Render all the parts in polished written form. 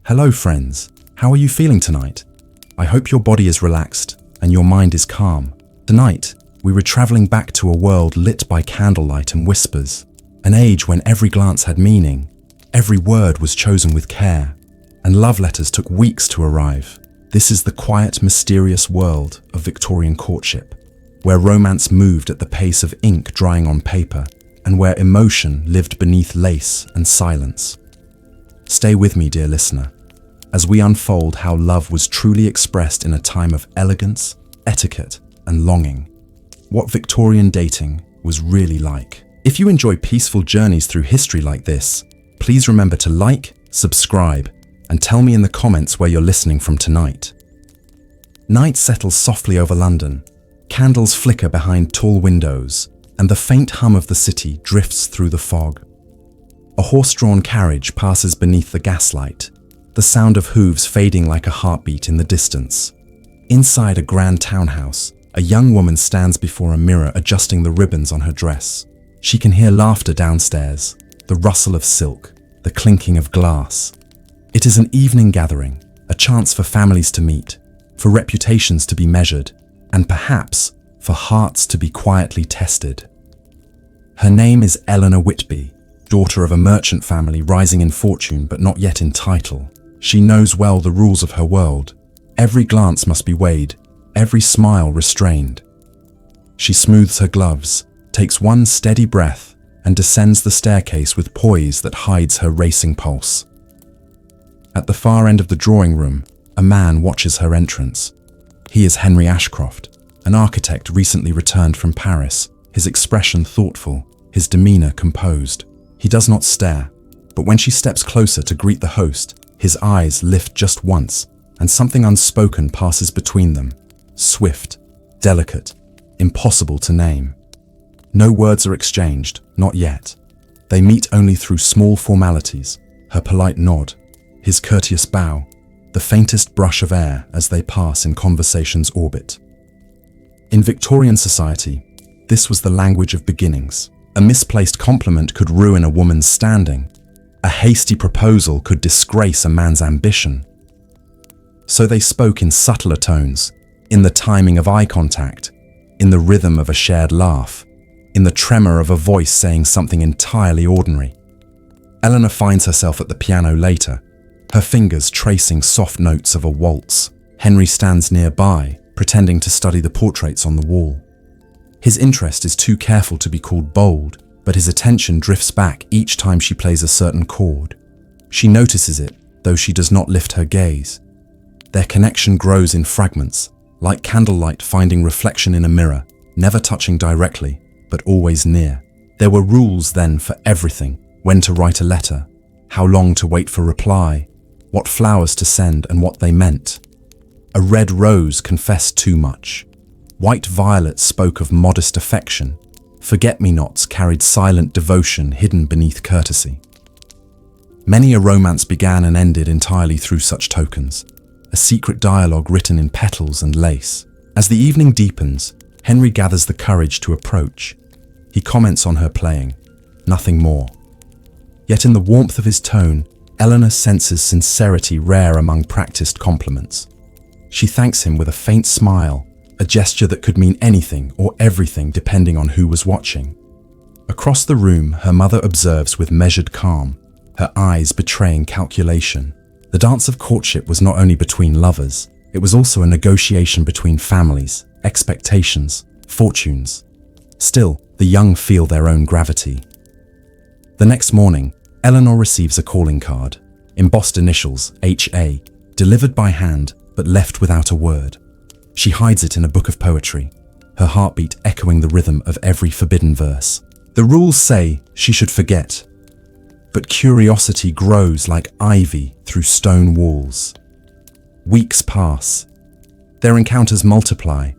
Hello friends, how are you feeling tonight? I hope your body is relaxed and your mind is calm. Tonight, we were traveling back to a world lit by candlelight and whispers, an age when every glance had meaning, every word was chosen with care, and love letters took weeks to arrive. This is the quiet, mysterious world of Victorian courtship, where romance moved at the pace of ink drying on paper, and where emotion lived beneath lace and silence. Stay with me, dear listener, as we unfold how love was truly expressed in a time of elegance, etiquette, and longing. What Victorian dating was really like. If you enjoy peaceful journeys through history like this, please remember to like, subscribe, and tell me in the comments where you're listening from tonight. Night settles softly over London. Candles flicker behind tall windows, and the faint hum of the city drifts through the fog. A horse-drawn carriage passes beneath the gaslight, the sound of hooves fading like a heartbeat in the distance. Inside a grand townhouse, a young woman stands before a mirror adjusting the ribbons on her dress. She can hear laughter downstairs, the rustle of silk, the clinking of glass. It is an evening gathering, a chance for families to meet, for reputations to be measured, and perhaps for hearts to be quietly tested. Her name is Eleanor Whitby, daughter of a merchant family rising in fortune but not yet in title. She knows well the rules of her world. Every glance must be weighed, every smile restrained. She smooths her gloves, takes one steady breath, and descends the staircase with poise that hides her racing pulse. At the far end of the drawing room, a man watches her entrance. He is Henry Ashcroft, an architect recently returned from Paris, his expression thoughtful, his demeanor composed. He does not stare, but when she steps closer to greet the host, his eyes lift just once, and something unspoken passes between them. Swift, delicate, impossible to name. No words are exchanged, not yet. They meet only through small formalities, her polite nod, his courteous bow, the faintest brush of air as they pass in conversation's orbit. In Victorian society, this was the language of beginnings. A misplaced compliment could ruin a woman's standing. A hasty proposal could disgrace a man's ambition. So they spoke in subtler tones, in the timing of eye contact, in the rhythm of a shared laugh, in the tremor of a voice saying something entirely ordinary. Eleanor finds herself at the piano later, her fingers tracing soft notes of a waltz. Henry stands nearby, pretending to study the portraits on the wall. His interest is too careful to be called bold, but his attention drifts back each time she plays a certain chord. She notices it, though she does not lift her gaze. Their connection grows in fragments, like candlelight finding reflection in a mirror, never touching directly, but always near. There were rules then for everything: when to write a letter, how long to wait for reply, what flowers to send and what they meant. A red rose confessed too much. White violets spoke of modest affection. Forget-me-nots carried silent devotion hidden beneath courtesy. Many a romance began and ended entirely through such tokens, a secret dialogue written in petals and lace. As the evening deepens, Henry gathers the courage to approach. He comments on her playing, nothing more. Yet in the warmth of his tone, Eleanor senses sincerity rare among practiced compliments. She thanks him with a faint smile, a gesture that could mean anything or everything depending on who was watching. Across the room, her mother observes with measured calm, her eyes betraying calculation. The dance of courtship was not only between lovers, it was also a negotiation between families, expectations, fortunes. Still, the young feel their own gravity. The next morning, Eleanor receives a calling card, embossed initials H.A., delivered by hand but left without a word. She hides it in a book of poetry, her heartbeat echoing the rhythm of every forbidden verse. The rules say she should forget, but curiosity grows like ivy through stone walls. Weeks pass. Their encounters multiply,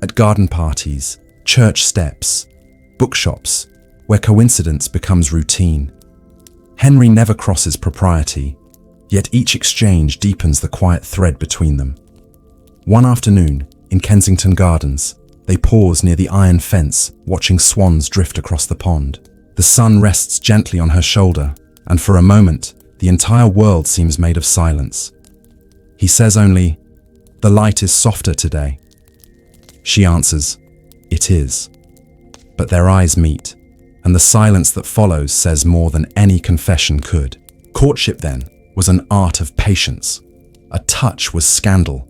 at garden parties, church steps, bookshops, where coincidence becomes routine. Henry never crosses propriety, yet each exchange deepens the quiet thread between them. One afternoon, in Kensington Gardens, they pause near the iron fence, watching swans drift across the pond. The sun rests gently on her shoulder, and for a moment, the entire world seems made of silence. He says only, "The light is softer today." She answers, "It is." But their eyes meet, and the silence that follows says more than any confession could. Courtship, then, was an art of patience. A touch was scandal.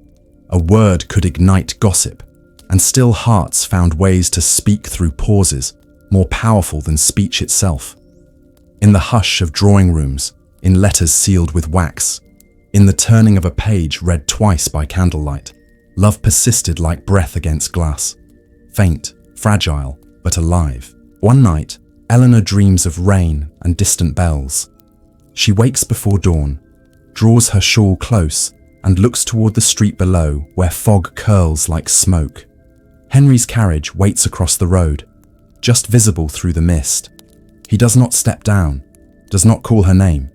A word could ignite gossip, and still hearts found ways to speak through pauses, more powerful than speech itself. In the hush of drawing rooms, in letters sealed with wax, in the turning of a page read twice by candlelight, love persisted like breath against glass, faint, fragile, but alive. One night, Eleanor dreams of rain and distant bells. She wakes before dawn, draws her shawl close, and looks toward the street below where fog curls like smoke. Henry's carriage waits across the road, just visible through the mist. He does not step down, does not call her name.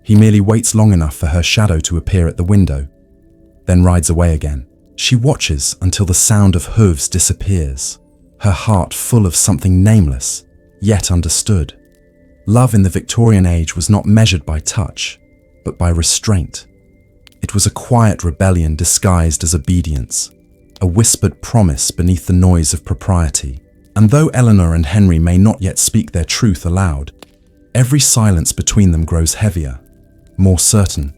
He merely waits long enough for her shadow to appear at the window, then rides away again. She watches until the sound of hooves disappears, her heart full of something nameless, yet understood. Love in the Victorian age was not measured by touch, but by restraint. It was a quiet rebellion disguised as obedience, a whispered promise beneath the noise of propriety. And though Eleanor and Henry may not yet speak their truth aloud, every silence between them grows heavier, more certain,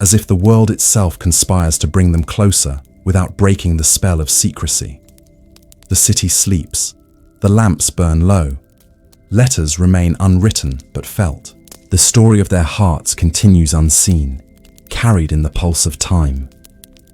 as if the world itself conspires to bring them closer without breaking the spell of secrecy. The city sleeps, the lamps burn low, letters remain unwritten but felt. The story of their hearts continues unseen, carried in the pulse of time,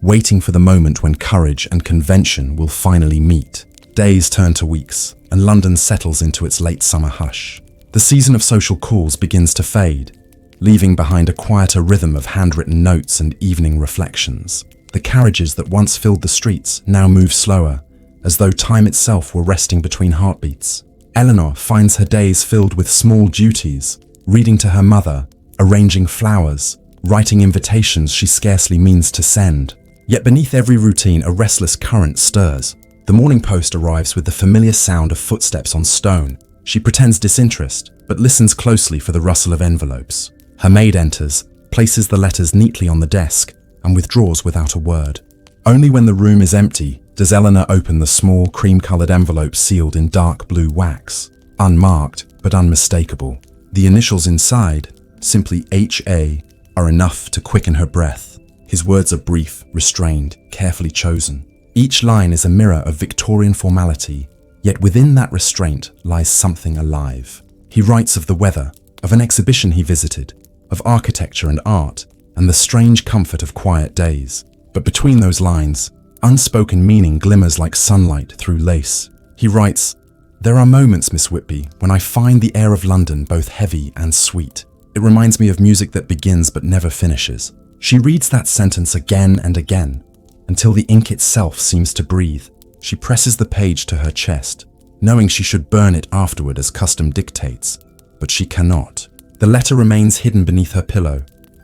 waiting for the moment when courage and convention will finally meet. Days turn to weeks, and London settles into its late summer hush. The season of social calls begins to fade, leaving behind a quieter rhythm of handwritten notes and evening reflections. The carriages that once filled the streets now move slower, as though time itself were resting between heartbeats. Eleanor finds her days filled with small duties, reading to her mother, arranging flowers, writing invitations she scarcely means to send. Yet beneath every routine, a restless current stirs. The morning post arrives with the familiar sound of footsteps on stone. She pretends disinterest, but listens closely for the rustle of envelopes. Her maid enters, places the letters neatly on the desk, and withdraws without a word. Only when the room is empty does Eleanor open the small, cream-colored envelope sealed in dark blue wax. Unmarked, but unmistakable. The initials inside, simply H.A., are enough to quicken her breath. His words are brief, restrained, carefully chosen. Each line is a mirror of Victorian formality, yet within that restraint lies something alive. He writes of the weather, of an exhibition he visited, of architecture and art, and the strange comfort of quiet days. But between those lines, unspoken meaning glimmers like sunlight through lace. He writes, "There are moments, Miss Whitby, when I find the air of London both heavy and sweet. It reminds me of music that begins but never finishes." She reads that sentence again and again, until the ink itself seems to breathe. She presses the page to her chest, knowing she should burn it afterward as custom dictates, but she cannot. The letter remains hidden beneath her pillow,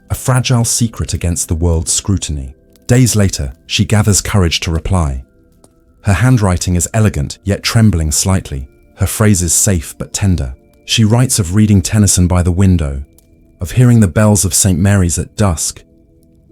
a fragile secret against the world's scrutiny. Days later, she gathers courage to reply. Her handwriting is elegant, yet trembling slightly, her phrases safe but tender. She writes of reading Tennyson by the window, of hearing the bells of St. Mary's at dusk,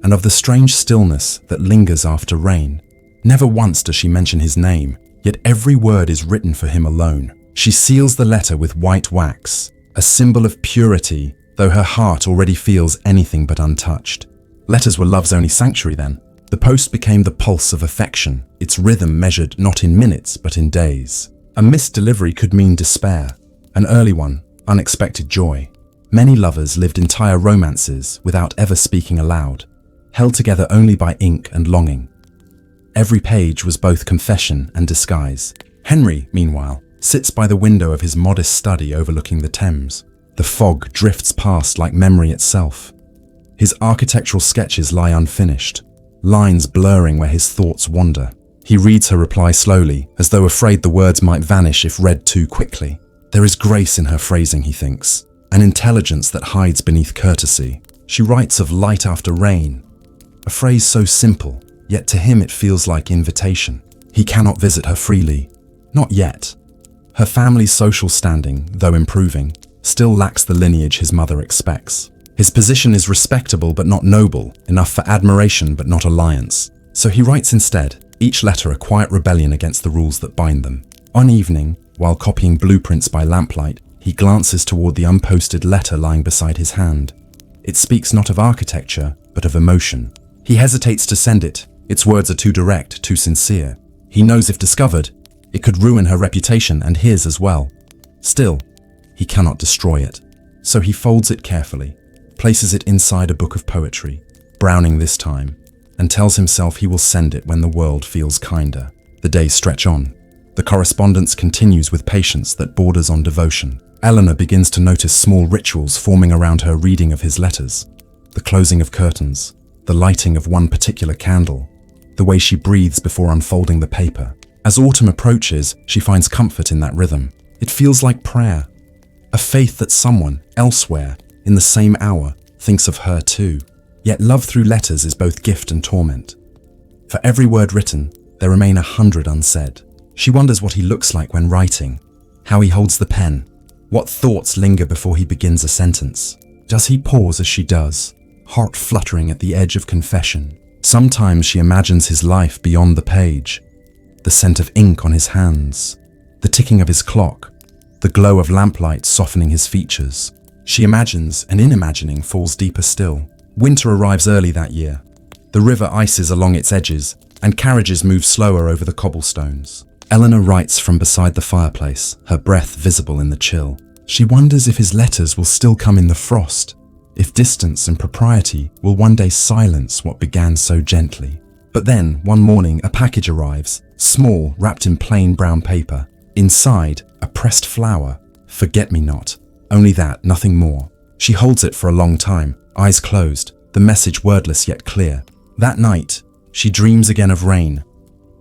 and of the strange stillness that lingers after rain. Never once does she mention his name, yet every word is written for him alone. She seals the letter with white wax, a symbol of purity, though her heart already feels anything but untouched. Letters were love's only sanctuary then. The post became the pulse of affection, its rhythm measured not in minutes but in days. A missed delivery could mean despair, an early one, unexpected joy. Many lovers lived entire romances without ever speaking aloud, held together only by ink and longing. Every page was both confession and disguise. Henry, meanwhile, sits by the window of his modest study overlooking the Thames. The fog drifts past like memory itself. His architectural sketches lie unfinished, lines blurring where his thoughts wander. He reads her reply slowly, as though afraid the words might vanish if read too quickly. There is grace in her phrasing, he thinks, an intelligence that hides beneath courtesy. She writes of light after rain, a phrase so simple, yet to him it feels like invitation. He cannot visit her freely. Not yet. Her family's social standing, though improving, still lacks the lineage his mother expects. His position is respectable but not noble, enough for admiration but not alliance. So he writes instead, each letter a quiet rebellion against the rules that bind them. One evening, while copying blueprints by lamplight, he glances toward the unposted letter lying beside his hand. It speaks not of architecture, but of emotion. He hesitates to send it. Its words are too direct, too sincere. He knows if discovered, it could ruin her reputation and his as well. Still, he cannot destroy it. So he folds it carefully, places it inside a book of poetry, Browning this time, and tells himself he will send it when the world feels kinder. The days stretch on. The correspondence continues with patience that borders on devotion. Eleanor begins to notice small rituals forming around her reading of his letters. The closing of curtains, the lighting of one particular candle, the way she breathes before unfolding the paper. As autumn approaches, she finds comfort in that rhythm. It feels like prayer, a faith that someone, elsewhere, in the same hour, thinks of her too. Yet love through letters is both gift and torment. For every word written, there remain 100 unsaid. She wonders what he looks like when writing, how he holds the pen, what thoughts linger before he begins a sentence. Does he pause as she does, heart fluttering at the edge of confession? Sometimes she imagines his life beyond the page, the scent of ink on his hands, the ticking of his clock, the glow of lamplight softening his features. She imagines, and in imagining falls deeper still. Winter arrives early that year. The river ices along its edges, and carriages move slower over the cobblestones. Eleanor writes from beside the fireplace, her breath visible in the chill. She wonders if his letters will still come in the frost, if distance and propriety will one day silence what began so gently. But then, one morning, a package arrives, small, wrapped in plain brown paper. Inside, a pressed flower, forget-me-not. Only that, nothing more. She holds it for a long time, eyes closed, the message wordless yet clear. That night, she dreams again of rain,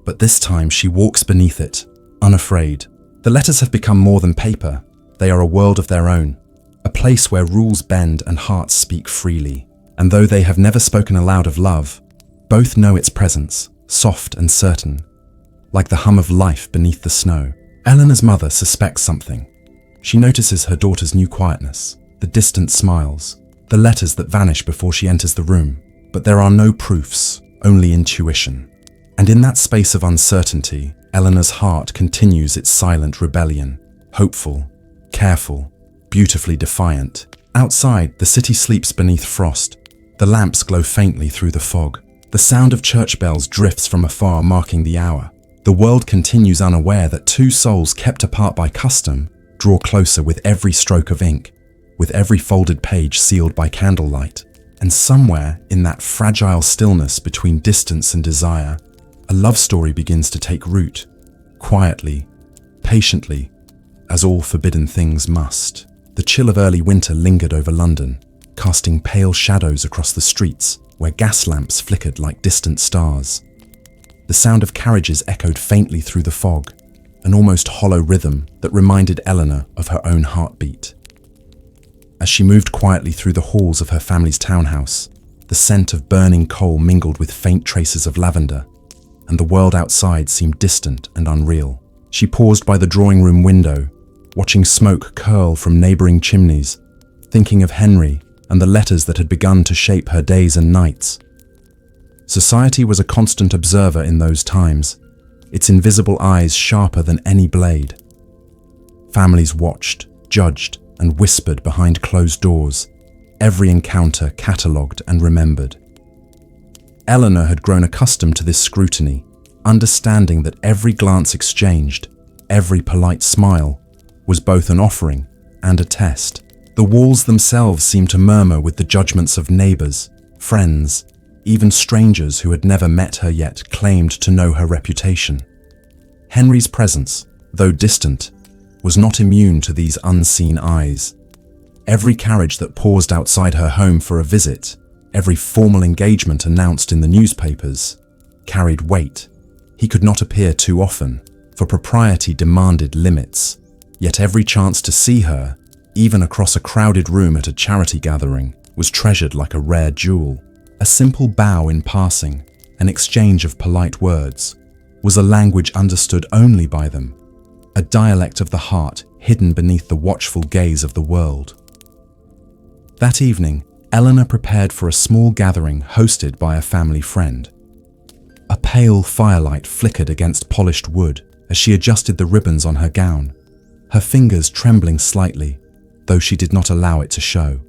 but this time she walks beneath it, unafraid. The letters have become more than paper. They are a world of their own, a place where rules bend and hearts speak freely. And though they have never spoken aloud of love, both know its presence, soft and certain, like the hum of life beneath the snow. Eleanor's mother suspects something. She notices her daughter's new quietness, the distant smiles, the letters that vanish before she enters the room. But there are no proofs, only intuition. And in that space of uncertainty, Eleanor's heart continues its silent rebellion, hopeful, careful, beautifully defiant. Outside, the city sleeps beneath frost. The lamps glow faintly through the fog. The sound of church bells drifts from afar, marking the hour. The world continues unaware that two souls kept apart by custom draw closer with every stroke of ink, with every folded page sealed by candlelight. And somewhere in that fragile stillness between distance and desire, a love story begins to take root, quietly, patiently, as all forbidden things must. The chill of early winter lingered over London, casting pale shadows across the streets where gas lamps flickered like distant stars. The sound of carriages echoed faintly through the fog, an almost hollow rhythm that reminded Eleanor of her own heartbeat. As she moved quietly through the halls of her family's townhouse, the scent of burning coal mingled with faint traces of lavender, and the world outside seemed distant and unreal. She paused by the drawing room window, watching smoke curl from neighboring chimneys, thinking of Henry and the letters that had begun to shape her days and nights. Society was a constant observer in those times, its invisible eyes sharper than any blade. Families watched, judged, and whispered behind closed doors, every encounter catalogued and remembered. Eleanor had grown accustomed to this scrutiny, understanding that every glance exchanged, every polite smile, was both an offering and a test. The walls themselves seemed to murmur with the judgments of neighbors, friends, even strangers who had never met her yet claimed to know her reputation. Henry's presence, though distant, was not immune to these unseen eyes. Every carriage that paused outside her home for a visit, every formal engagement announced in the newspapers, carried weight. He could not appear too often, for propriety demanded limits. Yet every chance to see her, even across a crowded room at a charity gathering, was treasured like a rare jewel. A simple bow in passing, an exchange of polite words, was a language understood only by them, a dialect of the heart hidden beneath the watchful gaze of the world. That evening, Eleanor prepared for a small gathering hosted by a family friend. A pale firelight flickered against polished wood as she adjusted the ribbons on her gown, her fingers trembling slightly, though she did not allow it to show.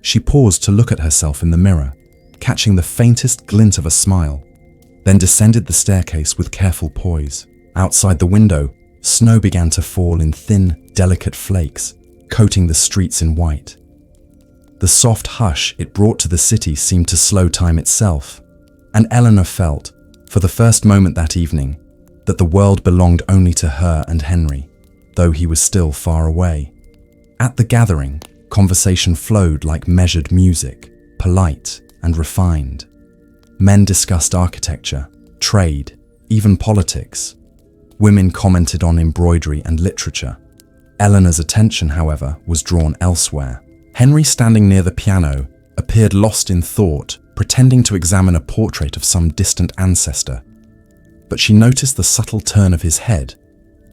She paused to look at herself in the mirror, catching the faintest glint of a smile, then descended the staircase with careful poise. Outside the window, snow began to fall in thin, delicate flakes, coating the streets in white. The soft hush it brought to the city seemed to slow time itself, and Eleanor felt, for the first moment that evening, that the world belonged only to her and Henry, though he was still far away. At the gathering, conversation flowed like measured music, polite and refined. Men discussed architecture, trade, even politics. Women commented on embroidery and literature. Eleanor's attention, however, was drawn elsewhere. Henry, standing near the piano, appeared lost in thought, pretending to examine a portrait of some distant ancestor. But she noticed the subtle turn of his head,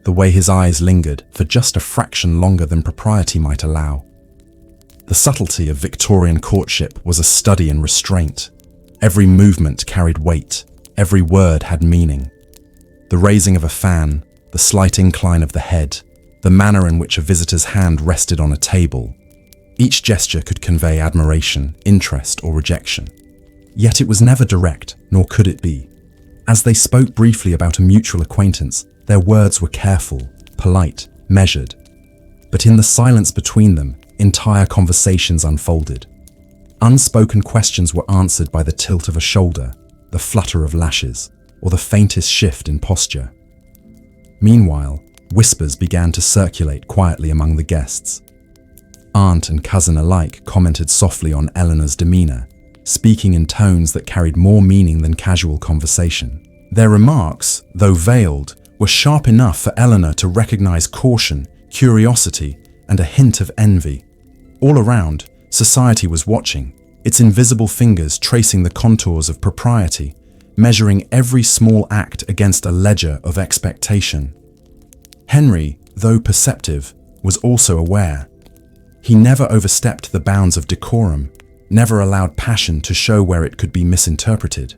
the way his eyes lingered for just a fraction longer than propriety might allow. The subtlety of Victorian courtship was a study in restraint. Every movement carried weight, every word had meaning. The raising of a fan, the slight incline of the head, the manner in which a visitor's hand rested on a table. Each gesture could convey admiration, interest, or rejection. Yet it was never direct, nor could it be. As they spoke briefly about a mutual acquaintance, their words were careful, polite, measured. But in the silence between them, entire conversations unfolded. Unspoken questions were answered by the tilt of a shoulder, the flutter of lashes, or the faintest shift in posture. Meanwhile, whispers began to circulate quietly among the guests. Aunt and cousin alike commented softly on Eleanor's demeanor, speaking in tones that carried more meaning than casual conversation. Their remarks, though veiled, were sharp enough for Eleanor to recognize caution, curiosity, and a hint of envy. All around, society was watching, its invisible fingers tracing the contours of propriety, measuring every small act against a ledger of expectation. Henry, though perceptive, was also aware. He never overstepped the bounds of decorum, never allowed passion to show where it could be misinterpreted.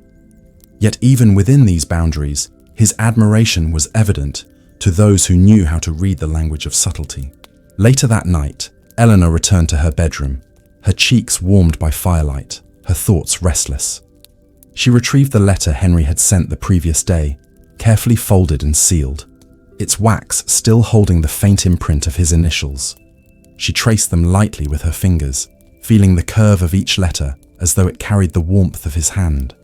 Yet even within these boundaries, his admiration was evident to those who knew how to read the language of subtlety. Later that night, Eleanor returned to her bedroom, her cheeks warmed by firelight, her thoughts restless. She retrieved the letter Henry had sent the previous day, carefully folded and sealed, its wax still holding the faint imprint of his initials. She traced them lightly with her fingers, feeling the curve of each letter as though it carried the warmth of his hand.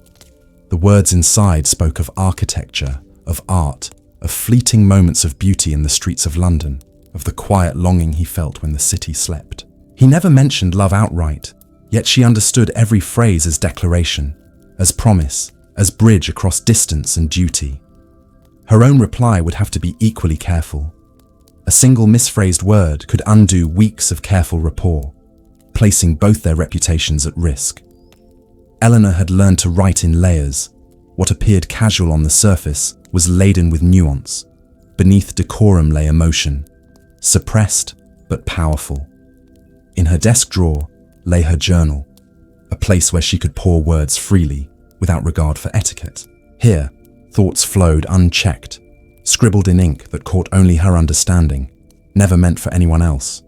The words inside spoke of architecture, of art, of fleeting moments of beauty in the streets of London, of the quiet longing he felt when the city slept. He never mentioned love outright, yet she understood every phrase as declaration, as promise, as bridge across distance and duty. Her own reply would have to be equally careful. A single misphrased word could undo weeks of careful rapport, placing both their reputations at risk. Eleanor had learned to write in layers. What appeared casual on the surface was laden with nuance. Beneath decorum lay emotion, suppressed but powerful. In her desk drawer lay her journal, a place where she could pour words freely, without regard for etiquette. Here, thoughts flowed unchecked, scribbled in ink that caught only her understanding, never meant for anyone else.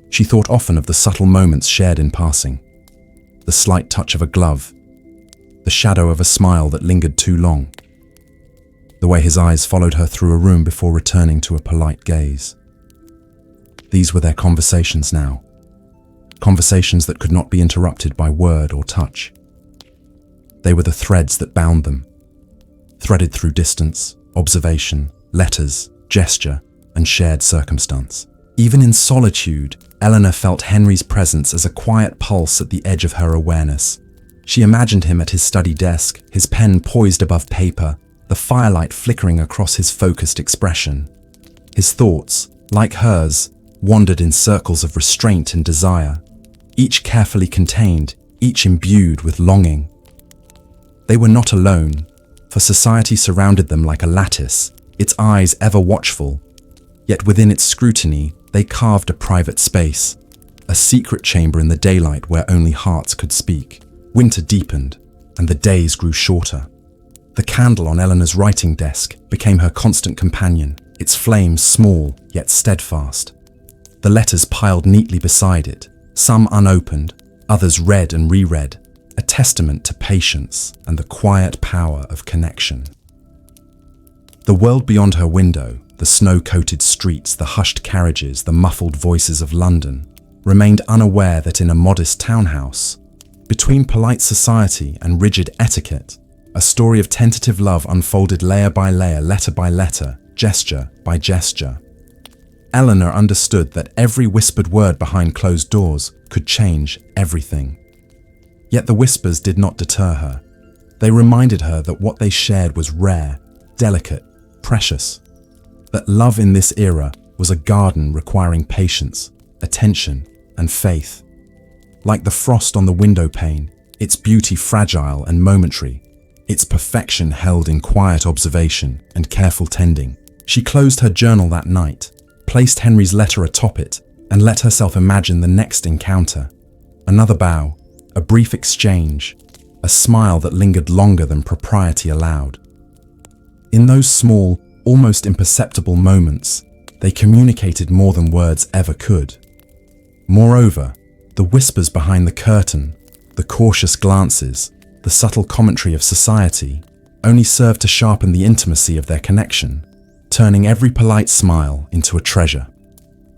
She thought often of the subtle moments shared in passing, the slight touch of a glove, the shadow of a smile that lingered too long, the way his eyes followed her through a room before returning to a polite gaze. These were their conversations now, conversations that could not be interrupted by word or touch. They were the threads that bound them, threaded through distance, observation, letters, gesture, and shared circumstance. Even in solitude, Eleanor felt Henry's presence as a quiet pulse at the edge of her awareness. She imagined him at his study desk, his pen poised above paper, the firelight flickering across his focused expression. His thoughts, like hers, wandered in circles of restraint and desire, each carefully contained, each imbued with longing. They were not alone, for society surrounded them like a lattice, its eyes ever watchful. Yet within its scrutiny, they carved a private space, a secret chamber in the daylight where only hearts could speak. Winter deepened, and the days grew shorter. The candle on Eleanor's writing desk became her constant companion, its flame small yet steadfast. The letters piled neatly beside it, some unopened, others read and reread, a testament to patience and the quiet power of connection. The world beyond her window, the snow-coated streets, the hushed carriages, the muffled voices of London, remained unaware that in a modest townhouse, between polite society and rigid etiquette, a story of tentative love unfolded layer by layer, letter by letter, gesture by gesture. Eleanor understood that every whispered word behind closed doors could change everything. Yet the whispers did not deter her. They reminded her that what they shared was rare, delicate, precious. That love in this era was a garden requiring patience, attention, and faith. Like the frost on the window pane, its beauty fragile and momentary, its perfection held in quiet observation and careful tending. She closed her journal that night, placed Henry's letter atop it, and let herself imagine the next encounter. Another bow, a brief exchange, a smile that lingered longer than propriety allowed. In those small, almost imperceptible moments, they communicated more than words ever could. Moreover, the whispers behind the curtain, the cautious glances, the subtle commentary of society, only served to sharpen the intimacy of their connection, turning every polite smile into a treasure,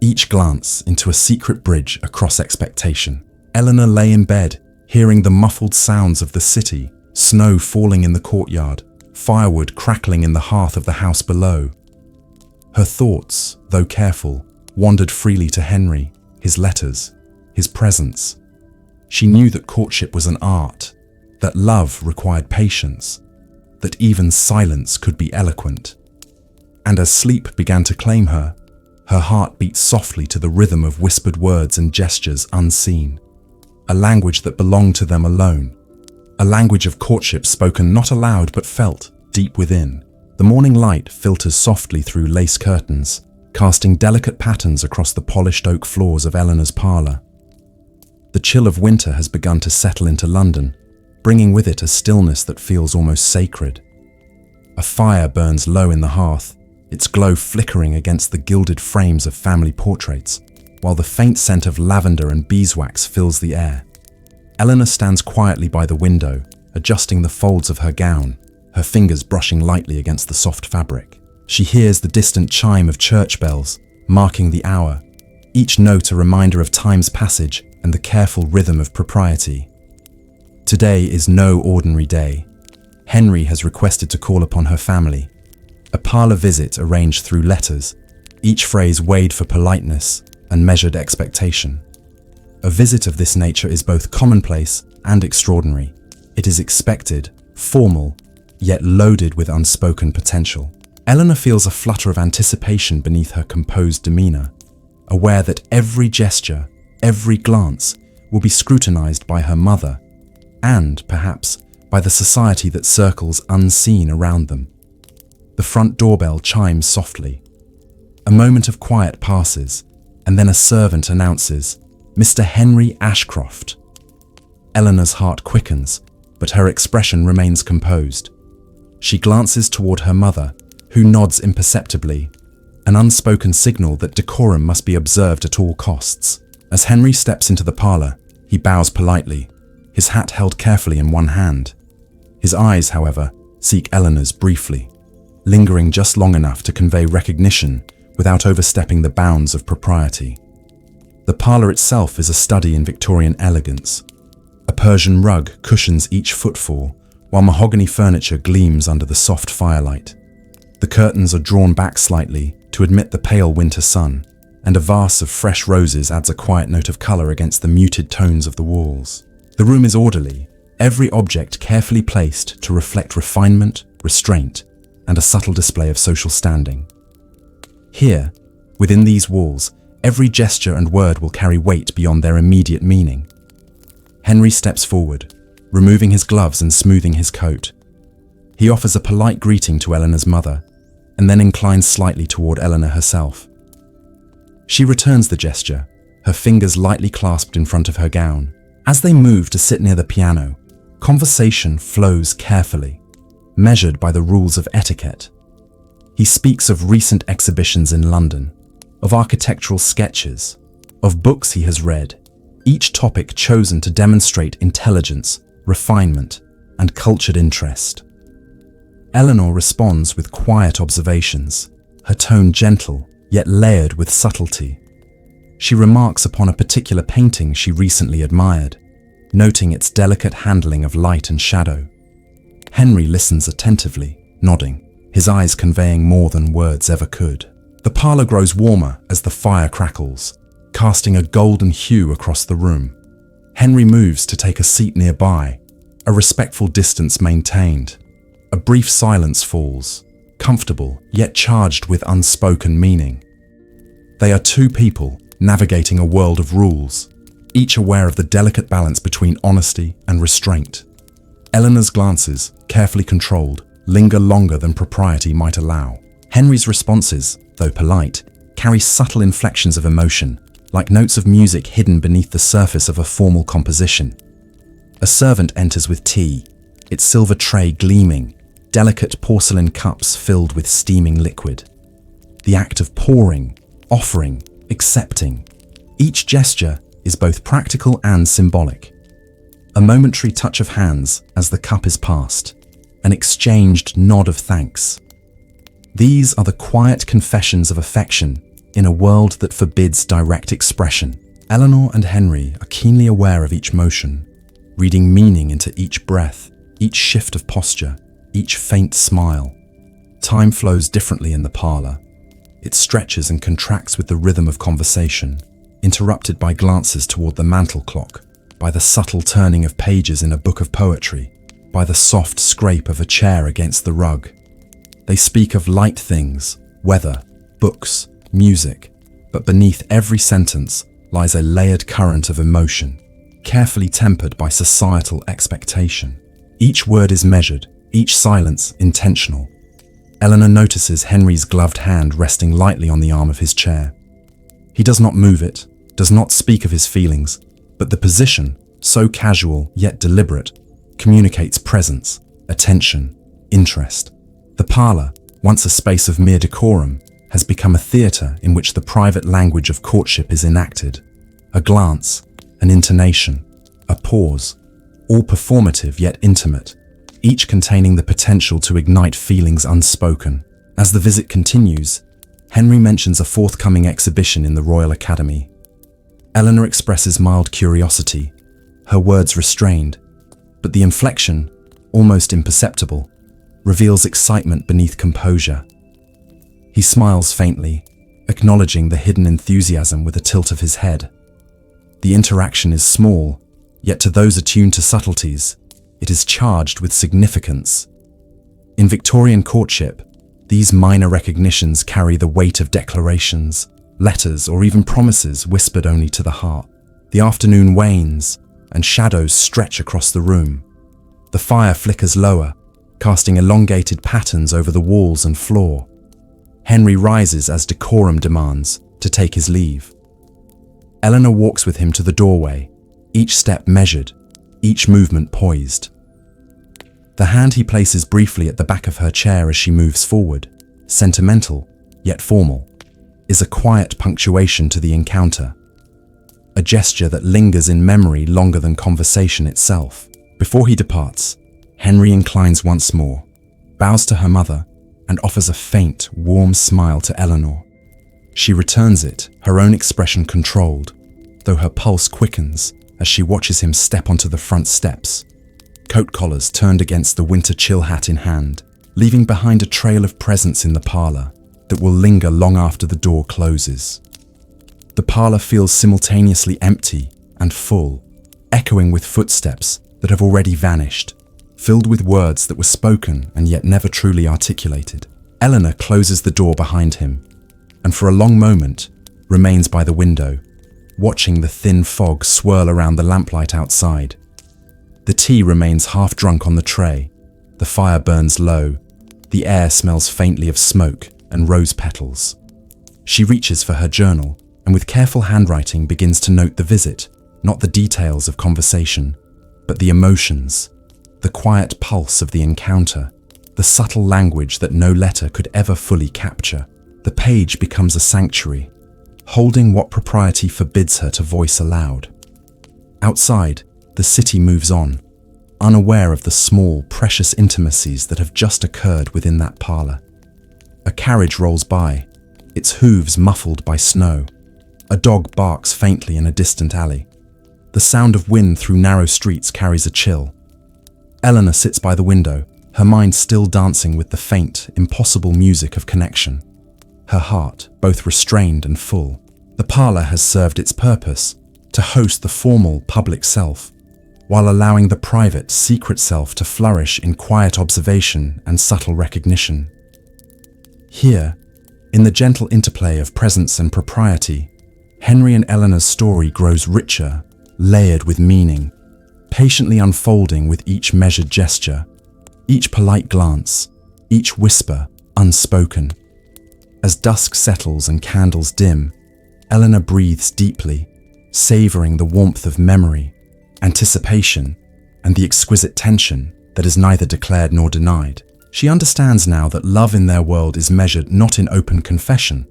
each glance into a secret bridge across expectation. Eleanor lay in bed, hearing the muffled sounds of the city, snow falling in the courtyard, firewood crackling in the hearth of the house below. Her thoughts, though careful, wandered freely to Henry, his letters, his presence. She knew that courtship was an art, that love required patience, that even silence could be eloquent. And as sleep began to claim her, her heart beat softly to the rhythm of whispered words and gestures unseen, a language that belonged to them alone, a language of courtship spoken not aloud but felt deep within. The morning light filters softly through lace curtains, casting delicate patterns across the polished oak floors of Eleanor's parlour. The chill of winter has begun to settle into London, bringing with it a stillness that feels almost sacred. A fire burns low in the hearth, its glow flickering against the gilded frames of family portraits, while the faint scent of lavender and beeswax fills the air. Eleanor stands quietly by the window, adjusting the folds of her gown, her fingers brushing lightly against the soft fabric. She hears the distant chime of church bells, marking the hour, each note a reminder of time's passage and the careful rhythm of propriety. Today is no ordinary day. Henry has requested to call upon her family. A parlour visit arranged through letters, each phrase weighed for politeness and measured expectation. A visit of this nature is both commonplace and extraordinary. It is expected, formal, yet loaded with unspoken potential. Eleanor feels a flutter of anticipation beneath her composed demeanour, aware that every gesture, every glance will be scrutinised by her mother, and, perhaps, by the society that circles unseen around them. The front doorbell chimes softly. A moment of quiet passes, and then a servant announces, "Mr. Henry Ashcroft." Eleanor's heart quickens, but her expression remains composed. She glances toward her mother, who nods imperceptibly, an unspoken signal that decorum must be observed at all costs. As Henry steps into the parlour, he bows politely, his hat held carefully in one hand. His eyes, however, seek Eleanor's briefly, lingering just long enough to convey recognition without overstepping the bounds of propriety. The parlour itself is a study in Victorian elegance. A Persian rug cushions each footfall, while mahogany furniture gleams under the soft firelight. The curtains are drawn back slightly to admit the pale winter sun, and a vase of fresh roses adds a quiet note of colour against the muted tones of the walls. The room is orderly, every object carefully placed to reflect refinement, restraint, and a subtle display of social standing. Here, within these walls, every gesture and word will carry weight beyond their immediate meaning. Henry steps forward, removing his gloves and smoothing his coat. He offers a polite greeting to Eleanor's mother, and then inclines slightly toward Eleanor herself. She returns the gesture, her fingers lightly clasped in front of her gown. As they move to sit near the piano, conversation flows carefully, measured by the rules of etiquette. He speaks of recent exhibitions in London, of architectural sketches, of books he has read, each topic chosen to demonstrate intelligence, refinement, and cultured interest. Eleanor responds with quiet observations, her tone gentle, yet layered with subtlety. She remarks upon a particular painting she recently admired, noting its delicate handling of light and shadow. Henry listens attentively, nodding, his eyes conveying more than words ever could. The parlor grows warmer as the fire crackles, casting a golden hue across the room. Henry moves to take a seat nearby, a respectful distance maintained. A brief silence falls, comfortable yet charged with unspoken meaning. They are two people navigating a world of rules, each aware of the delicate balance between honesty and restraint. Eleanor's glances, carefully controlled, linger longer than propriety might allow. Henry's responses, though polite, carry subtle inflections of emotion, like notes of music hidden beneath the surface of a formal composition. A servant enters with tea, its silver tray gleaming, delicate porcelain cups filled with steaming liquid. The act of pouring, offering, accepting. Each gesture is both practical and symbolic. A momentary touch of hands as the cup is passed, an exchanged nod of thanks. These are the quiet confessions of affection in a world that forbids direct expression. Eleanor and Henry are keenly aware of each motion, reading meaning into each breath, each shift of posture, each faint smile. Time flows differently in the parlor. It stretches and contracts with the rhythm of conversation, interrupted by glances toward the mantel clock, by the subtle turning of pages in a book of poetry, by the soft scrape of a chair against the rug. They speak of light things, weather, books, music, but beneath every sentence lies a layered current of emotion, carefully tempered by societal expectation. Each word is measured, each silence intentional. Eleanor notices Henry's gloved hand resting lightly on the arm of his chair. He does not move it, does not speak of his feelings, but the position, so casual yet deliberate, communicates presence, attention, interest. The parlor, once a space of mere decorum, has become a theatre in which the private language of courtship is enacted. A glance, an intonation, a pause, all performative yet intimate, each containing the potential to ignite feelings unspoken. As the visit continues, Henry mentions a forthcoming exhibition in the Royal Academy. Eleanor expresses mild curiosity, her words restrained, but the inflection, almost imperceptible, reveals excitement beneath composure. He smiles faintly, acknowledging the hidden enthusiasm with a tilt of his head. The interaction is small, yet to those attuned to subtleties, it is charged with significance. In Victorian courtship, these minor recognitions carry the weight of declarations, letters, or even promises whispered only to the heart. The afternoon wanes, and shadows stretch across the room. The fire flickers lower, casting elongated patterns over the walls and floor. Henry rises as decorum demands to take his leave. Eleanor walks with him to the doorway, each step measured, each movement poised. The hand he places briefly at the back of her chair as she moves forward, sentimental yet formal, is a quiet punctuation to the encounter, a gesture that lingers in memory longer than conversation itself. Before he departs, Henry inclines once more, bows to her mother, and offers a faint, warm smile to Eleanor. She returns it, her own expression controlled, though her pulse quickens as she watches him step onto the front steps, coat collars turned against the winter chill hat in hand, leaving behind a trail of presence in the parlor that will linger long after the door closes. The parlor feels simultaneously empty and full, echoing with footsteps that have already vanished, filled with words that were spoken and yet never truly articulated. Eleanor closes the door behind him, and for a long moment remains by the window, watching the thin fog swirl around the lamplight outside. The tea remains half drunk on the tray, the fire burns low, the air smells faintly of smoke and rose petals. She reaches for her journal, and with careful handwriting begins to note the visit, not the details of conversation, but the emotions, the quiet pulse of the encounter, the subtle language that no letter could ever fully capture. The page becomes a sanctuary, holding what propriety forbids her to voice aloud. Outside, the city moves on, unaware of the small, precious intimacies that have just occurred within that parlor. A carriage rolls by, its hooves muffled by snow. A dog barks faintly in a distant alley. The sound of wind through narrow streets carries a chill. Eleanor sits by the window, her mind still dancing with the faint, impossible music of connection. Her heart, both restrained and full. The parlor has served its purpose, to host the formal, public self, while allowing the private, secret self to flourish in quiet observation and subtle recognition. Here, in the gentle interplay of presence and propriety, Henry and Eleanor's story grows richer, layered with meaning, patiently unfolding with each measured gesture, each polite glance, each whisper unspoken. As dusk settles and candles dim, Eleanor breathes deeply, savoring the warmth of memory, anticipation, and the exquisite tension that is neither declared nor denied. She understands now that love in their world is measured not in open confession,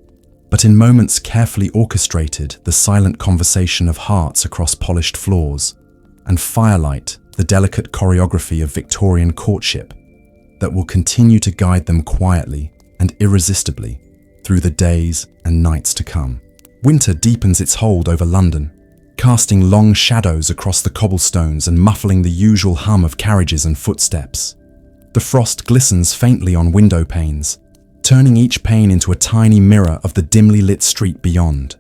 but in moments carefully orchestrated, the silent conversation of hearts across polished floors, and firelight, the delicate choreography of Victorian courtship that will continue to guide them quietly and irresistibly through the days and nights to come. Winter deepens its hold over London, casting long shadows across the cobblestones and muffling the usual hum of carriages and footsteps. The frost glistens faintly on window panes, turning each pane into a tiny mirror of the dimly lit street beyond.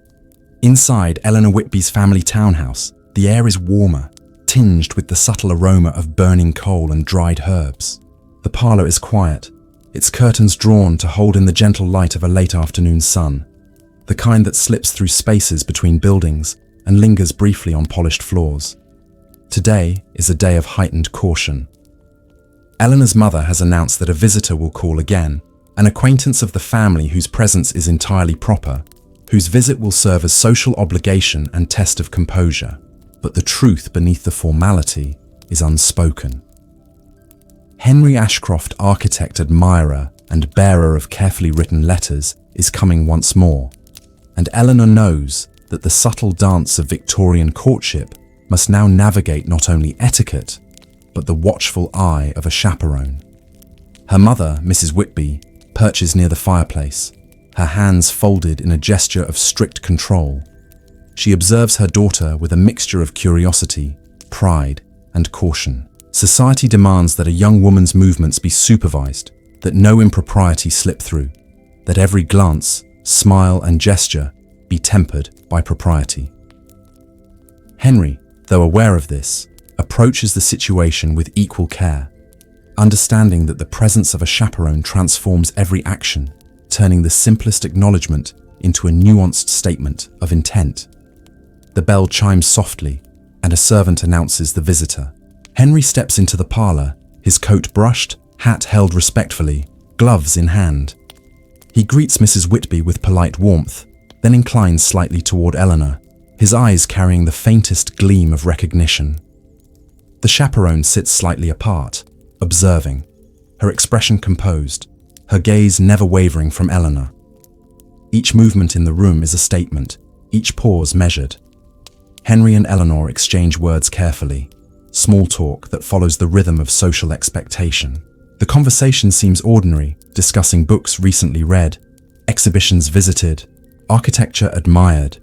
Inside Eleanor Whitby's family townhouse, the air is warmer, tinged with the subtle aroma of burning coal and dried herbs. The parlor is quiet, its curtains drawn to hold in the gentle light of a late afternoon sun, the kind that slips through spaces between buildings and lingers briefly on polished floors. Today is a day of heightened caution. Eleanor's mother has announced that a visitor will call again, an acquaintance of the family whose presence is entirely proper, whose visit will serve as social obligation and test of composure. But the truth beneath the formality is unspoken. Henry Ashcroft, architect, admirer, and bearer of carefully written letters, is coming once more, and Eleanor knows that the subtle dance of Victorian courtship must now navigate not only etiquette, but the watchful eye of a chaperone. Her mother, Mrs. Whitby, perches near the fireplace, her hands folded in a gesture of strict control. She observes her daughter with a mixture of curiosity, pride, and caution. Society demands that a young woman's movements be supervised, that no impropriety slip through, that every glance, smile, and gesture be tempered by propriety. Henry, though aware of this, approaches the situation with equal care, understanding that the presence of a chaperone transforms every action, turning the simplest acknowledgement into a nuanced statement of intent. The bell chimes softly, and a servant announces the visitor. Henry steps into the parlor, his coat brushed, hat held respectfully, gloves in hand. He greets Mrs. Whitby with polite warmth, then inclines slightly toward Eleanor, his eyes carrying the faintest gleam of recognition. The chaperone sits slightly apart, observing, her expression composed, her gaze never wavering from Eleanor. Each movement in the room is a statement, each pause measured. Henry and Eleanor exchange words carefully, small talk that follows the rhythm of social expectation. The conversation seems ordinary, discussing books recently read, exhibitions visited, architecture admired.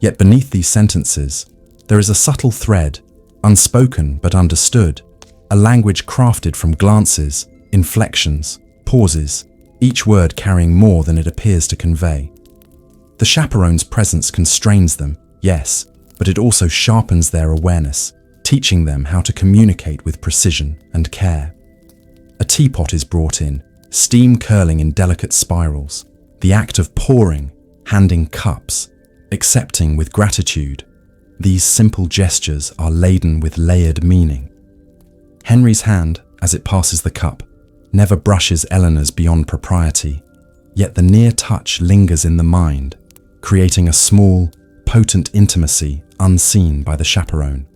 Yet beneath these sentences, there is a subtle thread, unspoken but understood, a language crafted from glances, inflections, pauses, each word carrying more than it appears to convey. The chaperone's presence constrains them, yes, but it also sharpens their awareness, teaching them how to communicate with precision and care. A teapot is brought in, steam curling in delicate spirals. The act of pouring, handing cups, accepting with gratitude. These simple gestures are laden with layered meaning. Henry's hand, as it passes the cup, never brushes Eleanor's beyond propriety, yet the near touch lingers in the mind, creating a small, potent intimacy unseen by the chaperone.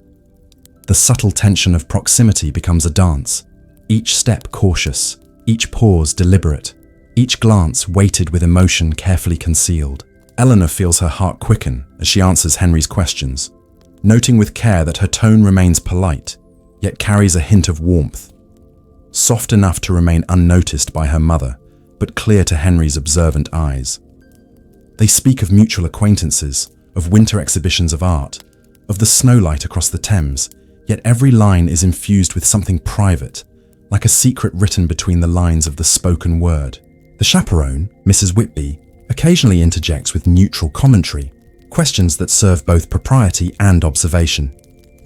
The subtle tension of proximity becomes a dance, each step cautious, each pause deliberate, each glance weighted with emotion carefully concealed. Eleanor feels her heart quicken as she answers Henry's questions, noting with care that her tone remains polite, yet carries a hint of warmth. Soft enough to remain unnoticed by her mother, but clear to Henry's observant eyes. They speak of mutual acquaintances, of winter exhibitions of art, of the snowlight across the Thames, yet every line is infused with something private, like a secret written between the lines of the spoken word. The chaperone, Mrs. Whitby, occasionally interjects with neutral commentary, questions that serve both propriety and observation.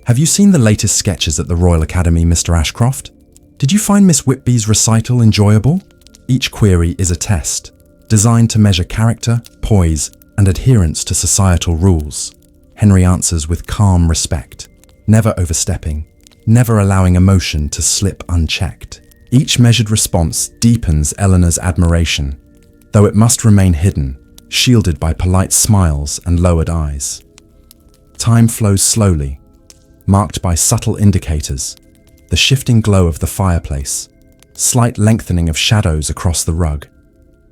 Have you seen the latest sketches at the Royal Academy, Mr. Ashcroft? Did you find Miss Whitby's recital enjoyable? Each query is a test, designed to measure character, poise, and adherence to societal rules. Henry answers with calm respect, never overstepping, never allowing emotion to slip unchecked. Each measured response deepens Eleanor's admiration, though it must remain hidden, shielded by polite smiles and lowered eyes. Time flows slowly, marked by subtle indicators, the shifting glow of the fireplace, slight lengthening of shadows across the rug,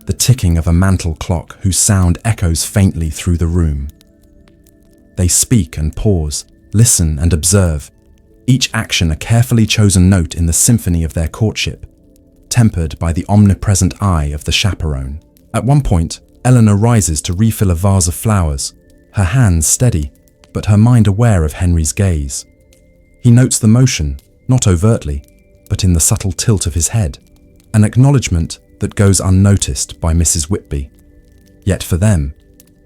the ticking of a mantel clock whose sound echoes faintly through the room. They speak and pause, listen and observe, each action a carefully chosen note in the symphony of their courtship, tempered by the omnipresent eye of the chaperone. At one point, Eleanor rises to refill a vase of flowers, her hands steady, but her mind aware of Henry's gaze. He notes the motion, not overtly, but in the subtle tilt of his head, an acknowledgement that goes unnoticed by Mrs. Whitby. Yet for them,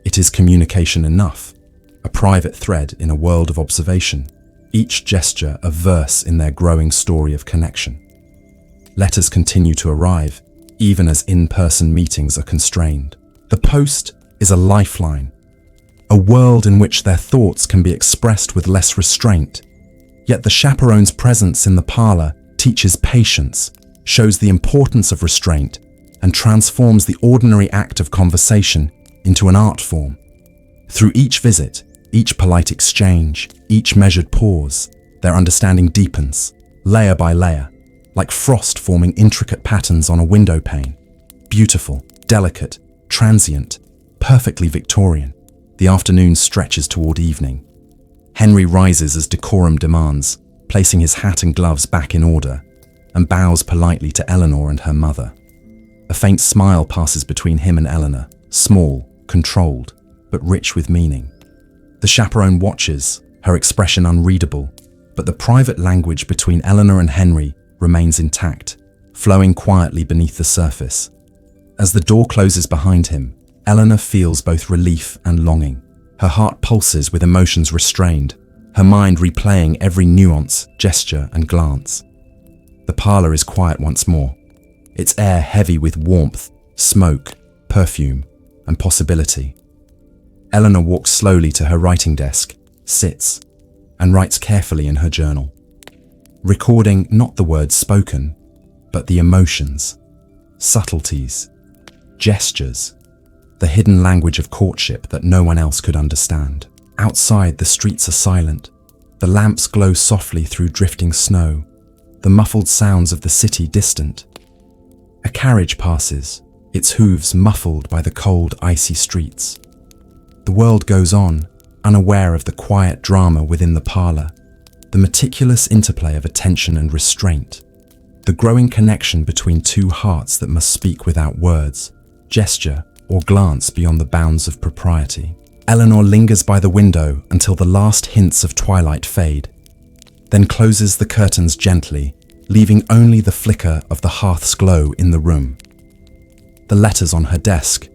it is communication enough, a private thread in a world of observation, each gesture a verse in their growing story of connection. Letters continue to arrive, even as in-person meetings are constrained. The post is a lifeline, a world in which their thoughts can be expressed with less restraint. Yet the chaperone's presence in the parlor teaches patience, shows the importance of restraint, and transforms the ordinary act of conversation into an art form. Through each visit, each polite exchange, each measured pause, their understanding deepens, layer by layer, like frost forming intricate patterns on a window pane. Beautiful, delicate, transient, perfectly Victorian. The afternoon stretches toward evening. Henry rises as decorum demands, placing his hat and gloves back in order, and bows politely to Eleanor and her mother. A faint smile passes between him and Eleanor, small, controlled, but rich with meaning. The chaperone watches, her expression unreadable, but the private language between Eleanor and Henry remains intact, flowing quietly beneath the surface. As the door closes behind him, Eleanor feels both relief and longing. Her heart pulses with emotions restrained, her mind replaying every nuance, gesture, and glance. The parlor is quiet once more, its air heavy with warmth, smoke, perfume, and possibility. Eleanor walks slowly to her writing desk, sits, and writes carefully in her journal, recording not the words spoken, but the emotions, subtleties, gestures, the hidden language of courtship that no one else could understand. Outside, the streets are silent. The lamps glow softly through drifting snow, the muffled sounds of the city distant. A carriage passes, its hooves muffled by the cold, icy streets. The world goes on, unaware of the quiet drama within the parlor, the meticulous interplay of attention and restraint, the growing connection between two hearts that must speak without words, gesture, or glance beyond the bounds of propriety. Eleanor lingers by the window until the last hints of twilight fade, then closes the curtains gently, leaving only the flicker of the hearth's glow in the room. The letters on her desk,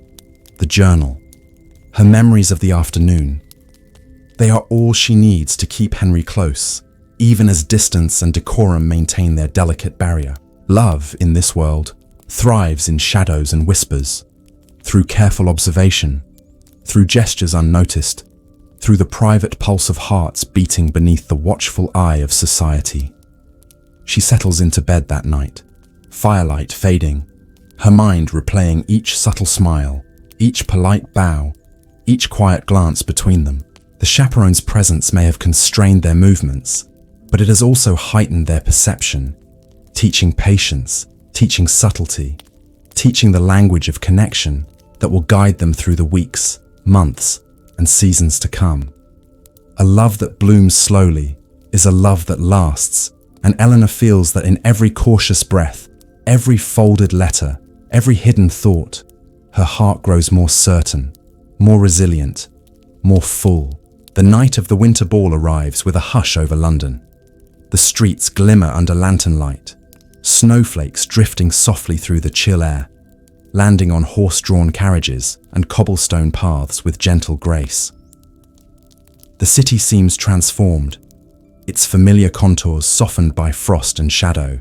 the journal, her memories of the afternoon, they are all she needs to keep Henry close, even as distance and decorum maintain their delicate barrier. Love, in this world, thrives in shadows and whispers, through careful observation, through gestures unnoticed, through the private pulse of hearts beating beneath the watchful eye of society. She settles into bed that night, firelight fading, her mind replaying each subtle smile, each polite bow, each quiet glance between them. The chaperone's presence may have constrained their movements, but it has also heightened their perception, teaching patience, teaching subtlety, teaching the language of connection that will guide them through the weeks, months, and seasons to come. A love that blooms slowly is a love that lasts, and Eleanor feels that in every cautious breath, every folded letter, every hidden thought, her heart grows more certain, more resilient, more full. The night of the winter ball arrives with a hush over London. The streets glimmer under lantern light, snowflakes drifting softly through the chill air, landing on horse-drawn carriages and cobblestone paths with gentle grace. The city seems transformed, its familiar contours softened by frost and shadow,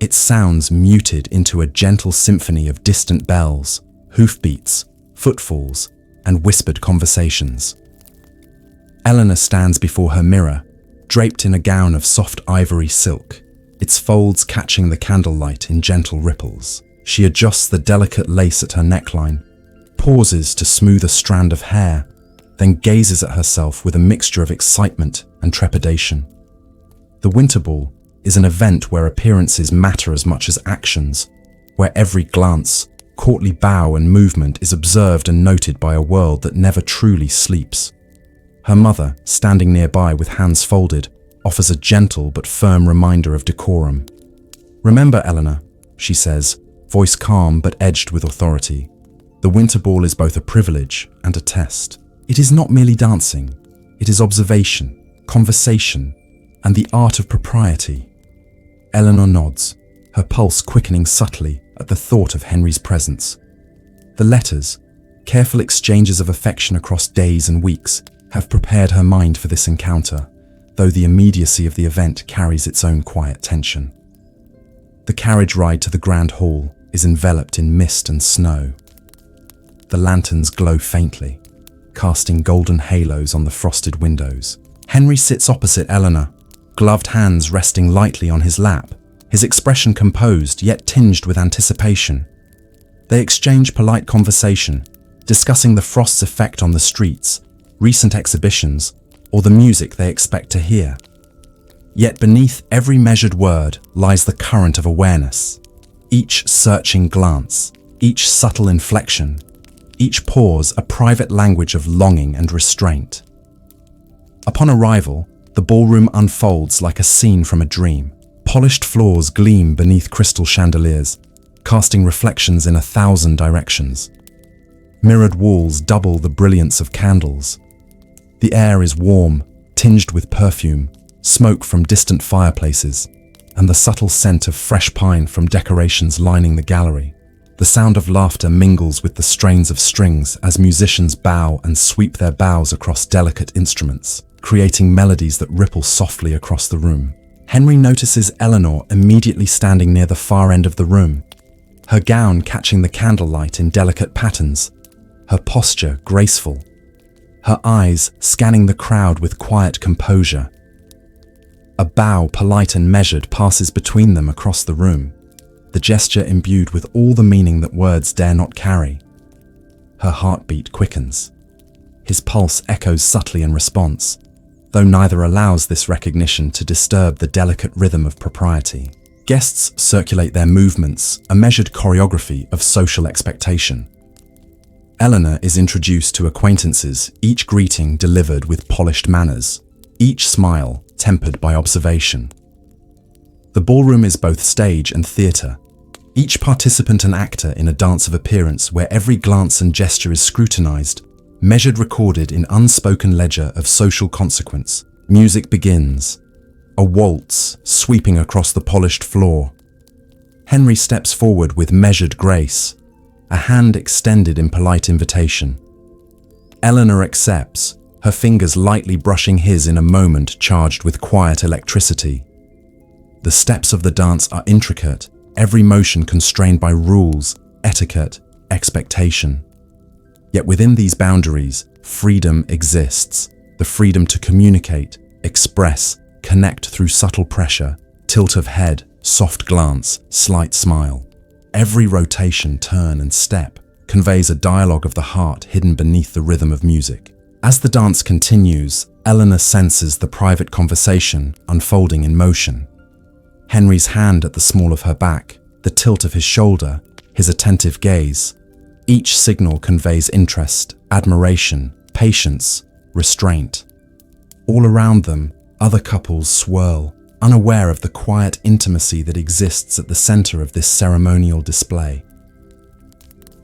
its sounds muted into a gentle symphony of distant bells, hoofbeats, footfalls, and whispered conversations. Eleanor stands before her mirror, draped in a gown of soft ivory silk, its folds catching the candlelight in gentle ripples. She adjusts the delicate lace at her neckline, pauses to smooth a strand of hair, then gazes at herself with a mixture of excitement and trepidation. The winter ball is an event where appearances matter as much as actions, where every glance, courtly bow and movement is observed and noted by a world that never truly sleeps. Her mother, standing nearby with hands folded, offers a gentle but firm reminder of decorum. "Remember, Eleanor," she says, voice calm but edged with authority. "The winter ball is both a privilege and a test. It is not merely dancing, it is observation, conversation, and the art of propriety." Eleanor nods, her pulse quickening subtly at the thought of Henry's presence. The letters, careful exchanges of affection across days and weeks, have prepared her mind for this encounter, though the immediacy of the event carries its own quiet tension. The carriage ride to the grand hall is enveloped in mist and snow. The lanterns glow faintly, casting golden halos on the frosted windows. Henry sits opposite Eleanor, gloved hands resting lightly on his lap, his expression composed yet tinged with anticipation. They exchange polite conversation, discussing the frost's effect on the streets, recent exhibitions, or the music they expect to hear. Yet beneath every measured word lies the current of awareness. Each searching glance, each subtle inflection, each pause a private language of longing and restraint. Upon arrival, the ballroom unfolds like a scene from a dream. Polished floors gleam beneath crystal chandeliers, casting reflections in 1,000 directions. Mirrored walls double the brilliance of candles. The air is warm, tinged with perfume, smoke from distant fireplaces, and the subtle scent of fresh pine from decorations lining the gallery. The sound of laughter mingles with the strains of strings as musicians bow and sweep their bows across delicate instruments, creating melodies that ripple softly across the room. Henry notices Eleanor immediately standing near the far end of the room, her gown catching the candlelight in delicate patterns, her posture graceful, her eyes scanning the crowd with quiet composure. A bow, polite and measured, passes between them across the room, the gesture imbued with all the meaning that words dare not carry. Her heartbeat quickens. His pulse echoes subtly in response, though neither allows this recognition to disturb the delicate rhythm of propriety. Guests circulate their movements, a measured choreography of social expectation. Eleanor is introduced to acquaintances, each greeting delivered with polished manners, each smile tempered by observation. The ballroom is both stage and theatre, each participant an actor in a dance of appearance where every glance and gesture is scrutinized, measured, recorded in unspoken ledger of social consequence. Music begins, a waltz sweeping across the polished floor. Henry steps forward with measured grace, a hand extended in polite invitation. Eleanor accepts, her fingers lightly brushing his in a moment charged with quiet electricity. The steps of the dance are intricate, every motion constrained by rules, etiquette, expectation. Yet within these boundaries, freedom exists, the freedom to communicate, express, connect through subtle pressure, tilt of head, soft glance, slight smile. Every rotation, turn and step conveys a dialogue of the heart hidden beneath the rhythm of music. As the dance continues, Eleanor senses the private conversation unfolding in motion. Henry's hand at the small of her back, the tilt of his shoulder, his attentive gaze. Each signal conveys interest, admiration, patience, restraint. All around them, other couples swirl, unaware of the quiet intimacy that exists at the center of this ceremonial display.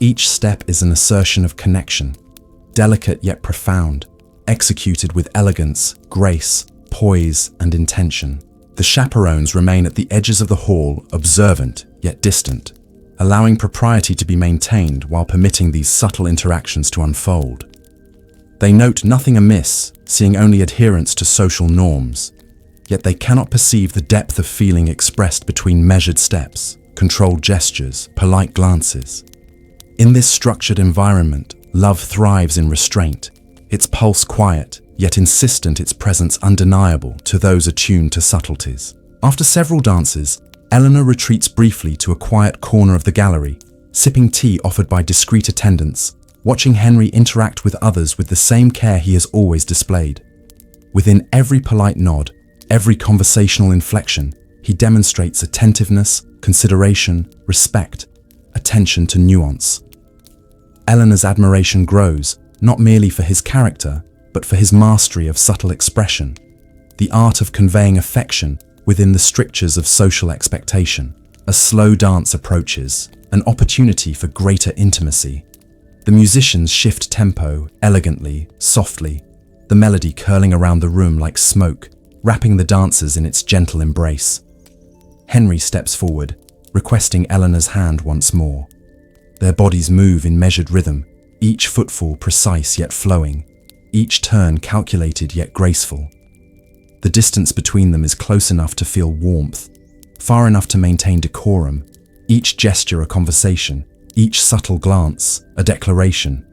Each step is an assertion of connection, delicate yet profound, executed with elegance, grace, poise, and intention. The chaperones remain at the edges of the hall, observant yet distant, allowing propriety to be maintained while permitting these subtle interactions to unfold. They note nothing amiss, seeing only adherence to social norms, yet they cannot perceive the depth of feeling expressed between measured steps, controlled gestures, polite glances. In this structured environment, love thrives in restraint, its pulse quiet, yet insistent, its presence undeniable to those attuned to subtleties. After several dances, Eleanor retreats briefly to a quiet corner of the gallery, sipping tea offered by discreet attendants, watching Henry interact with others with the same care he has always displayed. Within every polite nod, every conversational inflection, he demonstrates attentiveness, consideration, respect, attention to nuance. Eleanor's admiration grows, not merely for his character, but for his mastery of subtle expression, the art of conveying affection within the strictures of social expectation. A slow dance approaches, an opportunity for greater intimacy. The musicians shift tempo, elegantly, softly, the melody curling around the room like smoke, wrapping the dancers in its gentle embrace. Henry steps forward, requesting Eleanor's hand once more. Their bodies move in measured rhythm, each footfall precise yet flowing, each turn calculated yet graceful. The distance between them is close enough to feel warmth, far enough to maintain decorum, each gesture a conversation, each subtle glance a declaration.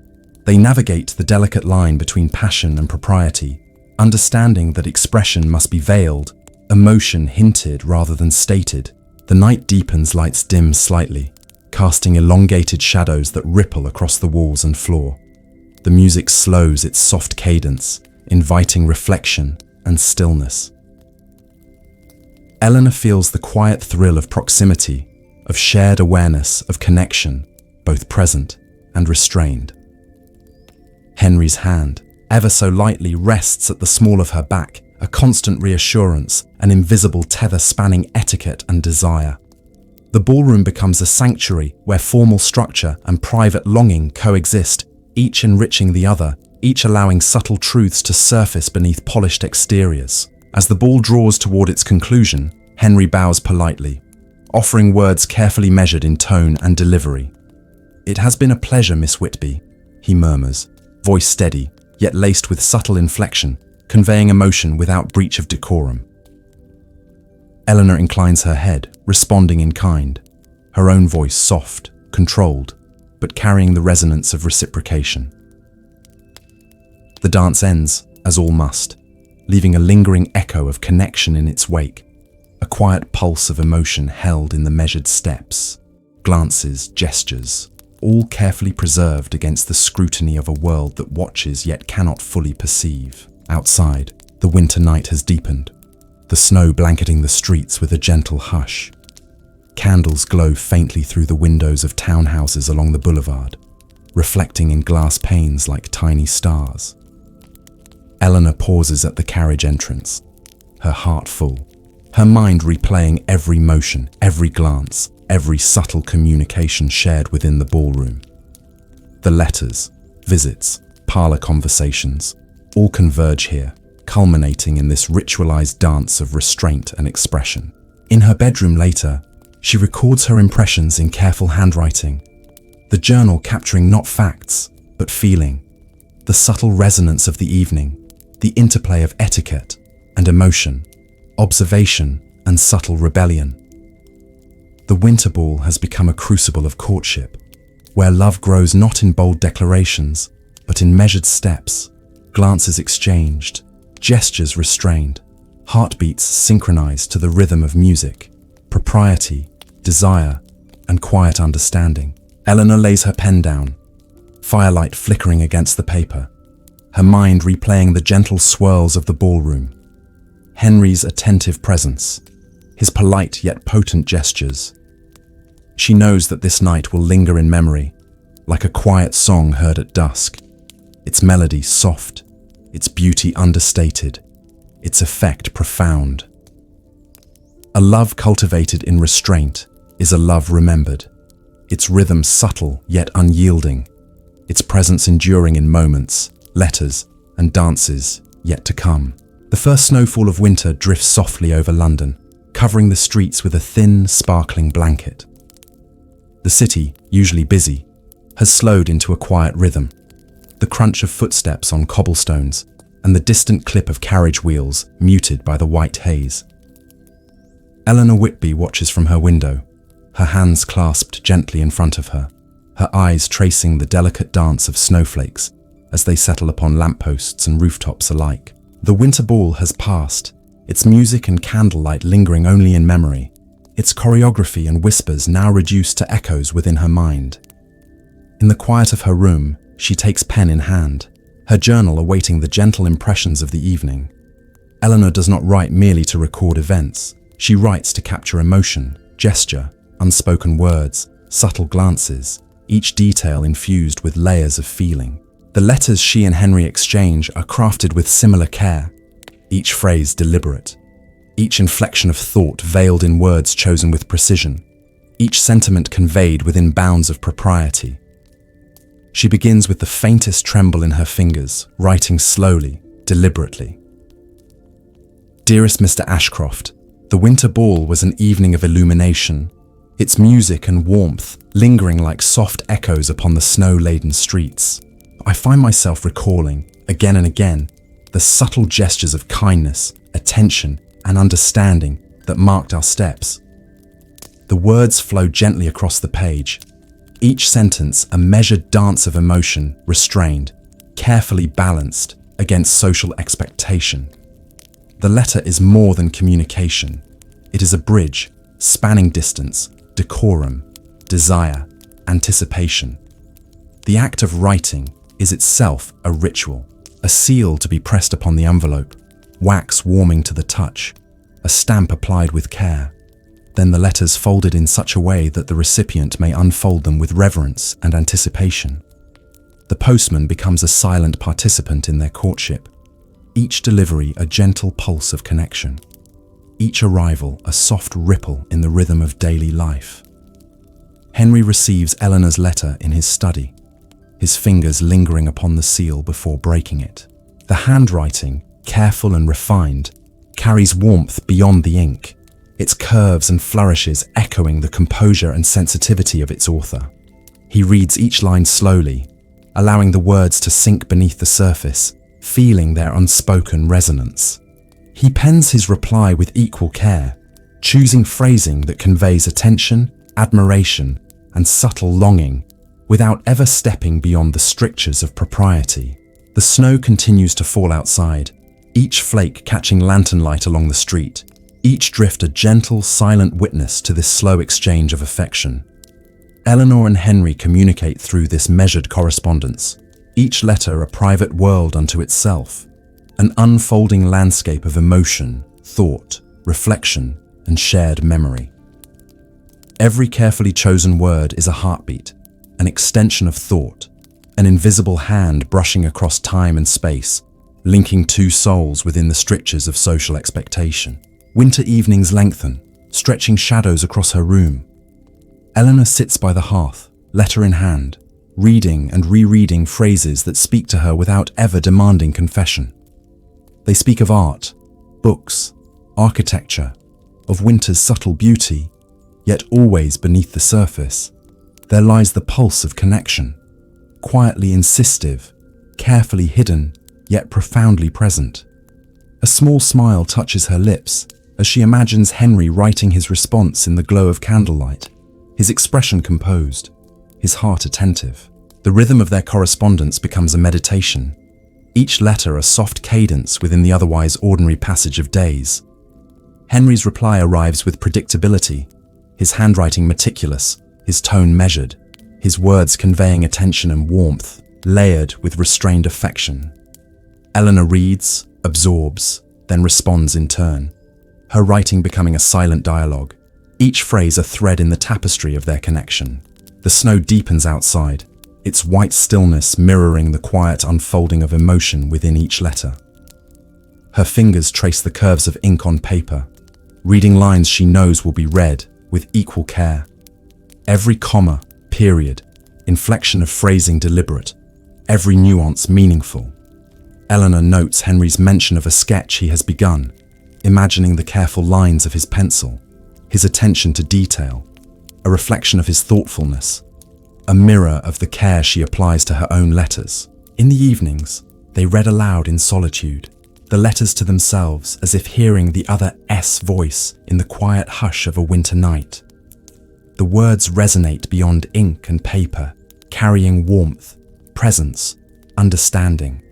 They navigate the delicate line between passion and propriety, understanding that expression must be veiled, emotion hinted rather than stated. The night deepens, lights dim slightly, casting elongated shadows that ripple across the walls and floor. The music slows its soft cadence, inviting reflection and stillness. Eleanor feels the quiet thrill of proximity, of shared awareness, of connection, both present and restrained. Henry's hand, ever so lightly, rests at the small of her back, a constant reassurance, an invisible tether spanning etiquette and desire. The ballroom becomes a sanctuary where formal structure and private longing coexist, each enriching the other, each allowing subtle truths to surface beneath polished exteriors. As the ball draws toward its conclusion, Henry bows politely, offering words carefully measured in tone and delivery. "It has been a pleasure, Miss Whitby," he murmurs, voice steady, yet laced with subtle inflection, conveying emotion without breach of decorum. Eleanor inclines her head, responding in kind, her own voice soft, controlled, but carrying the resonance of reciprocation. The dance ends, as all must, leaving a lingering echo of connection in its wake, a quiet pulse of emotion held in the measured steps, glances, gestures, all carefully preserved against the scrutiny of a world that watches yet cannot fully perceive. Outside, the winter night has deepened, the snow blanketing the streets with a gentle hush. Candles glow faintly through the windows of townhouses along the boulevard, reflecting in glass panes like tiny stars. Eleanor pauses at the carriage entrance, her heart full, her mind replaying every motion, every glance, every subtle communication shared within the ballroom. The letters, visits, parlor conversations, all converge here, culminating in this ritualized dance of restraint and expression. In her bedroom later, she records her impressions in careful handwriting, the journal capturing not facts, but feeling, the subtle resonance of the evening, the interplay of etiquette and emotion, observation and subtle rebellion. The winter ball has become a crucible of courtship, where love grows not in bold declarations, but in measured steps, glances exchanged, gestures restrained, heartbeats synchronized to the rhythm of music, propriety, desire, and quiet understanding. Eleanor lays her pen down, firelight flickering against the paper, her mind replaying the gentle swirls of the ballroom. Henry's attentive presence, his polite yet potent gestures. She knows that this night will linger in memory, like a quiet song heard at dusk, its melody soft, its beauty understated, its effect profound. A love cultivated in restraint is a love remembered, its rhythm subtle yet unyielding, its presence enduring in moments, letters, and dances yet to come. The first snowfall of winter drifts softly over London, covering the streets with a thin, sparkling blanket. The city, usually busy, has slowed into a quiet rhythm. The crunch of footsteps on cobblestones and the distant clip of carriage wheels muted by the white haze. Eleanor Whitby watches from her window, her hands clasped gently in front of her, her eyes tracing the delicate dance of snowflakes as they settle upon lampposts and rooftops alike. The winter ball has passed, its music and candlelight lingering only in memory, its choreography and whispers now reduced to echoes within her mind. In the quiet of her room, she takes pen in hand, her journal awaiting the gentle impressions of the evening. Eleanor does not write merely to record events. She writes to capture emotion, gesture, unspoken words, subtle glances, each detail infused with layers of feeling. The letters she and Henry exchange are crafted with similar care, each phrase deliberate, each inflection of thought veiled in words chosen with precision, each sentiment conveyed within bounds of propriety. She begins with the faintest tremble in her fingers, writing slowly, deliberately. Dearest Mr. Ashcroft, the winter ball was an evening of illumination, its music and warmth lingering like soft echoes upon the snow-laden streets. I find myself recalling, again and again, the subtle gestures of kindness, attention, and understanding that marked our steps. The words flow gently across the page, each sentence a measured dance of emotion, restrained, carefully balanced against social expectation. The letter is more than communication. It is a bridge, spanning distance, decorum, desire, anticipation. The act of writing is itself a ritual, a seal to be pressed upon the envelope, wax warming to the touch, a stamp applied with care, then the letters folded in such a way that the recipient may unfold them with reverence and anticipation. The postman becomes a silent participant in their courtship, each delivery a gentle pulse of connection, each arrival a soft ripple in the rhythm of daily life. Henry receives Eleanor's letter in his study, his fingers lingering upon the seal before breaking it. The handwriting, careful and refined, carries warmth beyond the ink, its curves and flourishes echoing the composure and sensitivity of its author. He reads each line slowly, allowing the words to sink beneath the surface, feeling their unspoken resonance. He pens his reply with equal care, choosing phrasing that conveys attention, admiration, and subtle longing, without ever stepping beyond the strictures of propriety. The snow continues to fall outside, each flake catching lantern light along the street, each drift a gentle, silent witness to this slow exchange of affection. Eleanor and Henry communicate through this measured correspondence, each letter a private world unto itself, an unfolding landscape of emotion, thought, reflection, and shared memory. Every carefully chosen word is a heartbeat, an extension of thought, an invisible hand brushing across time and space, linking two souls within the strictures of social expectation. Winter evenings lengthen, stretching shadows across her room. Eleanor sits by the hearth, letter in hand, reading and rereading phrases that speak to her without ever demanding confession. They speak of art, books, architecture, of winter's subtle beauty, yet always beneath the surface, there lies the pulse of connection, quietly insistive, carefully hidden, yet profoundly present. A small smile touches her lips as she imagines Henry writing his response in the glow of candlelight, his expression composed, his heart attentive. The rhythm of their correspondence becomes a meditation, each letter a soft cadence within the otherwise ordinary passage of days. Henry's reply arrives with predictability, his handwriting meticulous, his tone measured, his words conveying attention and warmth, layered with restrained affection. Eleanor reads, absorbs, then responds in turn, her writing becoming a silent dialogue, each phrase a thread in the tapestry of their connection. The snow deepens outside, its white stillness mirroring the quiet unfolding of emotion within each letter. Her fingers trace the curves of ink on paper, reading lines she knows will be read with equal care. Every comma, period, inflection of phrasing deliberate, every nuance meaningful. Eleanor notes Henry's mention of a sketch he has begun, imagining the careful lines of his pencil, his attention to detail, a reflection of his thoughtfulness, a mirror of the care she applies to her own letters. In the evenings, they read aloud in solitude, the letters to themselves as if hearing the other S voice in the quiet hush of a winter night. The words resonate beyond ink and paper, carrying warmth, presence, understanding.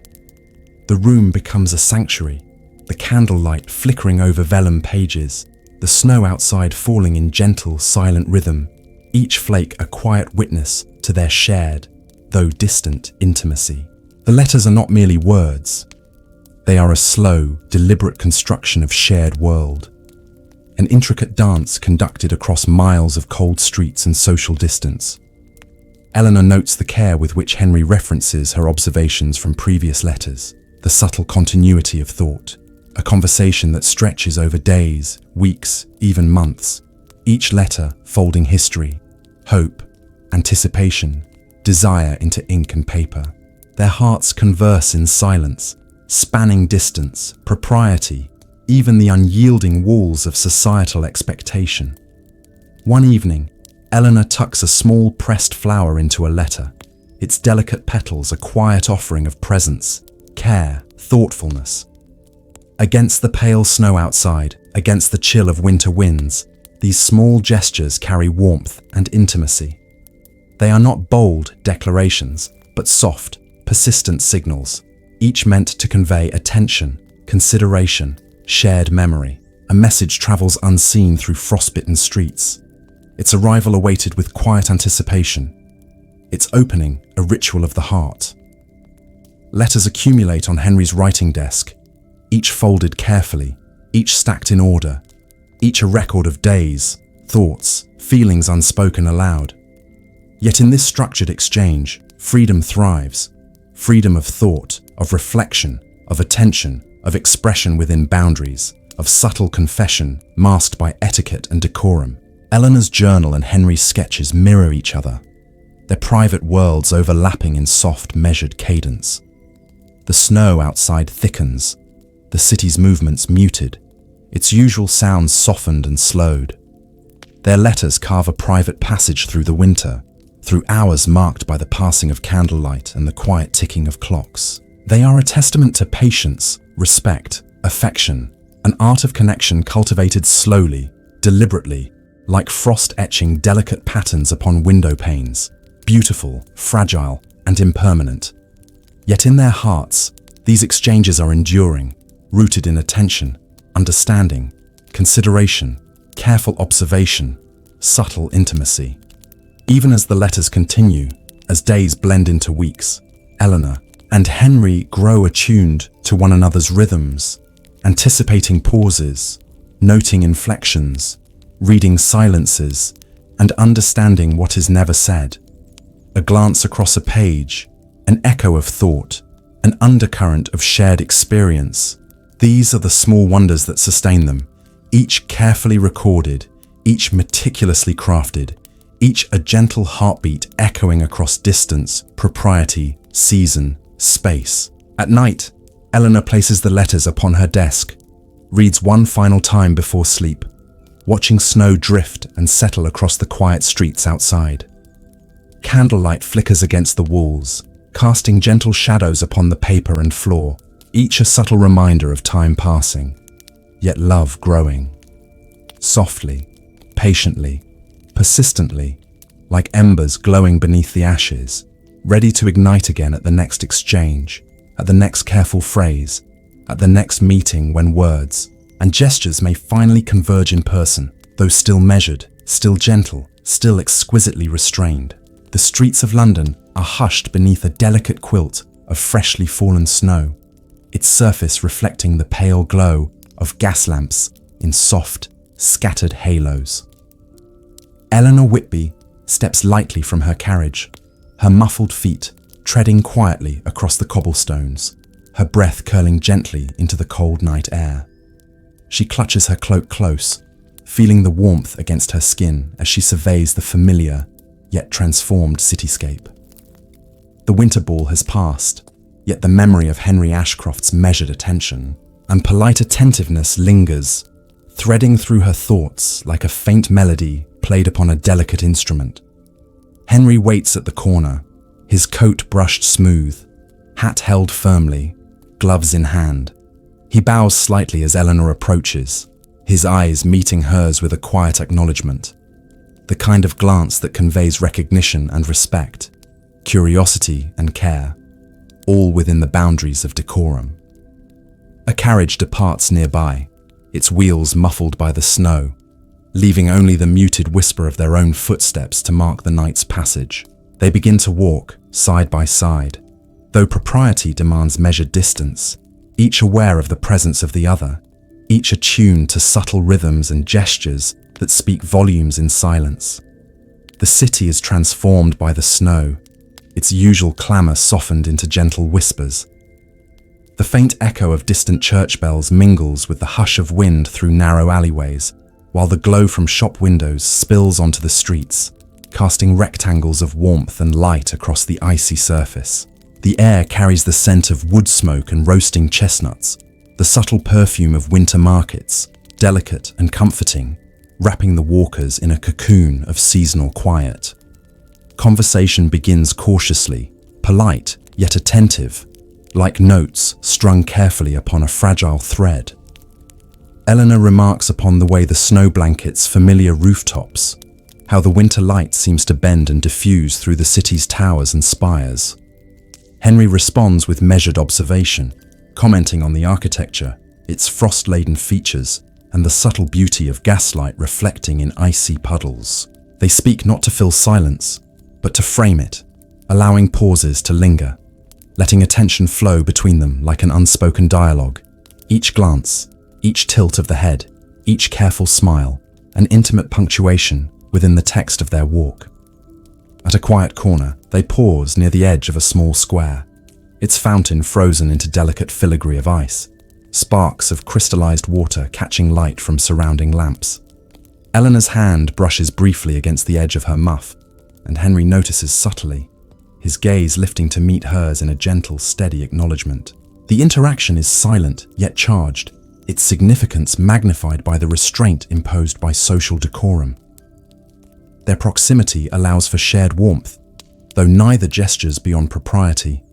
The room becomes a sanctuary, the candlelight flickering over vellum pages, the snow outside falling in gentle, silent rhythm, each flake a quiet witness to their shared, though distant, intimacy. The letters are not merely words. They are a slow, deliberate construction of shared world. An intricate dance conducted across miles of cold streets and social distance. Eleanor notes the care with which Henry references her observations from previous letters, the subtle continuity of thought, a conversation that stretches over days, weeks, even months, each letter folding history, hope, anticipation, desire into ink and paper. Their hearts converse in silence, spanning distance, propriety, even the unyielding walls of societal expectation. One evening, Eleanor tucks a small pressed flower into a letter, its delicate petals a quiet offering of presence, care, thoughtfulness. Against the pale snow outside, against the chill of winter winds, these small gestures carry warmth and intimacy. They are not bold declarations, but soft, persistent signals, each meant to convey attention, consideration, shared memory. A message travels unseen through frostbitten streets, its arrival awaited with quiet anticipation, its opening a ritual of the heart. Letters accumulate on Henry's writing desk, each folded carefully, each stacked in order, each a record of days, thoughts, feelings unspoken aloud. Yet in this structured exchange, freedom thrives, freedom of thought, of reflection, of attention, of expression within boundaries, of subtle confession masked by etiquette and decorum. Eleanor's journal and Henry's sketches mirror each other, their private worlds overlapping in soft, measured cadence. The snow outside thickens, the city's movements muted, its usual sounds softened and slowed. Their letters carve a private passage through the winter, through hours marked by the passing of candlelight and the quiet ticking of clocks. They are a testament to patience, respect, affection, an art of connection cultivated slowly, deliberately, like frost etching delicate patterns upon window panes, beautiful, fragile, and impermanent. Yet in their hearts, these exchanges are enduring, rooted in attention, understanding, consideration, careful observation, subtle intimacy. Even as the letters continue, as days blend into weeks, Eleanor and Henry grow attuned to one another's rhythms, anticipating pauses, noting inflections, reading silences, and understanding what is never said. A glance across a page, an echo of thought, an undercurrent of shared experience. These are the small wonders that sustain them, each carefully recorded, each meticulously crafted, each a gentle heartbeat echoing across distance, propriety, season, space. At night, Eleanor places the letters upon her desk, reads one final time before sleep, watching snow drift and settle across the quiet streets outside. Candlelight flickers against the walls, casting gentle shadows upon the paper and floor, each a subtle reminder of time passing, yet love growing. Softly, patiently, persistently, like embers glowing beneath the ashes, ready to ignite again at the next exchange, at the next careful phrase, at the next meeting when words and gestures may finally converge in person, though still measured, still gentle, still exquisitely restrained. The streets of London are hushed beneath a delicate quilt of freshly fallen snow, its surface reflecting the pale glow of gas lamps in soft, scattered halos. Eleanor Whitby steps lightly from her carriage, her muffled feet treading quietly across the cobblestones, her breath curling gently into the cold night air. She clutches her cloak close, feeling the warmth against her skin as she surveys the familiar, yet transformed cityscape. The winter ball has passed, yet the memory of Henry Ashcroft's measured attention and polite attentiveness lingers, threading through her thoughts like a faint melody played upon a delicate instrument. Henry waits at the corner, his coat brushed smooth, hat held firmly, gloves in hand. He bows slightly as Eleanor approaches, his eyes meeting hers with a quiet acknowledgement, the kind of glance that conveys recognition and respect, curiosity and care, all within the boundaries of decorum. A carriage departs nearby, its wheels muffled by the snow, leaving only the muted whisper of their own footsteps to mark the night's passage. They begin to walk, side by side. Though propriety demands measured distance, each aware of the presence of the other, each attuned to subtle rhythms and gestures that speak volumes in silence. The city is transformed by the snow, its usual clamour softened into gentle whispers. The faint echo of distant church bells mingles with the hush of wind through narrow alleyways, while the glow from shop windows spills onto the streets, casting rectangles of warmth and light across the icy surface. The air carries the scent of wood smoke and roasting chestnuts, the subtle perfume of winter markets, delicate and comforting, wrapping the walkers in a cocoon of seasonal quiet. Conversation begins cautiously, polite yet attentive, like notes strung carefully upon a fragile thread. Eleanor remarks upon the way the snow blankets familiar rooftops, how the winter light seems to bend and diffuse through the city's towers and spires. Henry responds with measured observation, commenting on the architecture, its frost-laden features, and the subtle beauty of gaslight reflecting in icy puddles. They speak not to fill silence, but to frame it, allowing pauses to linger, letting attention flow between them like an unspoken dialogue. Each glance, each tilt of the head, each careful smile, an intimate punctuation within the text of their walk. At a quiet corner, they pause near the edge of a small square, its fountain frozen into delicate filigree of ice, sparks of crystallized water catching light from surrounding lamps. Eleanor's hand brushes briefly against the edge of her muff, and Henry notices subtly, his gaze lifting to meet hers in a gentle, steady acknowledgement. The interaction is silent yet charged, its significance magnified by the restraint imposed by social decorum. Their proximity allows for shared warmth, though neither gestures beyond propriety,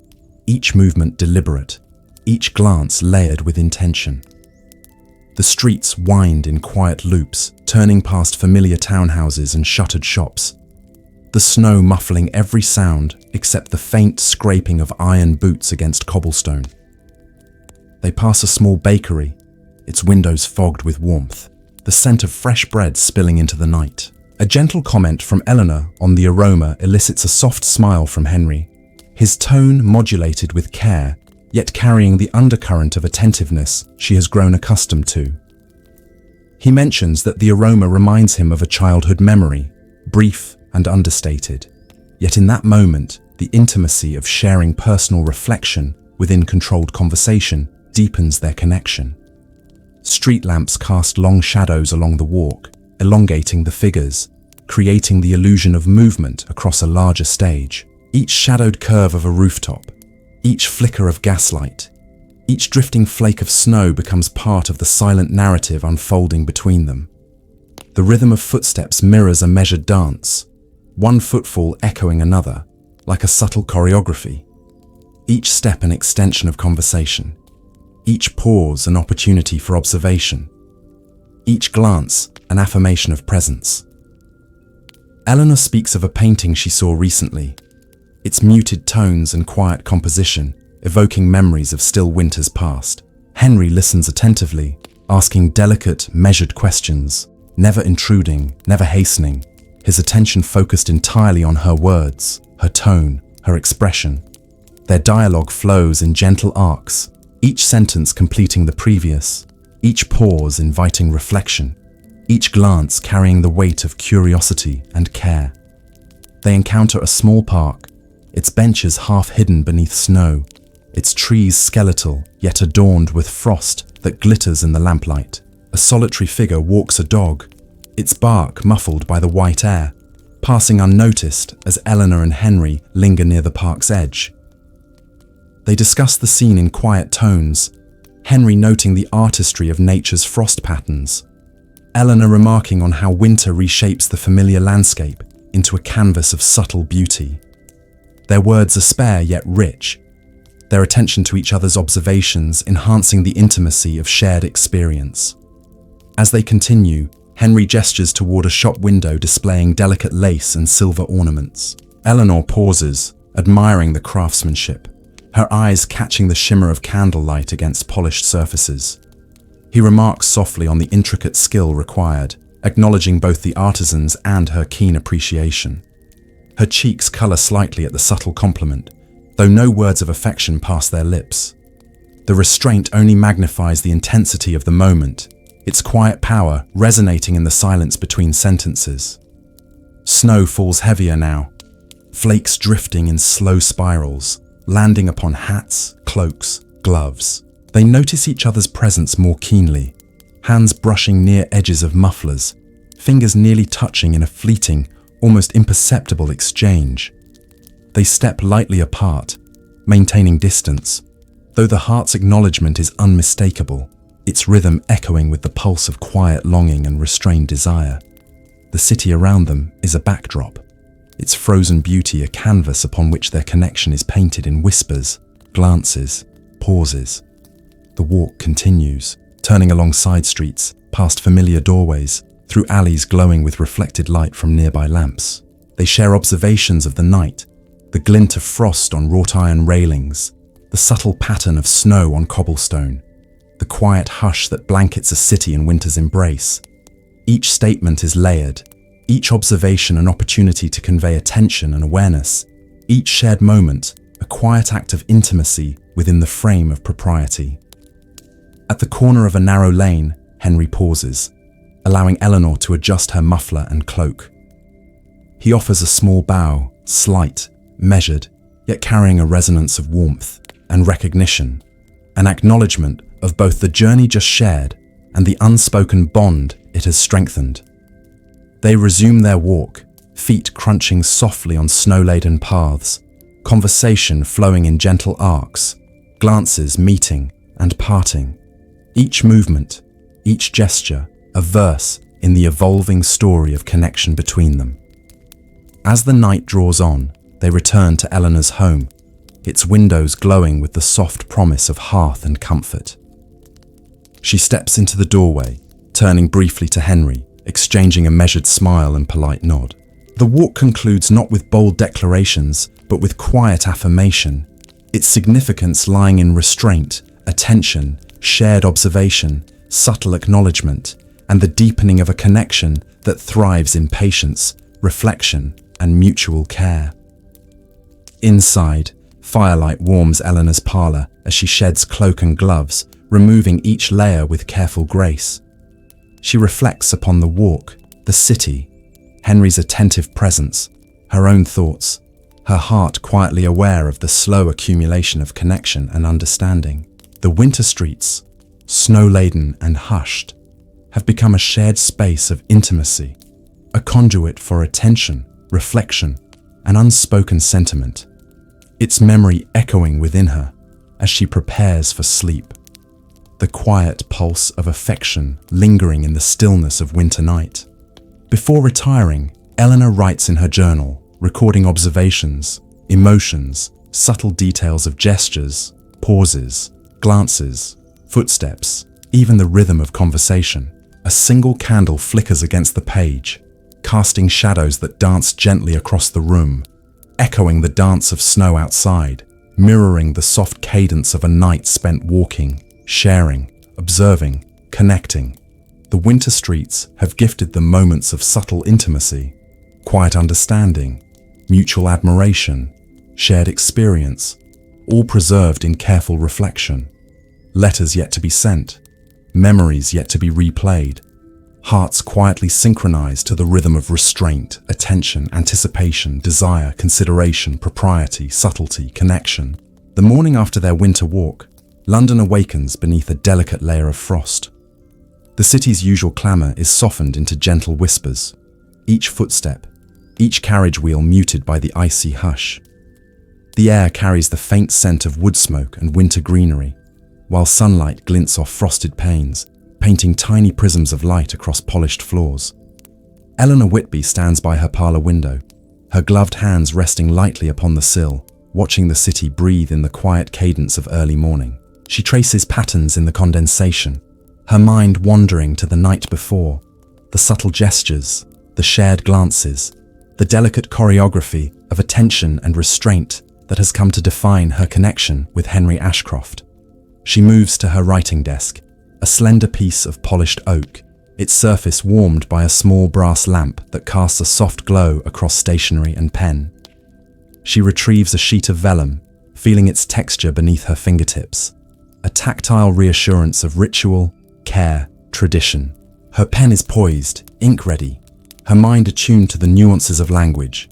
each movement deliberate, each glance layered with intention. The streets wind in quiet loops, turning past familiar townhouses and shuttered shops, the snow muffling every sound except the faint scraping of iron boots against cobblestone. They pass a small bakery, its windows fogged with warmth, the scent of fresh bread spilling into the night. A gentle comment from Eleanor on the aroma elicits a soft smile from Henry, his tone modulated with care, yet carrying the undercurrent of attentiveness she has grown accustomed to. He mentions that the aroma reminds him of a childhood memory, brief and understated, yet in that moment, the intimacy of sharing personal reflection within controlled conversation deepens their connection. Street lamps cast long shadows along the walk, elongating the figures, creating the illusion of movement across a larger stage. Each shadowed curve of a rooftop, each flicker of gaslight, each drifting flake of snow becomes part of the silent narrative unfolding between them. The rhythm of footsteps mirrors a measured dance, one footfall echoing another, like a subtle choreography. Each step an extension of conversation, each pause an opportunity for observation, each glance an affirmation of presence. Eleanor speaks of a painting she saw recently, its muted tones and quiet composition evoking memories of still winters past. Henry listens attentively, asking delicate, measured questions, never intruding, never hastening, his attention focused entirely on her words, her tone, her expression. Their dialogue flows in gentle arcs, each sentence completing the previous, each pause inviting reflection, each glance carrying the weight of curiosity and care. They encounter a small park, its benches half hidden beneath snow, its trees skeletal yet adorned with frost that glitters in the lamplight. A solitary figure walks a dog, its bark muffled by the white air, passing unnoticed as Eleanor and Henry linger near the park's edge. They discuss the scene in quiet tones, Henry noting the artistry of nature's frost patterns, Eleanor remarking on how winter reshapes the familiar landscape into a canvas of subtle beauty. Their words are spare yet rich, their attention to each other's observations enhancing the intimacy of shared experience. As they continue, Henry gestures toward a shop window displaying delicate lace and silver ornaments. Eleanor pauses, admiring the craftsmanship, her eyes catching the shimmer of candlelight against polished surfaces. He remarks softly on the intricate skill required, acknowledging both the artisans and her keen appreciation. Her cheeks color slightly at the subtle compliment, though no words of affection pass their lips. The restraint only magnifies the intensity of the moment, its quiet power resonating in the silence between sentences. Snow falls heavier now, flakes drifting in slow spirals, landing upon hats, cloaks, gloves. They notice each other's presence more keenly, hands brushing near edges of mufflers, fingers nearly touching in a fleeting, almost imperceptible exchange. They step lightly apart, maintaining distance, though the heart's acknowledgement is unmistakable, its rhythm echoing with the pulse of quiet longing and restrained desire. The city around them is a backdrop, its frozen beauty a canvas upon which their connection is painted in whispers, glances, pauses. The walk continues, turning along side streets, past familiar doorways, through alleys glowing with reflected light from nearby lamps. They share observations of the night, the glint of frost on wrought iron railings, the subtle pattern of snow on cobblestone, the quiet hush that blankets a city in winter's embrace. Each statement is layered, each observation an opportunity to convey attention and awareness, each shared moment a quiet act of intimacy within the frame of propriety. At the corner of a narrow lane, Henry pauses, allowing Eleanor to adjust her muffler and cloak. He offers a small bow, slight, measured, yet carrying a resonance of warmth and recognition, an acknowledgement of both the journey just shared and the unspoken bond it has strengthened. They resume their walk, feet crunching softly on snow-laden paths, conversation flowing in gentle arcs, glances meeting and parting. Each movement, each gesture, a verse in the evolving story of connection between them. As the night draws on, they return to Eleanor's home, its windows glowing with the soft promise of hearth and comfort. She steps into the doorway, turning briefly to Henry, exchanging a measured smile and polite nod. The walk concludes not with bold declarations, but with quiet affirmation, its significance lying in restraint, attention, shared observation, subtle acknowledgement, and the deepening of a connection that thrives in patience, reflection, and mutual care. Inside, firelight warms Eleanor's parlour as she sheds cloak and gloves, removing each layer with careful grace. She reflects upon the walk, the city, Henry's attentive presence, her own thoughts, her heart quietly aware of the slow accumulation of connection and understanding. The winter streets, snow-laden and hushed, have become a shared space of intimacy, a conduit for attention, reflection, and unspoken sentiment, its memory echoing within her as she prepares for sleep, the quiet pulse of affection lingering in the stillness of winter night. Before retiring, Eleanor writes in her journal, recording observations, emotions, subtle details of gestures, pauses, glances, footsteps, even the rhythm of conversation. A single candle flickers against the page, casting shadows that dance gently across the room, echoing the dance of snow outside, mirroring the soft cadence of a night spent walking, sharing, observing, connecting. The winter streets have gifted them moments of subtle intimacy, quiet understanding, mutual admiration, shared experience, all preserved in careful reflection. Letters yet to be sent, memories yet to be replayed, hearts quietly synchronized to the rhythm of restraint, attention, anticipation, desire, consideration, propriety, subtlety, connection. The morning after their winter walk, London awakens beneath a delicate layer of frost. The city's usual clamor is softened into gentle whispers, each footstep, each carriage wheel muted by the icy hush. The air carries the faint scent of wood smoke and winter greenery, while sunlight glints off frosted panes, painting tiny prisms of light across polished floors. Eleanor Whitby stands by her parlor window, her gloved hands resting lightly upon the sill, watching the city breathe in the quiet cadence of early morning. She traces patterns in the condensation, her mind wandering to the night before, the subtle gestures, the shared glances, the delicate choreography of attention and restraint that has come to define her connection with Henry Ashcroft. She moves to her writing desk, a slender piece of polished oak, its surface warmed by a small brass lamp that casts a soft glow across stationery and pen. She retrieves a sheet of vellum, feeling its texture beneath her fingertips, a tactile reassurance of ritual, care, tradition. Her pen is poised, ink ready, her mind attuned to the nuances of language,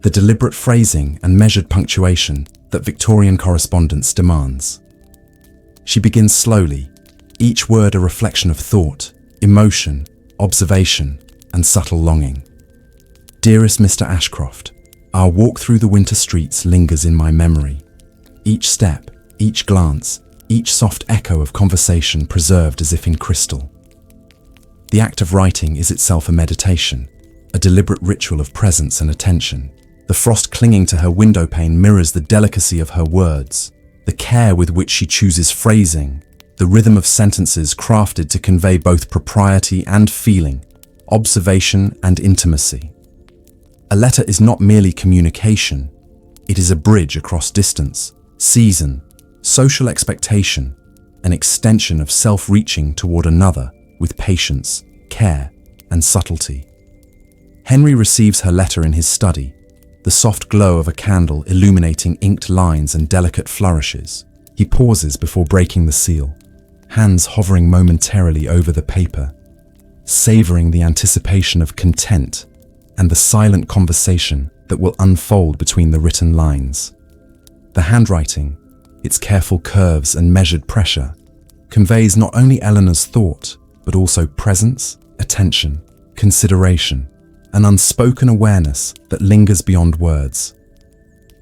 the deliberate phrasing and measured punctuation that Victorian correspondence demands. She begins slowly, each word a reflection of thought, emotion, observation, and subtle longing. Dearest Mr. Ashcroft, our walk through the winter streets lingers in my memory. Each step, each glance, each soft echo of conversation preserved as if in crystal. The act of writing is itself a meditation, a deliberate ritual of presence and attention. The frost clinging to her window pane mirrors the delicacy of her words, the care with which she chooses phrasing, the rhythm of sentences crafted to convey both propriety and feeling, observation and intimacy. A letter is not merely communication, it is a bridge across distance, season, social expectation, an extension of self-reaching toward another with patience, care, and subtlety. Henry receives her letter in his study, the soft glow of a candle illuminating inked lines and delicate flourishes. He pauses before breaking the seal, hands hovering momentarily over the paper, savoring the anticipation of content and the silent conversation that will unfold between the written lines. The handwriting, its careful curves and measured pressure, conveys not only Eleanor's thought, but also presence, attention, consideration, an unspoken awareness that lingers beyond words.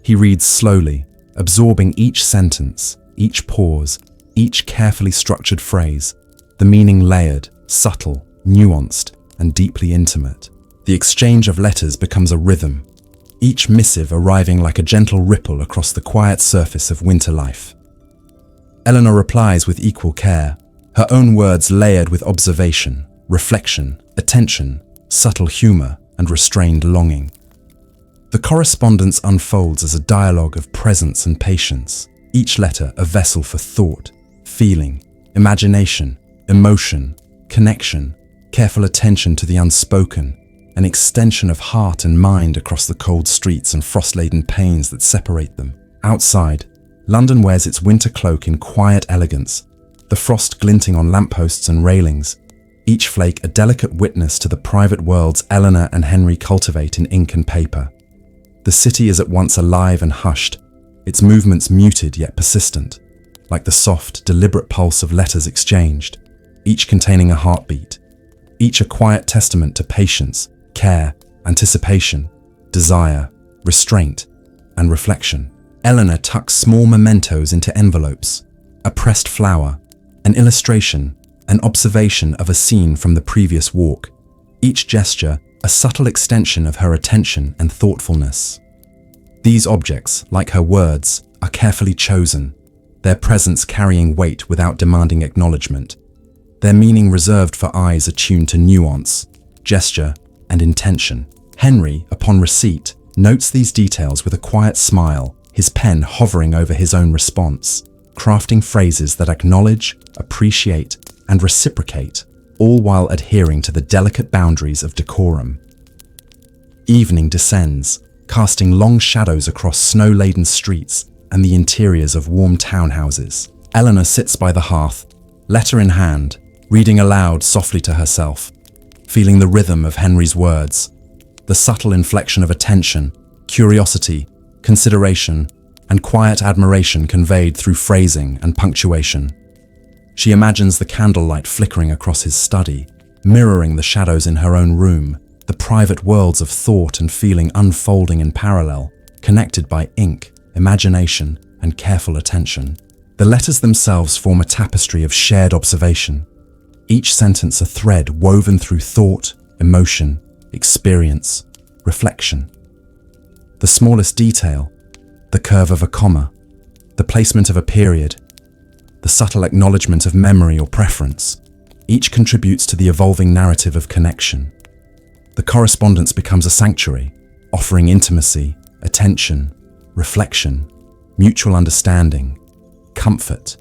He reads slowly, absorbing each sentence, each pause, each carefully structured phrase, the meaning layered, subtle, nuanced, and deeply intimate. The exchange of letters becomes a rhythm, each missive arriving like a gentle ripple across the quiet surface of winter life. Eleanor replies with equal care, her own words layered with observation, reflection, attention, subtle humor, and restrained longing. The correspondence unfolds as a dialogue of presence and patience, each letter a vessel for thought, feeling, imagination, emotion, connection, careful attention to the unspoken, an extension of heart and mind across the cold streets and frost-laden panes that separate them. Outside, London wears its winter cloak in quiet elegance, the frost glinting on lampposts and railings, each flake a delicate witness to the private worlds Eleanor and Henry cultivate in ink and paper. The city is at once alive and hushed, its movements muted yet persistent, like the soft, deliberate pulse of letters exchanged, each containing a heartbeat, each a quiet testament to patience, care, anticipation, desire, restraint, and reflection. Eleanor tucks small mementos into envelopes, a pressed flower, an illustration, an observation of a scene from the previous walk, each gesture a subtle extension of her attention and thoughtfulness. These objects, like her words, are carefully chosen, their presence carrying weight without demanding acknowledgement, their meaning reserved for eyes attuned to nuance, gesture, and intention. Henry, upon receipt, notes these details with a quiet smile, his pen hovering over his own response, crafting phrases that acknowledge, appreciate, and reciprocate, all while adhering to the delicate boundaries of decorum. Evening descends, casting long shadows across snow-laden streets and the interiors of warm townhouses. Eleanor sits by the hearth, letter in hand, reading aloud softly to herself, feeling the rhythm of Henry's words, the subtle inflection of attention, curiosity, consideration, and quiet admiration conveyed through phrasing and punctuation. She imagines the candlelight flickering across his study, mirroring the shadows in her own room, the private worlds of thought and feeling unfolding in parallel, connected by ink, imagination, and careful attention. The letters themselves form a tapestry of shared observation, each sentence a thread woven through thought, emotion, experience, reflection. The smallest detail, the curve of a comma, the placement of a period, the subtle acknowledgement of memory or preference, each contributes to the evolving narrative of connection. The correspondence becomes a sanctuary, offering intimacy, attention, reflection, mutual understanding, comfort,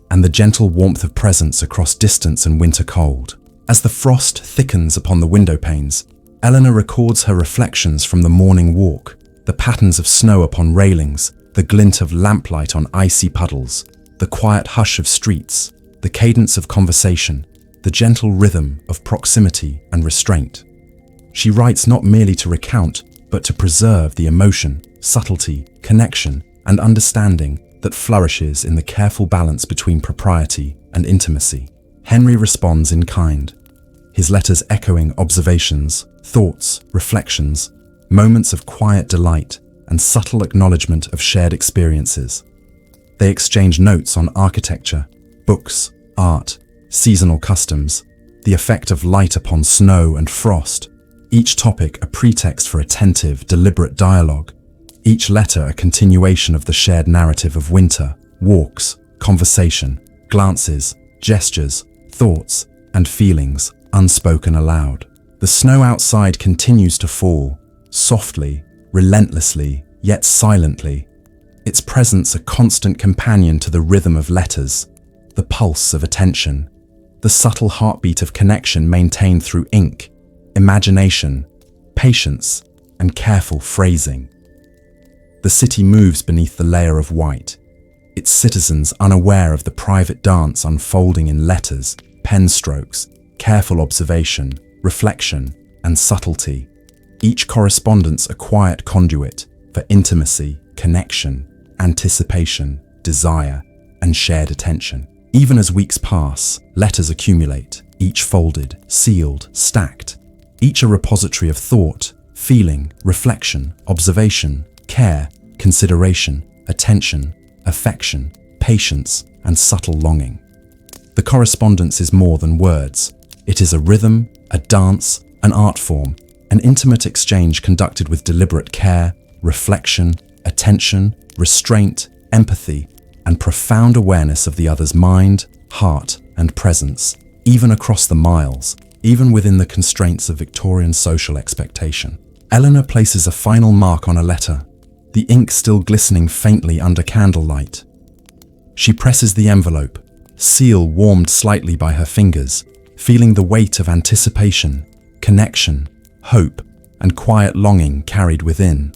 and the gentle warmth of presence across distance and winter cold. As the frost thickens upon the window panes, Eleanor records her reflections from the morning walk, the patterns of snow upon railings, the glint of lamplight on icy puddles, the quiet hush of streets, the cadence of conversation, the gentle rhythm of proximity and restraint. She writes not merely to recount, but to preserve the emotion, subtlety, connection, and understanding that flourishes in the careful balance between propriety and intimacy. Henry responds in kind, his letters echoing observations, thoughts, reflections, moments of quiet delight, and subtle acknowledgement of shared experiences. They exchange notes on architecture, books, art, seasonal customs, the effect of light upon snow and frost, each topic a pretext for attentive, deliberate dialogue, each letter a continuation of the shared narrative of winter, walks, conversation, glances, gestures, thoughts, and feelings unspoken aloud. The snow outside continues to fall, softly, relentlessly, yet silently, its presence a constant companion to the rhythm of letters, the pulse of attention, the subtle heartbeat of connection maintained through ink, imagination, patience, and careful phrasing. The city moves beneath the layer of white, its citizens unaware of the private dance unfolding in letters, pen strokes, careful observation, reflection, and subtlety. Each correspondence a quiet conduit for intimacy, connection, anticipation, desire, and shared attention. Even as weeks pass, letters accumulate, each folded, sealed, stacked, each a repository of thought, feeling, reflection, observation, care, consideration, attention, affection, patience, and subtle longing. The correspondence is more than words. It is a rhythm, a dance, an art form, an intimate exchange conducted with deliberate care, reflection, attention, restraint, empathy, and profound awareness of the other's mind, heart, and presence, even across the miles, even within the constraints of Victorian social expectation. Eleanor places a final mark on a letter, the ink still glistening faintly under candlelight. She presses the envelope, seal warmed slightly by her fingers, feeling the weight of anticipation, connection, hope, and quiet longing carried within.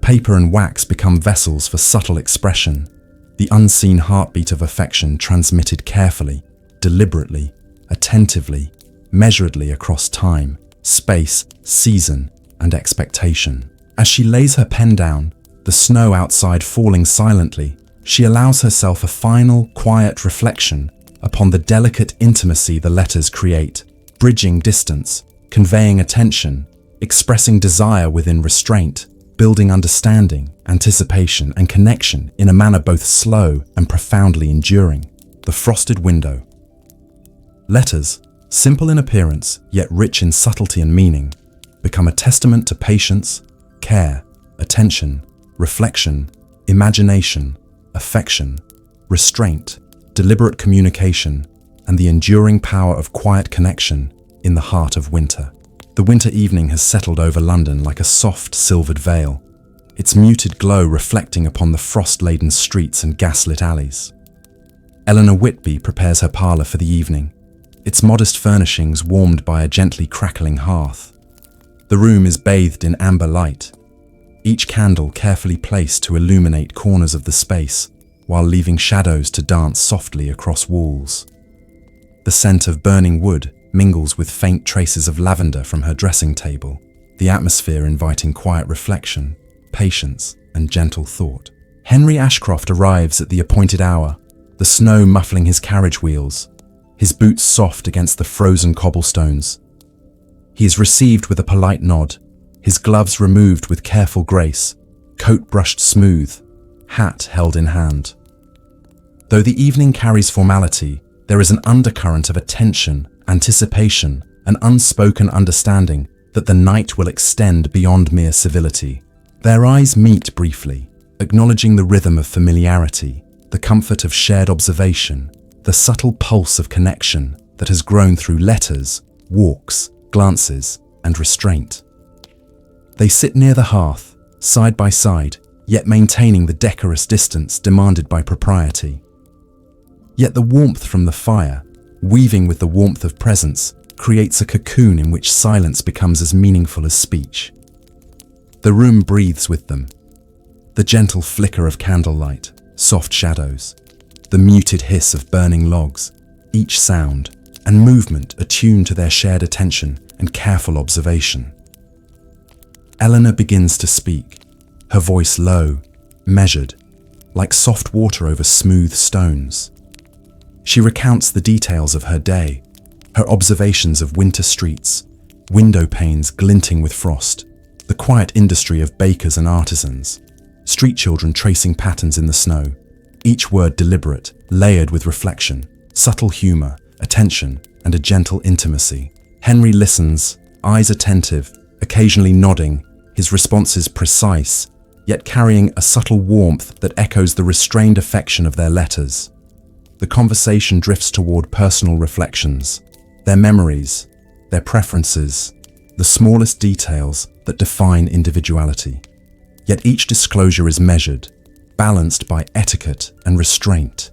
Paper and wax become vessels for subtle expression, the unseen heartbeat of affection transmitted carefully, deliberately, attentively, measuredly across time, space, season, and expectation. As she lays her pen down, the snow outside falling silently, she allows herself a final, quiet reflection upon the delicate intimacy the letters create, bridging distance, conveying attention, expressing desire within restraint, building understanding, anticipation, and connection in a manner both slow and profoundly enduring. The frosted window. Letters, simple in appearance yet rich in subtlety and meaning, become a testament to patience, care, attention, reflection, imagination, affection, restraint, deliberate communication, and the enduring power of quiet connection in the heart of winter. The winter evening has settled over London like a soft, silvered veil, its muted glow reflecting upon the frost-laden streets and gaslit alleys. Eleanor Whitby prepares her parlour for the evening, its modest furnishings warmed by a gently crackling hearth. The room is bathed in amber light, each candle carefully placed to illuminate corners of the space while leaving shadows to dance softly across walls. The scent of burning wood mingles with faint traces of lavender from her dressing table, the atmosphere inviting quiet reflection, patience, and gentle thought. Henry Ashcroft arrives at the appointed hour, the snow muffling his carriage wheels, his boots soft against the frozen cobblestones. He is received with a polite nod, his gloves removed with careful grace, coat brushed smooth, hat held in hand. Though the evening carries formality, there is an undercurrent of attention, anticipation, and unspoken understanding that the night will extend beyond mere civility. Their eyes meet briefly, acknowledging the rhythm of familiarity, the comfort of shared observation, the subtle pulse of connection that has grown through letters, walks, glances, and restraint. They sit near the hearth, side by side, yet maintaining the decorous distance demanded by propriety. Yet the warmth from the fire, weaving with the warmth of presence, creates a cocoon in which silence becomes as meaningful as speech. The room breathes with them. The gentle flicker of candlelight, soft shadows, the muted hiss of burning logs, each sound and movement attuned to their shared attention and careful observation. Eleanor begins to speak, her voice low, measured, like soft water over smooth stones. She recounts the details of her day, her observations of winter streets, window panes glinting with frost, the quiet industry of bakers and artisans, street children tracing patterns in the snow, each word deliberate, layered with reflection, subtle humor, attention, and a gentle intimacy. Henry listens, eyes attentive, occasionally nodding, his responses precise, yet carrying a subtle warmth that echoes the restrained affection of their letters. The conversation drifts toward personal reflections, their memories, their preferences, the smallest details that define individuality. Yet each disclosure is measured, balanced by etiquette and restraint,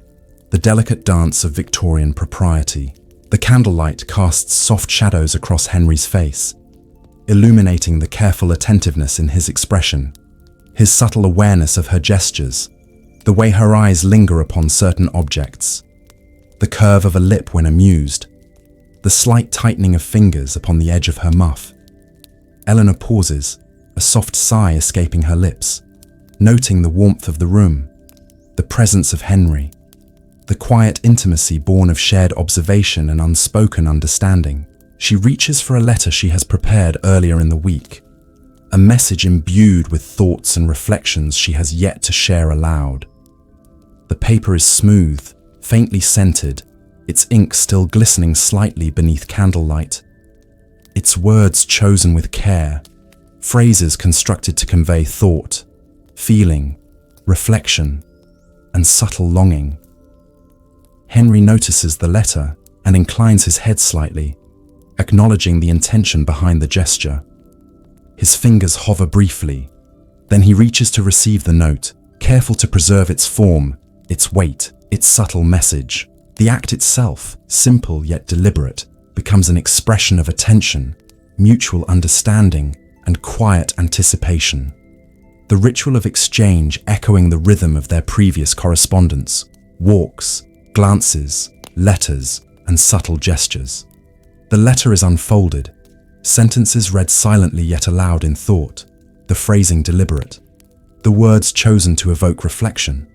the delicate dance of Victorian propriety. The candlelight casts soft shadows across Henry's face, illuminating the careful attentiveness in his expression, his subtle awareness of her gestures, the way her eyes linger upon certain objects, the curve of a lip when amused, the slight tightening of fingers upon the edge of her muff. Eleanor pauses, a soft sigh escaping her lips, noting the warmth of the room, the presence of Henry, the quiet intimacy born of shared observation and unspoken understanding. She reaches for a letter she has prepared earlier in the week, a message imbued with thoughts and reflections she has yet to share aloud. The paper is smooth, faintly scented, its ink still glistening slightly beneath candlelight. Its words chosen with care, phrases constructed to convey thought, feeling, reflection, and subtle longing. Henry notices the letter and inclines his head slightly, acknowledging the intention behind the gesture. His fingers hover briefly, then he reaches to receive the note, careful to preserve its form, its weight, its subtle message. The act itself, simple yet deliberate, becomes an expression of attention, mutual understanding, and quiet anticipation. The ritual of exchange echoing the rhythm of their previous correspondence, walks, glances, letters, and subtle gestures. The letter is unfolded, sentences read silently yet aloud in thought, the phrasing deliberate, the words chosen to evoke reflection,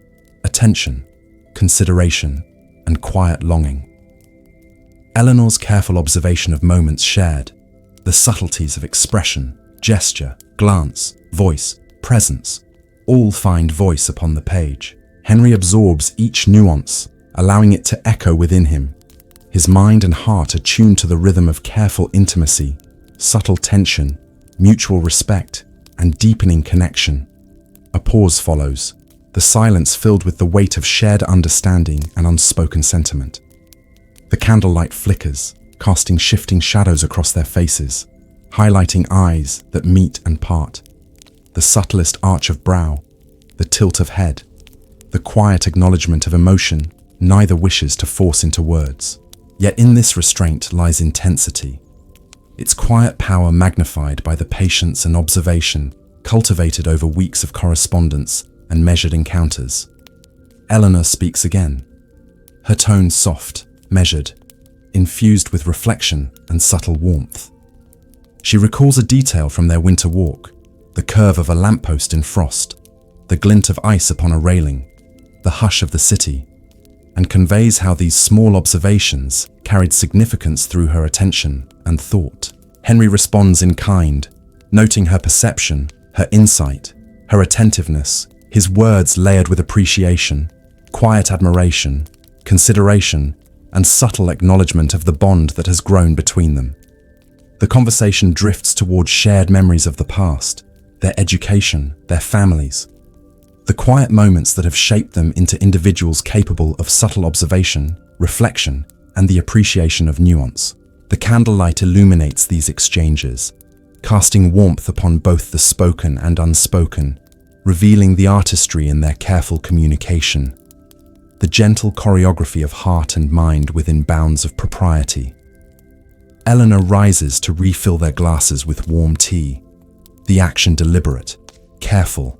attention, consideration, and quiet longing. Eleanor's careful observation of moments shared, the subtleties of expression, gesture, glance, voice, presence, all find voice upon the page. Henry absorbs each nuance, allowing it to echo within him, his mind and heart attuned to the rhythm of careful intimacy, subtle tension, mutual respect, and deepening connection. A pause follows, the silence filled with the weight of shared understanding and unspoken sentiment. The candlelight flickers, casting shifting shadows across their faces, highlighting eyes that meet and part, the subtlest arch of brow, the tilt of head, the quiet acknowledgement of emotion neither wishes to force into words. Yet in this restraint lies intensity. its quiet power magnified by the patience and observation cultivated over weeks of correspondence and measured encounters. Eleanor speaks again, her tone soft, measured, infused with reflection and subtle warmth. She recalls a detail from their winter walk, the curve of a lamppost in frost, the glint of ice upon a railing, the hush of the city, and conveys how these small observations carried significance through her attention and thought. Henry responds in kind, noting her perception, her insight, her attentiveness, his words layered with appreciation, quiet admiration, consideration, and subtle acknowledgement of the bond that has grown between them. The conversation drifts towards shared memories of the past, their education, their families, the quiet moments that have shaped them into individuals capable of subtle observation, reflection, and the appreciation of nuance. The candlelight illuminates these exchanges, casting warmth upon both the spoken and unspoken, revealing the artistry in their careful communication, the gentle choreography of heart and mind within bounds of propriety. Eleanor rises to refill their glasses with warm tea, the action deliberate, careful,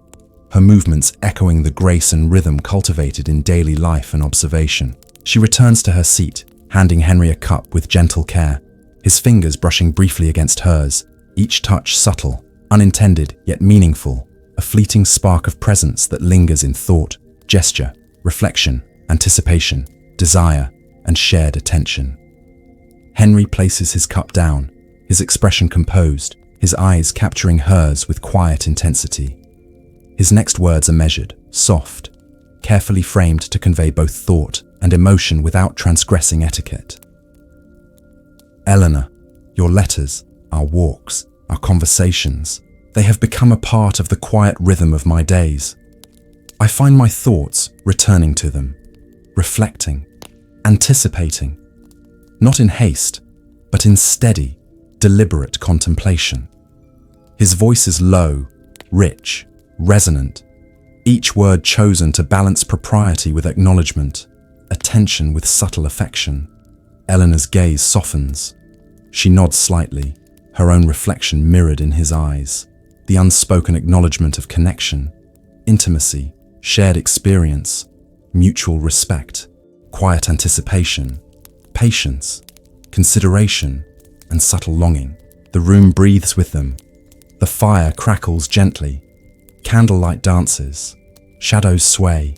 her movements echoing the grace and rhythm cultivated in daily life and observation. She returns to her seat, handing Henry a cup with gentle care, his fingers brushing briefly against hers, each touch subtle, unintended yet meaningful, a fleeting spark of presence that lingers in thought, gesture, reflection, anticipation, desire, and shared attention. Henry places his cup down, his expression composed, his eyes capturing hers with quiet intensity. His next words are measured, soft, carefully framed to convey both thought and emotion without transgressing etiquette. Eleanor, your letters, our walks, our conversations, they have become a part of the quiet rhythm of my days. I find my thoughts returning to them, reflecting, anticipating, not in haste, but in steady, deliberate contemplation. His voice is low, rich, resonant, each word chosen to balance propriety with acknowledgement, attention with subtle affection. Eleanor's gaze softens. She nods slightly, her own reflection mirrored in his eyes, the unspoken acknowledgement of connection, intimacy, shared experience, mutual respect, quiet anticipation, patience, consideration, and subtle longing. The room breathes with them. The fire crackles gently. Candlelight dances. Shadows sway.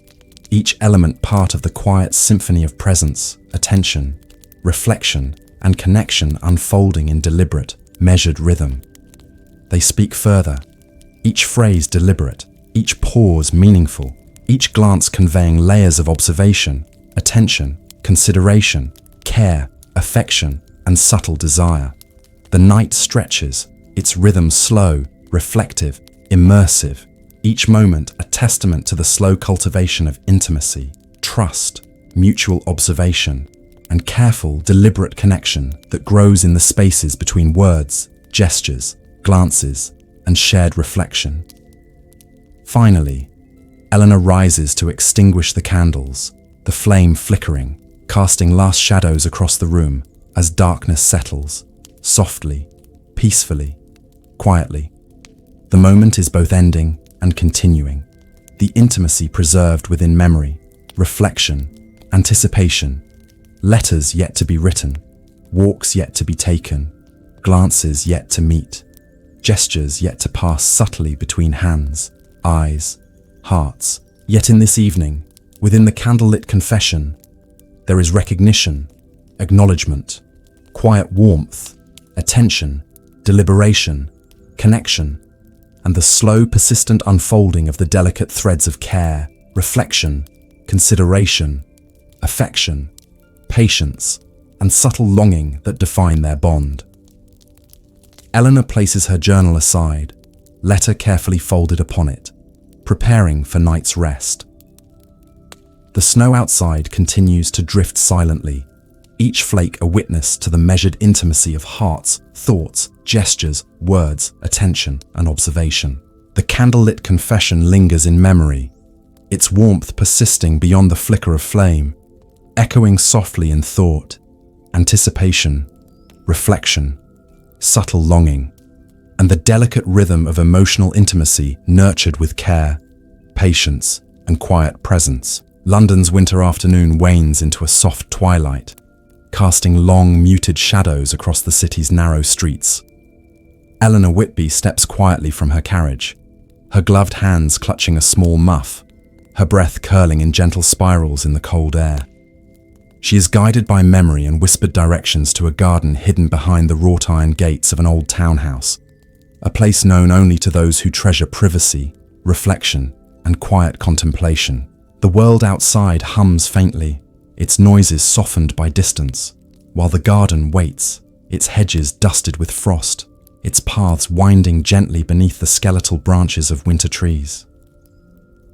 Each element part of the quiet symphony of presence, attention, reflection, and connection unfolding in deliberate, measured rhythm. They speak further, each phrase deliberate, each pause meaningful, each glance conveying layers of observation, attention, consideration, care, affection, and subtle desire. The night stretches, its rhythm slow, reflective, immersive, each moment a testament to the slow cultivation of intimacy, trust, mutual observation, and careful, deliberate connection that grows in the spaces between words, gestures, glances, and shared reflection. Finally, Eleanor rises to extinguish the candles, the flame flickering, casting last shadows across the room as darkness settles, softly, peacefully, quietly. The moment is both ending and continuing, the intimacy preserved within memory, reflection, anticipation, letters yet to be written, walks yet to be taken, glances yet to meet, gestures yet to pass subtly between hands, eyes, hearts. Yet in this evening, within the candlelit confession, there is recognition, acknowledgement, quiet warmth, attention, deliberation, connection, and the slow, persistent unfolding of the delicate threads of care, reflection, consideration, affection, patience, and subtle longing that define their bond. Eleanor places her journal aside, letter carefully folded upon it, preparing for night's rest. The snow outside continues to drift silently, each flake a witness to the measured intimacy of hearts, thoughts, gestures, words, attention, and observation. The candlelit confession lingers in memory, its warmth persisting beyond the flicker of flame, echoing softly in thought, anticipation, reflection, subtle longing, and the delicate rhythm of emotional intimacy nurtured with care, patience, and quiet presence. London's winter afternoon wanes into a soft twilight, casting long, muted shadows across the city's narrow streets. Eleanor Whitby steps quietly from her carriage, her gloved hands clutching a small muff, her breath curling in gentle spirals in the cold air. She is guided by memory and whispered directions to a garden hidden behind the wrought iron gates of an old townhouse, a place known only to those who treasure privacy, reflection, and quiet contemplation. The world outside hums faintly, its noises softened by distance, while the garden waits, its hedges dusted with frost, its paths winding gently beneath the skeletal branches of winter trees.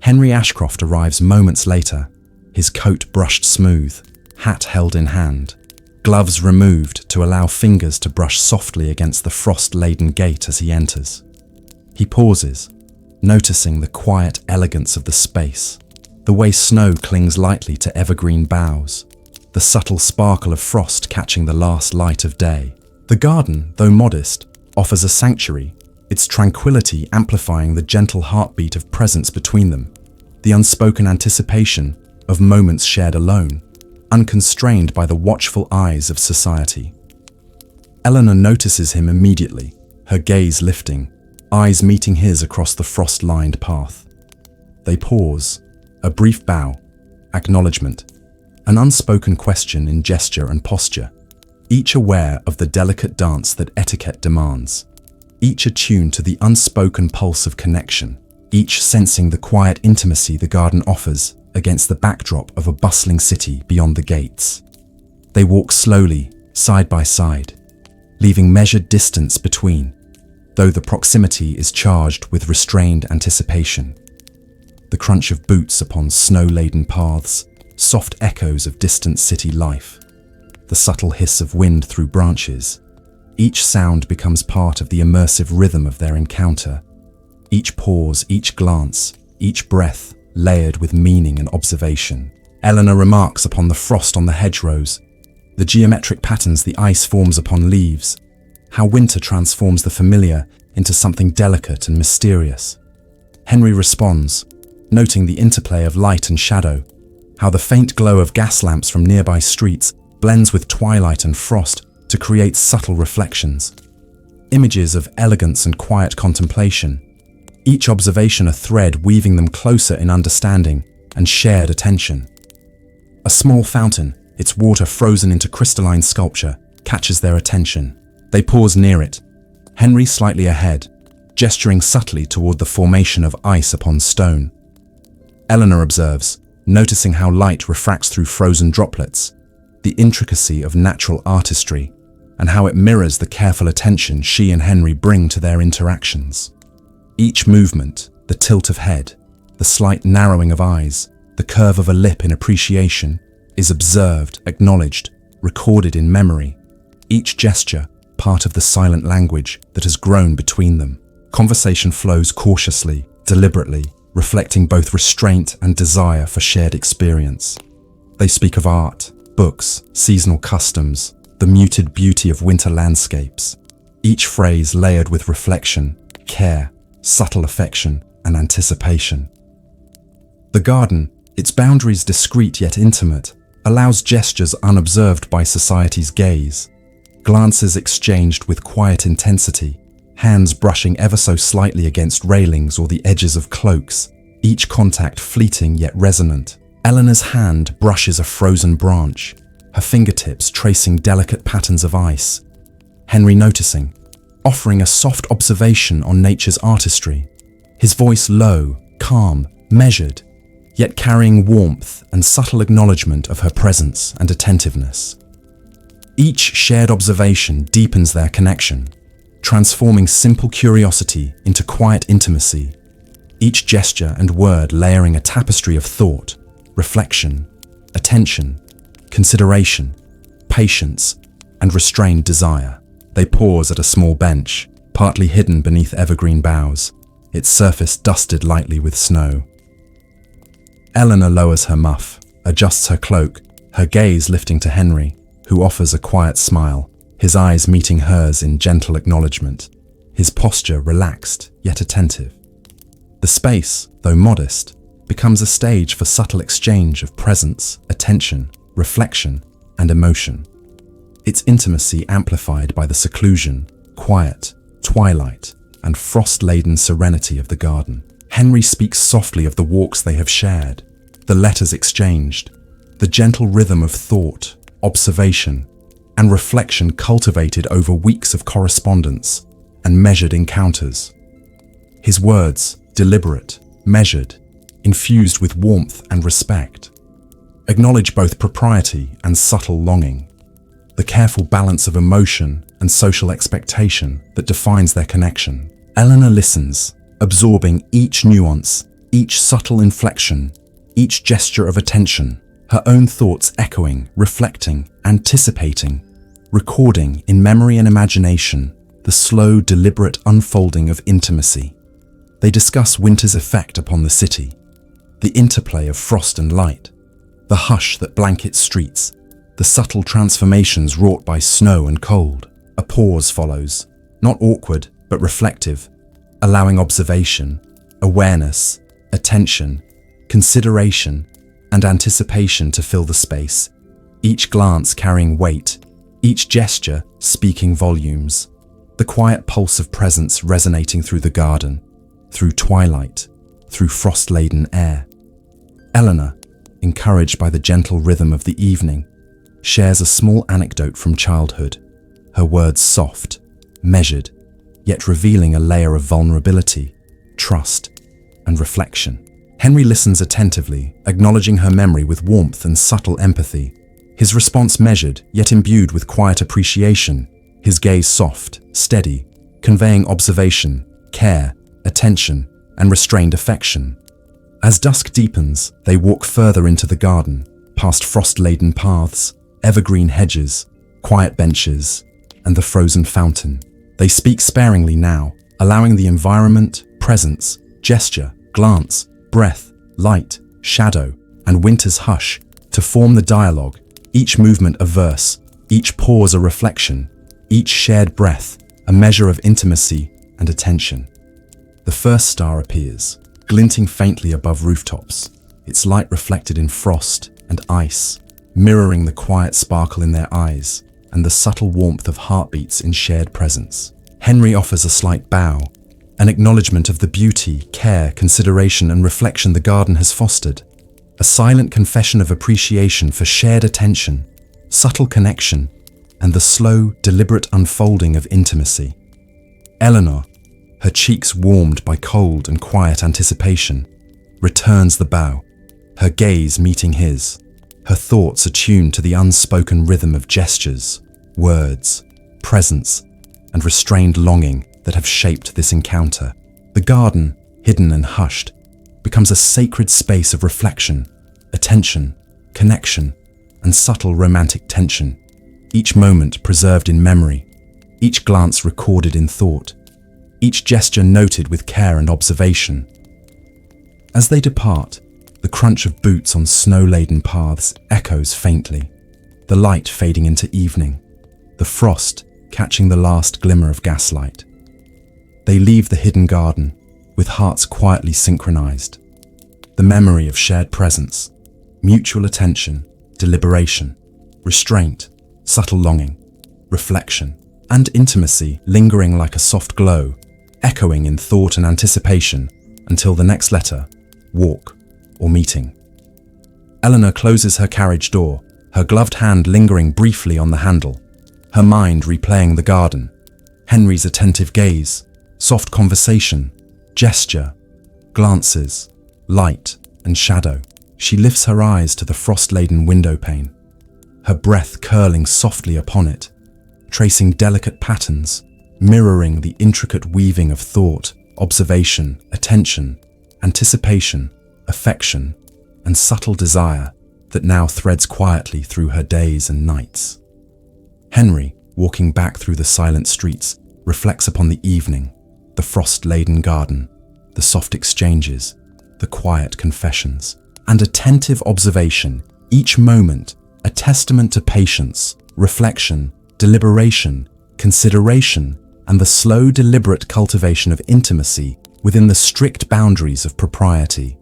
Henry Ashcroft arrives moments later, his coat brushed smooth, hat held in hand, gloves removed to allow fingers to brush softly against the frost-laden gate as he enters. He pauses, noticing the quiet elegance of the space, the way snow clings lightly to evergreen boughs, the subtle sparkle of frost catching the last light of day. The garden, though modest, offers a sanctuary, its tranquility amplifying the gentle heartbeat of presence between them, the unspoken anticipation of moments shared alone, unconstrained by the watchful eyes of society. Eleanor notices him immediately, her gaze lifting, eyes meeting his across the frost-lined path. They pause, a brief bow, acknowledgement, an unspoken question in gesture and posture, each aware of the delicate dance that etiquette demands, each attuned to the unspoken pulse of connection, each sensing the quiet intimacy the garden offers against the backdrop of a bustling city beyond the gates. They walk slowly, side by side, leaving measured distance between, though the proximity is charged with restrained anticipation. The crunch of boots upon snow-laden paths, soft echoes of distant city life, the subtle hiss of wind through branches. Each sound becomes part of the immersive rhythm of their encounter. Each pause, each glance, each breath layered with meaning and observation. Eleanor remarks upon the frost on the hedgerows, the geometric patterns the ice forms upon leaves, how winter transforms the familiar into something delicate and mysterious. Henry responds, noting the interplay of light and shadow, how the faint glow of gas lamps from nearby streets blends with twilight and frost to create subtle reflections, images of elegance and quiet contemplation, each observation a thread weaving them closer in understanding and shared attention. A small fountain, its water frozen into crystalline sculpture, catches their attention. They pause near it, Henry slightly ahead, gesturing subtly toward the formation of ice upon stone. Eleanor observes, noticing how light refracts through frozen droplets, the intricacy of natural artistry, and how it mirrors the careful attention she and Henry bring to their interactions. Each movement, the tilt of head, the slight narrowing of eyes, the curve of a lip in appreciation, is observed, acknowledged, recorded in memory. Each gesture, part of the silent language that has grown between them. Conversation flows cautiously, deliberately, reflecting both restraint and desire for shared experience. They speak of art, books, seasonal customs, the muted beauty of winter landscapes, each phrase layered with reflection, care, subtle affection, and anticipation. The garden, its boundaries discreet yet intimate, allows gestures unobserved by society's gaze, glances exchanged with quiet intensity, hands brushing ever so slightly against railings or the edges of cloaks, each contact fleeting yet resonant. Eleanor's hand brushes a frozen branch, her fingertips tracing delicate patterns of ice. Henry noticing, offering a soft observation on nature's artistry, his voice low, calm, measured, yet carrying warmth and subtle acknowledgement of her presence and attentiveness. Each shared observation deepens their connection, transforming simple curiosity into quiet intimacy, each gesture and word layering a tapestry of thought, reflection, attention, consideration, patience, and restrained desire. They pause at a small bench, partly hidden beneath evergreen boughs, its surface dusted lightly with snow. Eleanor lowers her muff, adjusts her cloak, her gaze lifting to Henry, who offers a quiet smile, his eyes meeting hers in gentle acknowledgement, his posture relaxed yet attentive. The space, though modest, becomes a stage for subtle exchange of presence, attention, reflection, and emotion. Its intimacy amplified by the seclusion, quiet, twilight, and frost-laden serenity of the garden. Henry speaks softly of the walks they have shared, the letters exchanged, the gentle rhythm of thought, observation, and reflection cultivated over weeks of correspondence and measured encounters. His words, deliberate, measured, infused with warmth and respect, acknowledge both propriety and subtle longing, the careful balance of emotion and social expectation that defines their connection. Eleanor listens, absorbing each nuance, each subtle inflection, each gesture of attention, her own thoughts echoing, reflecting, anticipating, recording in memory and imagination the slow, deliberate unfolding of intimacy. They discuss winter's effect upon the city, the interplay of frost and light, the hush that blankets streets, the subtle transformations wrought by snow and cold. A pause follows, not awkward but reflective, allowing observation, awareness, attention, consideration, and anticipation to fill the space, each glance carrying weight, each gesture speaking volumes, the quiet pulse of presence resonating through the garden, through twilight, through frost-laden air. Eleanor, encouraged by the gentle rhythm of the evening, shares a small anecdote from childhood, her words soft, measured, yet revealing a layer of vulnerability, trust, and reflection. Henry listens attentively, acknowledging her memory with warmth and subtle empathy. His response measured, yet imbued with quiet appreciation, his gaze soft, steady, conveying observation, care, attention, and restrained affection. As dusk deepens, they walk further into the garden, past frost-laden paths, evergreen hedges, quiet benches, and the frozen fountain. They speak sparingly now, allowing the environment, presence, gesture, glance, breath, light, shadow, and winter's hush to form the dialogue, each movement a verse, each pause a reflection, each shared breath a measure of intimacy and attention. The first star appears, glinting faintly above rooftops, its light reflected in frost and ice, mirroring the quiet sparkle in their eyes and the subtle warmth of heartbeats in shared presence. Henry offers a slight bow, an acknowledgement of the beauty, care, consideration, and reflection the garden has fostered, a silent confession of appreciation for shared attention, subtle connection, and the slow, deliberate unfolding of intimacy. Eleanor, her cheeks warmed by cold and quiet anticipation, returns the bow, her gaze meeting his, her thoughts attuned to the unspoken rhythm of gestures, words, presence, and restrained longing that have shaped this encounter. The garden, hidden and hushed, becomes a sacred space of reflection, attention, connection, and subtle romantic tension, each moment preserved in memory, each glance recorded in thought, each gesture noted with care and observation. As they depart, the crunch of boots on snow-laden paths echoes faintly, the light fading into evening, the frost catching the last glimmer of gaslight. They leave the hidden garden, with hearts quietly synchronized. The memory of shared presence, mutual attention, deliberation, restraint, subtle longing, reflection, and intimacy lingering like a soft glow, echoing in thought and anticipation until the next letter, walk, or meeting. Eleanor closes her carriage door, her gloved hand lingering briefly on the handle, her mind replaying the garden, Henry's attentive gaze, soft conversation, gesture, glances, light and shadow. She lifts her eyes to the frost-laden window pane, her breath curling softly upon it, tracing delicate patterns, mirroring the intricate weaving of thought, observation, attention, anticipation, affection, and subtle desire that now threads quietly through her days and nights. Henry, walking back through the silent streets, reflects upon the evening, the frost-laden garden, the soft exchanges, the quiet confessions, and attentive observation, each moment a testament to patience, reflection, deliberation, consideration, and the slow, deliberate cultivation of intimacy within the strict boundaries of propriety.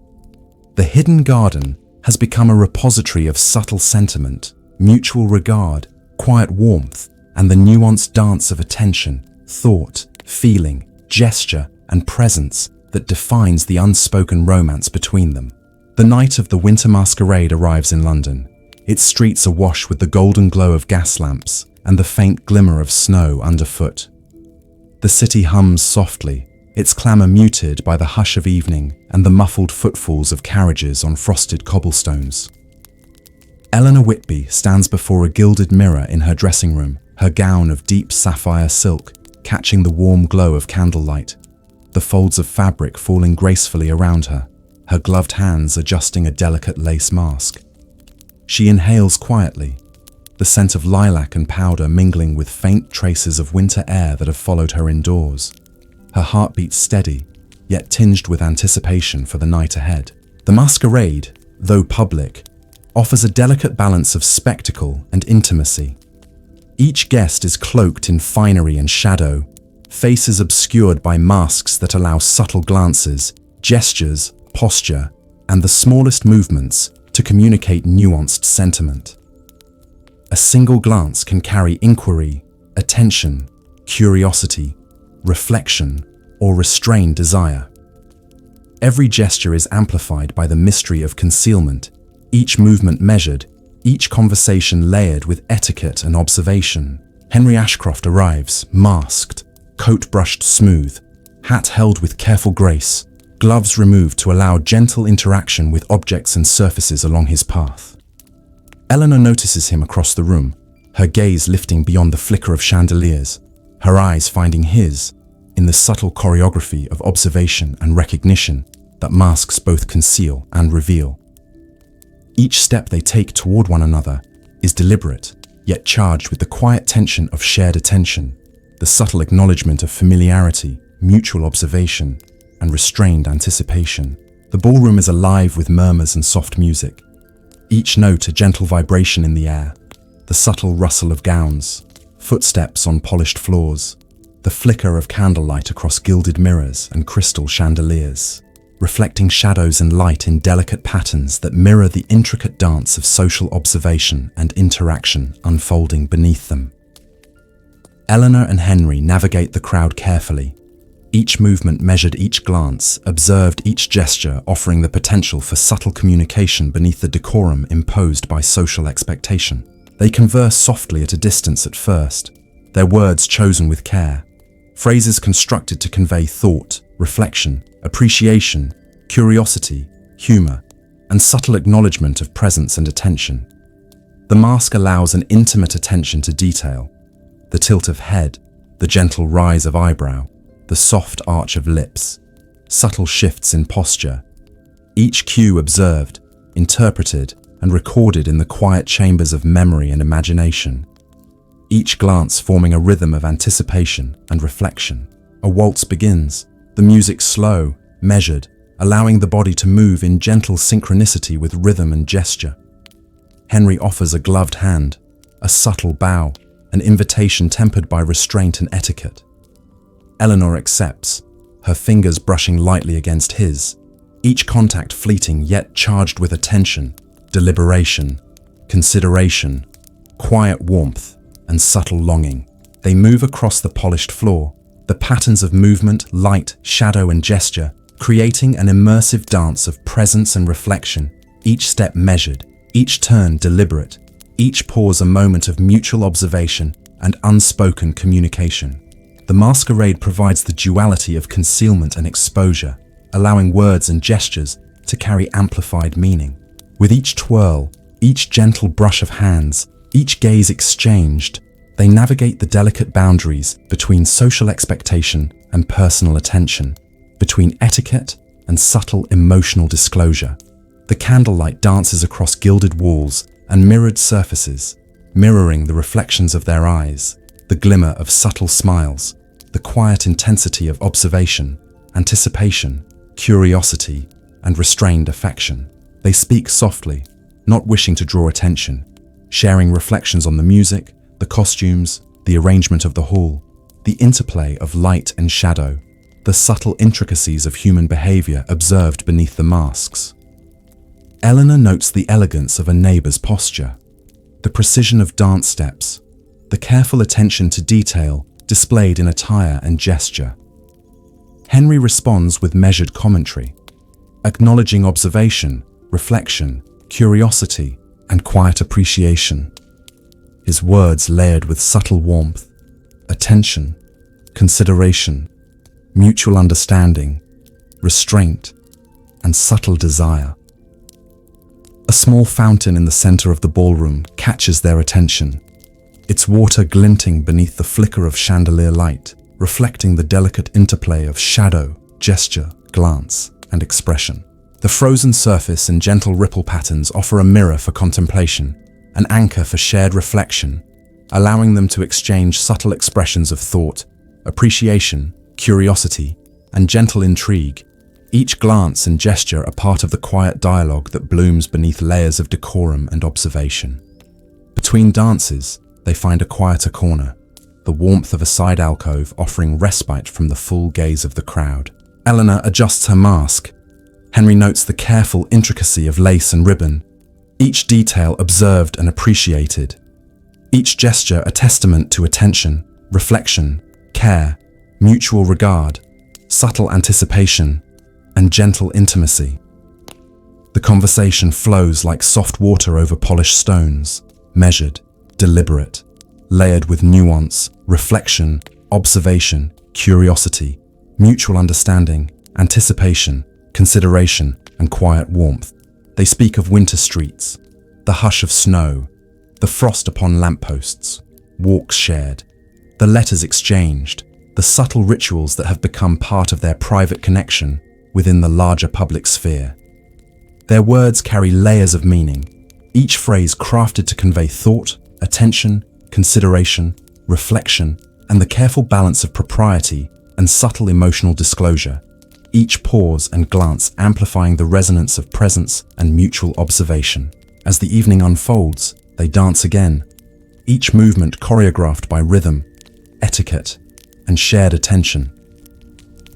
The hidden garden has become a repository of subtle sentiment, mutual regard, quiet warmth, and the nuanced dance of attention, thought, feeling, gesture, and presence that defines the unspoken romance between them. The night of the winter masquerade arrives in London, its streets awash with the golden glow of gas lamps and the faint glimmer of snow underfoot. The city hums softly, its clamour muted by the hush of evening and the muffled footfalls of carriages on frosted cobblestones. Eleanor Whitby stands before a gilded mirror in her dressing room, her gown of deep sapphire silk catching the warm glow of candlelight, the folds of fabric falling gracefully around her, her gloved hands adjusting a delicate lace mask. She inhales quietly, the scent of lilac and powder mingling with faint traces of winter air that have followed her indoors. Her heart beats steady, yet tinged with anticipation for the night ahead. The masquerade, though public, offers a delicate balance of spectacle and intimacy. Each guest is cloaked in finery and shadow, faces obscured by masks that allow subtle glances, gestures, posture, and the smallest movements to communicate nuanced sentiment. A single glance can carry inquiry, attention, curiosity, reflection, or restrained desire. Every gesture is amplified by the mystery of concealment, each movement measured, each conversation layered with etiquette and observation. Henry Ashcroft arrives, masked, coat brushed smooth, hat held with careful grace, gloves removed to allow gentle interaction with objects and surfaces along his path. Eleanor notices him across the room, her gaze lifting beyond the flicker of chandeliers, her eyes finding his in the subtle choreography of observation and recognition that masks both conceal and reveal. Each step they take toward one another is deliberate, yet charged with the quiet tension of shared attention, the subtle acknowledgement of familiarity, mutual observation, and restrained anticipation. The ballroom is alive with murmurs and soft music, each note a gentle vibration in the air, the subtle rustle of gowns, footsteps on polished floors, the flicker of candlelight across gilded mirrors and crystal chandeliers, reflecting shadows and light in delicate patterns that mirror the intricate dance of social observation and interaction unfolding beneath them. Eleanor and Henry navigate the crowd carefully. Each movement measured, each glance, observed each gesture, offering the potential for subtle communication beneath the decorum imposed by social expectation. They converse softly at a distance at first, their words chosen with care, phrases constructed to convey thought, reflection, appreciation, curiosity, humor, and subtle acknowledgement of presence and attention. The mask allows an intimate attention to detail, the tilt of head, the gentle rise of eyebrow, the soft arch of lips, subtle shifts in posture, each cue observed, interpreted, and recorded in the quiet chambers of memory and imagination, each glance forming a rhythm of anticipation and reflection. A waltz begins, the music slow, measured, allowing the body to move in gentle synchronicity with rhythm and gesture. Henry offers a gloved hand, a subtle bow, an invitation tempered by restraint and etiquette. Eleanor accepts, her fingers brushing lightly against his, each contact fleeting yet charged with attention, deliberation, consideration, quiet warmth, and subtle longing. They move across the polished floor, the patterns of movement, light, shadow, and gesture, creating an immersive dance of presence and reflection, each step measured, each turn deliberate, each pause a moment of mutual observation and unspoken communication. The masquerade provides the duality of concealment and exposure, allowing words and gestures to carry amplified meaning. With each twirl, each gentle brush of hands, each gaze exchanged, they navigate the delicate boundaries between social expectation and personal attention, between etiquette and subtle emotional disclosure. The candlelight dances across gilded walls and mirrored surfaces, mirroring the reflections of their eyes, the glimmer of subtle smiles, the quiet intensity of observation, anticipation, curiosity, and restrained affection. They speak softly, not wishing to draw attention, sharing reflections on the music, the costumes, the arrangement of the hall, the interplay of light and shadow, the subtle intricacies of human behavior observed beneath the masks. Eleanor notes the elegance of a neighbor's posture, the precision of dance steps, the careful attention to detail displayed in attire and gesture. Henry responds with measured commentary, acknowledging observation, reflection, curiosity, and quiet appreciation. His words layered with subtle warmth, attention, consideration, mutual understanding, restraint, and subtle desire. A small fountain in the center of the ballroom catches their attention, its water glinting beneath the flicker of chandelier light, reflecting the delicate interplay of shadow, gesture, glance, and expression. The frozen surface and gentle ripple patterns offer a mirror for contemplation, an anchor for shared reflection, allowing them to exchange subtle expressions of thought, appreciation, curiosity, and gentle intrigue. Each glance and gesture are part of the quiet dialogue that blooms beneath layers of decorum and observation. Between dances, they find a quieter corner, the warmth of a side alcove offering respite from the full gaze of the crowd. Eleanor adjusts her mask. Henry notes the careful intricacy of lace and ribbon, each detail observed and appreciated. Each gesture a testament to attention, reflection, care, mutual regard, subtle anticipation, and gentle intimacy. The conversation flows like soft water over polished stones, measured, deliberate, layered with nuance, reflection, observation, curiosity, mutual understanding, anticipation, consideration, and quiet warmth. They speak of winter streets, the hush of snow, the frost upon lampposts, walks shared, the letters exchanged, the subtle rituals that have become part of their private connection within the larger public sphere. Their words carry layers of meaning, each phrase crafted to convey thought, attention, consideration, reflection, and the careful balance of propriety and subtle emotional disclosure. Each pause and glance amplifying the resonance of presence and mutual observation. As the evening unfolds, they dance again, each movement choreographed by rhythm, etiquette, and shared attention.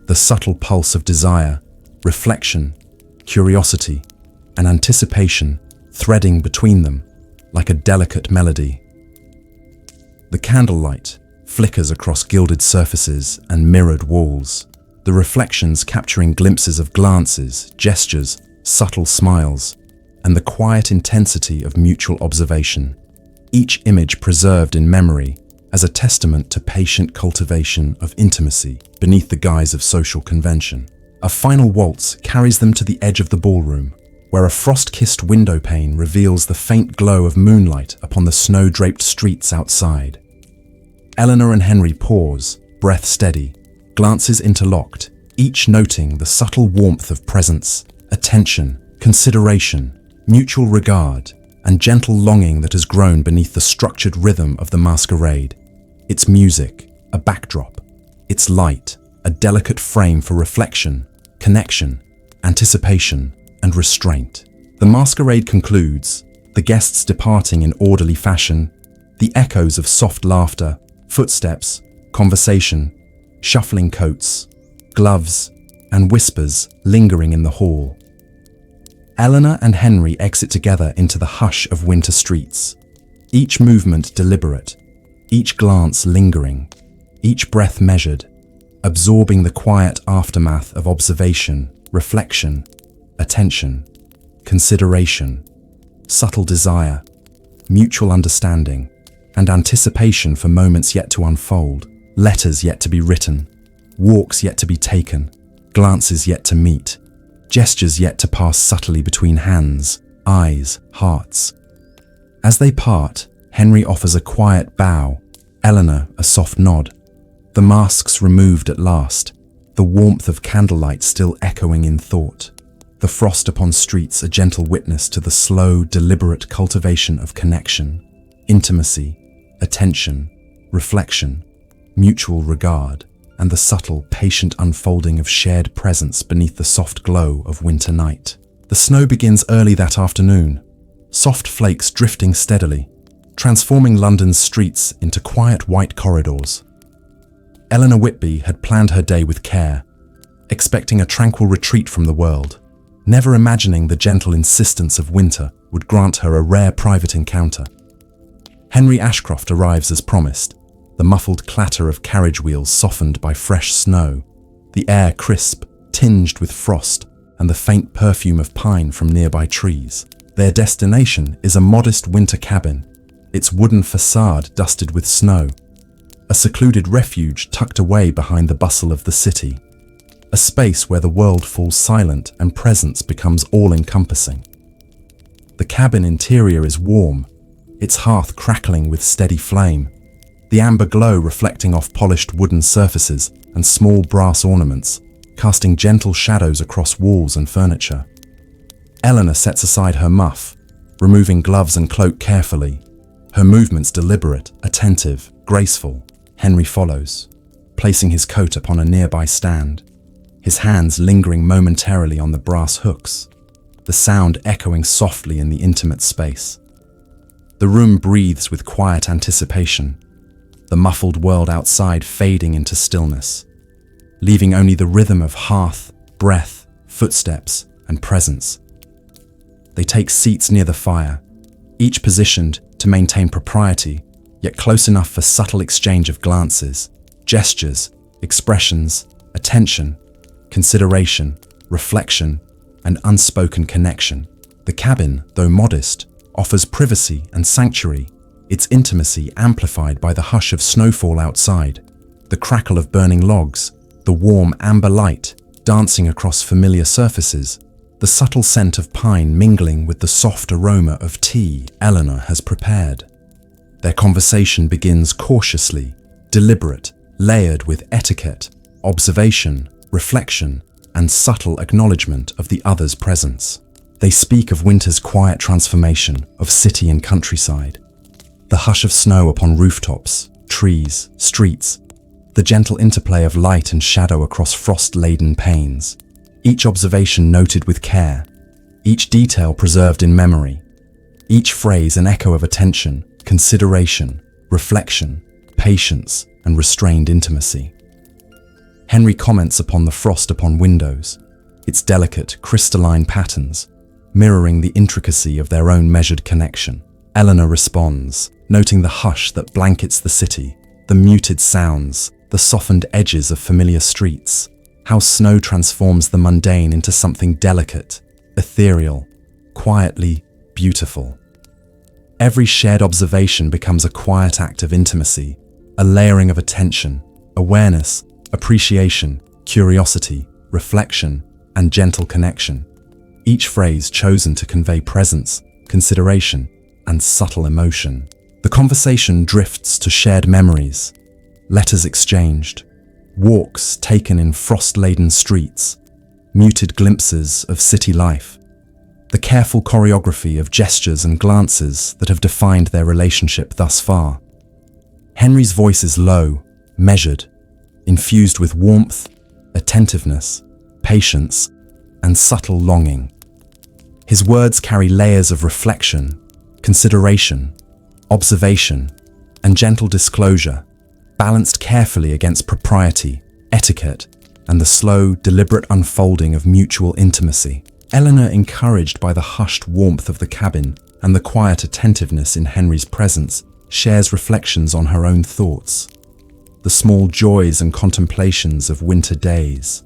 The subtle pulse of desire, reflection, curiosity, and anticipation threading between them like a delicate melody. The candlelight flickers across gilded surfaces and mirrored walls, the reflections capturing glimpses of glances, gestures, subtle smiles, and the quiet intensity of mutual observation, each image preserved in memory as a testament to patient cultivation of intimacy beneath the guise of social convention. A final waltz carries them to the edge of the ballroom, where a frost-kissed window pane reveals the faint glow of moonlight upon the snow-draped streets outside. Eleanor and Henry pause, breath steady, glances interlocked, each noting the subtle warmth of presence, attention, consideration, mutual regard, and gentle longing that has grown beneath the structured rhythm of the masquerade. Its music, a backdrop; its light, a delicate frame for reflection, connection, anticipation, and restraint. The masquerade concludes, the guests departing in orderly fashion, the echoes of soft laughter, footsteps, conversation, shuffling coats, gloves, and whispers lingering in the hall. Eleanor and Henry exit together into the hush of winter streets, each movement deliberate, each glance lingering, each breath measured, absorbing the quiet aftermath of observation, reflection, attention, consideration, subtle desire, mutual understanding, and anticipation for moments yet to unfold, letters yet to be written, walks yet to be taken, glances yet to meet, gestures yet to pass subtly between hands, eyes, hearts. As they part, Henry offers a quiet bow, Eleanor a soft nod. The masks removed at last, the warmth of candlelight still echoing in thought. The frost upon streets a gentle witness to the slow, deliberate cultivation of connection, intimacy, attention, reflection, mutual regard, and the subtle, patient unfolding of shared presence beneath the soft glow of winter night. The snow begins early that afternoon, soft flakes drifting steadily, transforming London's streets into quiet white corridors. Eleanor Whitby had planned her day with care, expecting a tranquil retreat from the world, never imagining the gentle insistence of winter would grant her a rare private encounter. Henry Ashcroft arrives as promised, the muffled clatter of carriage wheels softened by fresh snow, the air crisp, tinged with frost, and the faint perfume of pine from nearby trees. Their destination is a modest winter cabin, its wooden facade dusted with snow, a secluded refuge tucked away behind the bustle of the city, a space where the world falls silent and presence becomes all-encompassing. The cabin interior is warm, its hearth crackling with steady flame, the amber glow reflecting off polished wooden surfaces and small brass ornaments, casting gentle shadows across walls and furniture. Eleanor sets aside her muff, removing gloves and cloak carefully, her movements deliberate, attentive, graceful. Henry follows, placing his coat upon a nearby stand, his hands lingering momentarily on the brass hooks, the sound echoing softly in the intimate space. The room breathes with quiet anticipation, the muffled world outside fading into stillness, leaving only the rhythm of hearth, breath, footsteps, and presence. They take seats near the fire, each positioned to maintain propriety, yet close enough for subtle exchange of glances, gestures, expressions, attention, consideration, reflection, and unspoken connection. The cabin, though modest, offers privacy and sanctuary, its intimacy amplified by the hush of snowfall outside, the crackle of burning logs, the warm amber light dancing across familiar surfaces, the subtle scent of pine mingling with the soft aroma of tea Eleanor has prepared. Their conversation begins cautiously, deliberate, layered with etiquette, observation, reflection, and subtle acknowledgement of the other's presence. They speak of winter's quiet transformation of city and countryside, the hush of snow upon rooftops, trees, streets, the gentle interplay of light and shadow across frost-laden panes, each observation noted with care, each detail preserved in memory, each phrase an echo of attention, consideration, reflection, patience, and restrained intimacy. Henry comments upon the frost upon windows, its delicate, crystalline patterns, mirroring the intricacy of their own measured connection. Eleanor responds, noting the hush that blankets the city, the muted sounds, the softened edges of familiar streets, how snow transforms the mundane into something delicate, ethereal, quietly beautiful. Every shared observation becomes a quiet act of intimacy, a layering of attention, awareness, appreciation, curiosity, reflection, and gentle connection. Each phrase chosen to convey presence, consideration, and subtle emotion. The conversation drifts to shared memories, letters exchanged, walks taken in frost-laden streets, muted glimpses of city life, the careful choreography of gestures and glances that have defined their relationship thus far. Henry's voice is low, measured, infused with warmth, attentiveness, patience, and subtle longing. His words carry layers of reflection, consideration, observation, and gentle disclosure, balanced carefully against propriety, etiquette, and the slow, deliberate unfolding of mutual intimacy. Eleanor, encouraged by the hushed warmth of the cabin and the quiet attentiveness in Henry's presence, shares reflections on her own thoughts. The small joys and contemplations of winter days,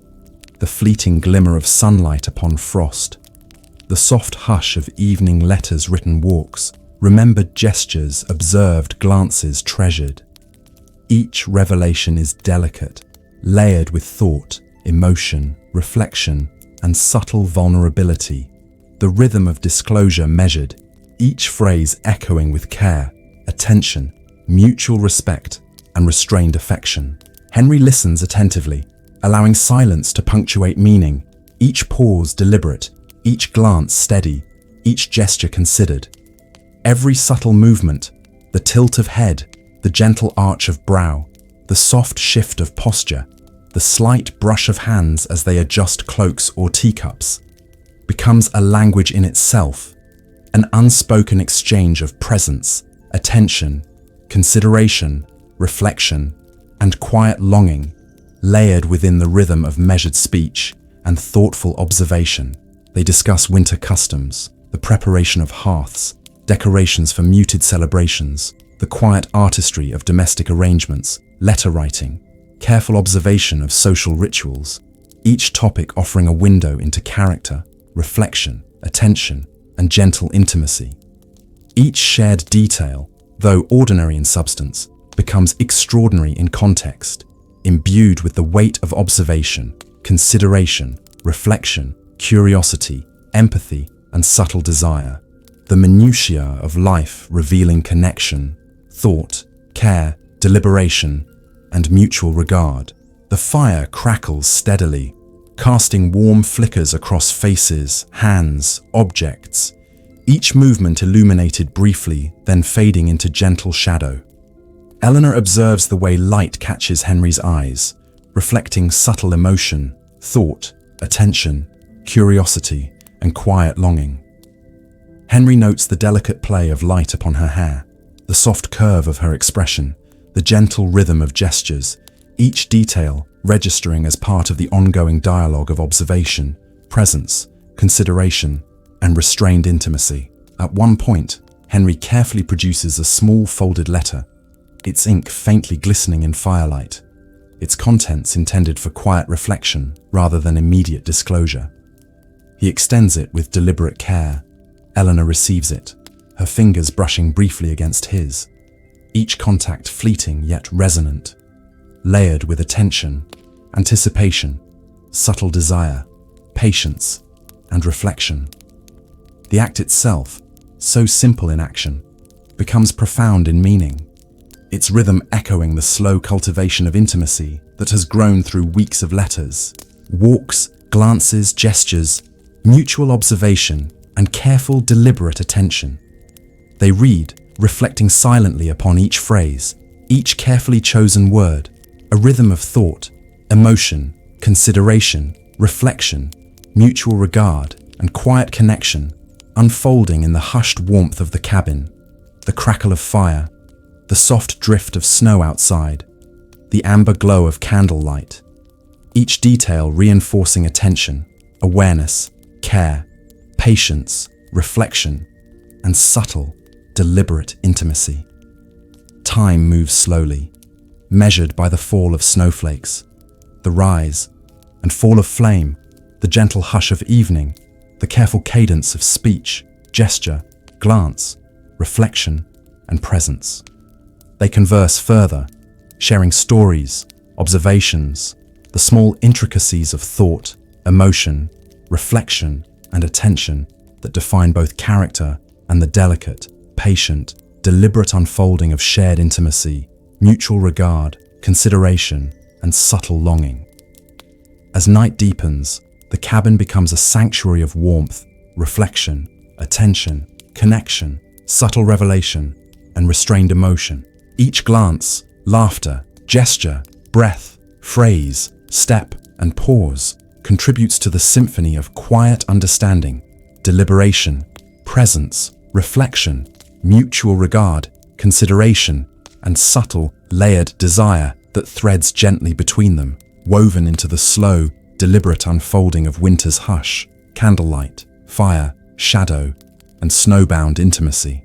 the fleeting glimmer of sunlight upon frost, the soft hush of evening letters-written walks, remembered gestures, observed glances treasured. Each revelation is delicate, layered with thought, emotion, reflection, and subtle vulnerability, the rhythm of disclosure measured, each phrase echoing with care, attention, mutual respect, and restrained affection. Henry listens attentively, allowing silence to punctuate meaning, each pause deliberate, each glance steady, each gesture considered. Every subtle movement, the tilt of head, the gentle arch of brow, the soft shift of posture, the slight brush of hands as they adjust cloaks or teacups, becomes a language in itself, an unspoken exchange of presence, attention, consideration, reflection, and quiet longing, layered within the rhythm of measured speech and thoughtful observation. They discuss winter customs, the preparation of hearths, decorations for muted celebrations, the quiet artistry of domestic arrangements, letter writing, careful observation of social rituals, each topic offering a window into character, reflection, attention, and gentle intimacy. Each shared detail, though ordinary in substance, becomes extraordinary in context, imbued with the weight of observation, consideration, reflection, curiosity, empathy, and subtle desire. The minutiae of life revealing connection, thought, care, deliberation, and mutual regard. The fire crackles steadily, casting warm flickers across faces, hands, objects, each movement illuminated briefly, then fading into gentle shadow. Eleanor observes the way light catches Henry's eyes, reflecting subtle emotion, thought, attention, curiosity, and quiet longing. Henry notes the delicate play of light upon her hair, the soft curve of her expression, the gentle rhythm of gestures, each detail registering as part of the ongoing dialogue of observation, presence, consideration, and restrained intimacy. At one point, Henry carefully produces a small folded letter, its ink faintly glistening in firelight, its contents intended for quiet reflection rather than immediate disclosure. He extends it with deliberate care. Eleanor receives it, her fingers brushing briefly against his, each contact fleeting yet resonant, layered with attention, anticipation, subtle desire, patience, and reflection. The act itself, so simple in action, becomes profound in meaning, its rhythm echoing the slow cultivation of intimacy that has grown through weeks of letters, walks, glances, gestures, mutual observation, and careful, deliberate attention. They read, reflecting silently upon each phrase, each carefully chosen word, a rhythm of thought, emotion, consideration, reflection, mutual regard, and quiet connection, unfolding in the hushed warmth of the cabin, the crackle of fire, the soft drift of snow outside, the amber glow of candlelight, each detail reinforcing attention, awareness, care, patience, reflection, and subtle, deliberate intimacy. Time moves slowly, measured by the fall of snowflakes, the rise and fall of flame, the gentle hush of evening, the careful cadence of speech, gesture, glance, reflection, and presence. They converse further, sharing stories, observations, the small intricacies of thought, emotion, reflection, and attention that define both character and the delicate, patient, deliberate unfolding of shared intimacy, mutual regard, consideration, and subtle longing. As night deepens, the cabin becomes a sanctuary of warmth, reflection, attention, connection, subtle revelation, and restrained emotion. Each glance, laughter, gesture, breath, phrase, step, and pause contributes to the symphony of quiet understanding, deliberation, presence, reflection, mutual regard, consideration, and subtle, layered desire that threads gently between them, woven into the slow, deliberate unfolding of winter's hush, candlelight, fire, shadow, and snowbound intimacy.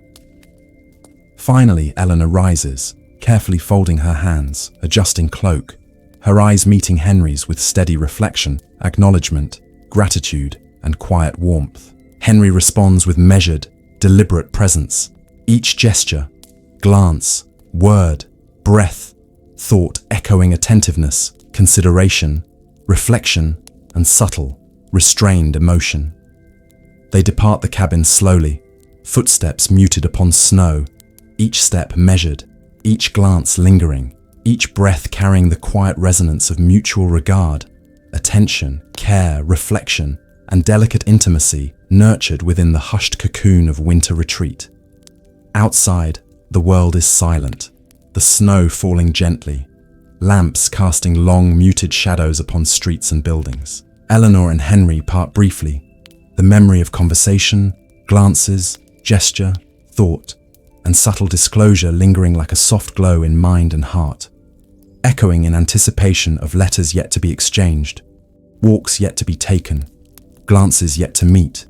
Finally, Eleanor rises, carefully folding her hands, adjusting cloak, her eyes meeting Henry's with steady reflection, acknowledgement, gratitude, and quiet warmth. Henry responds with measured, deliberate presence, each gesture, glance, word, breath, thought echoing attentiveness, consideration, reflection, and subtle, restrained emotion. They depart the cabin slowly, footsteps muted upon snow, each step measured, each glance lingering, each breath carrying the quiet resonance of mutual regard, attention, care, reflection, and delicate intimacy nurtured within the hushed cocoon of winter retreat. Outside, the world is silent, the snow falling gently, lamps casting long, muted shadows upon streets and buildings. Eleanor and Henry part briefly, the memory of conversation, glances, gesture, thought, and subtle disclosure lingering like a soft glow in mind and heart, echoing in anticipation of letters yet to be exchanged, walks yet to be taken, glances yet to meet,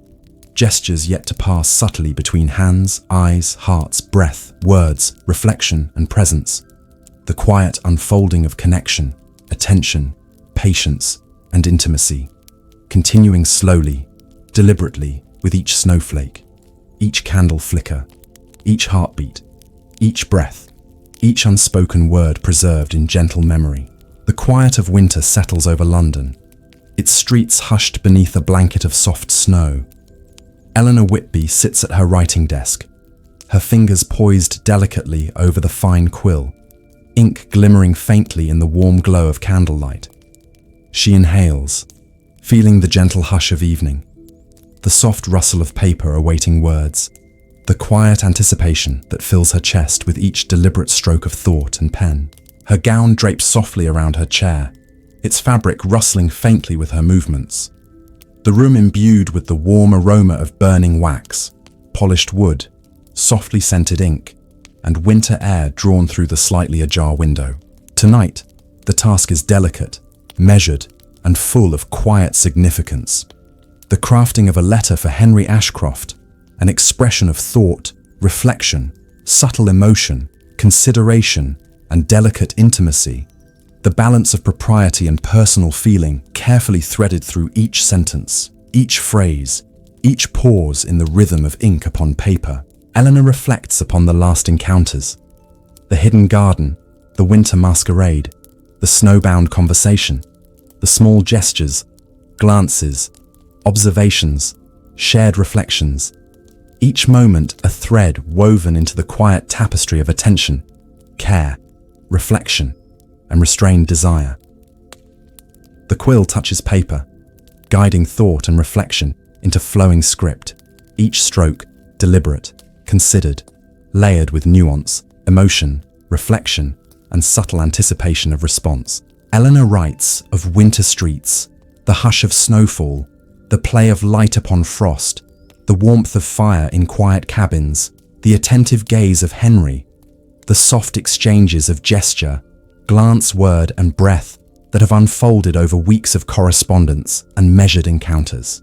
gestures yet to pass subtly between hands, eyes, hearts, breath, words, reflection, and presence. The quiet unfolding of connection, attention, patience, and intimacy, continuing slowly, deliberately with each snowflake, each candle flicker, each heartbeat, each breath, each unspoken word preserved in gentle memory. The quiet of winter settles over London, its streets hushed beneath a blanket of soft snow. Eleanor Whitby sits at her writing desk, her fingers poised delicately over the fine quill, ink glimmering faintly in the warm glow of candlelight. She inhales, feeling the gentle hush of evening, the soft rustle of paper awaiting words, the quiet anticipation that fills her chest with each deliberate stroke of thought and pen. Her gown drapes softly around her chair, its fabric rustling faintly with her movements. The room imbued with the warm aroma of burning wax, polished wood, softly scented ink, and winter air drawn through the slightly ajar window. Tonight, the task is delicate, measured, and full of quiet significance. The crafting of a letter for Henry Ashcroft, an expression of thought, reflection, subtle emotion, consideration, and delicate intimacy. The balance of propriety and personal feeling carefully threaded through each sentence, each phrase, each pause in the rhythm of ink upon paper. Eleanor reflects upon the last encounters, the hidden garden, the winter masquerade, the snowbound conversation, the small gestures, glances, observations, shared reflections, each moment a thread woven into the quiet tapestry of attention, care, reflection, and restrained desire. The quill touches paper, guiding thought and reflection into flowing script, each stroke deliberate, considered, layered with nuance, emotion, reflection, and subtle anticipation of response. Eleanor writes of winter streets, the hush of snowfall, the play of light upon frost, the warmth of fire in quiet cabins, the attentive gaze of Henry, the soft exchanges of gesture, glance, word, and breath that have unfolded over weeks of correspondence and measured encounters.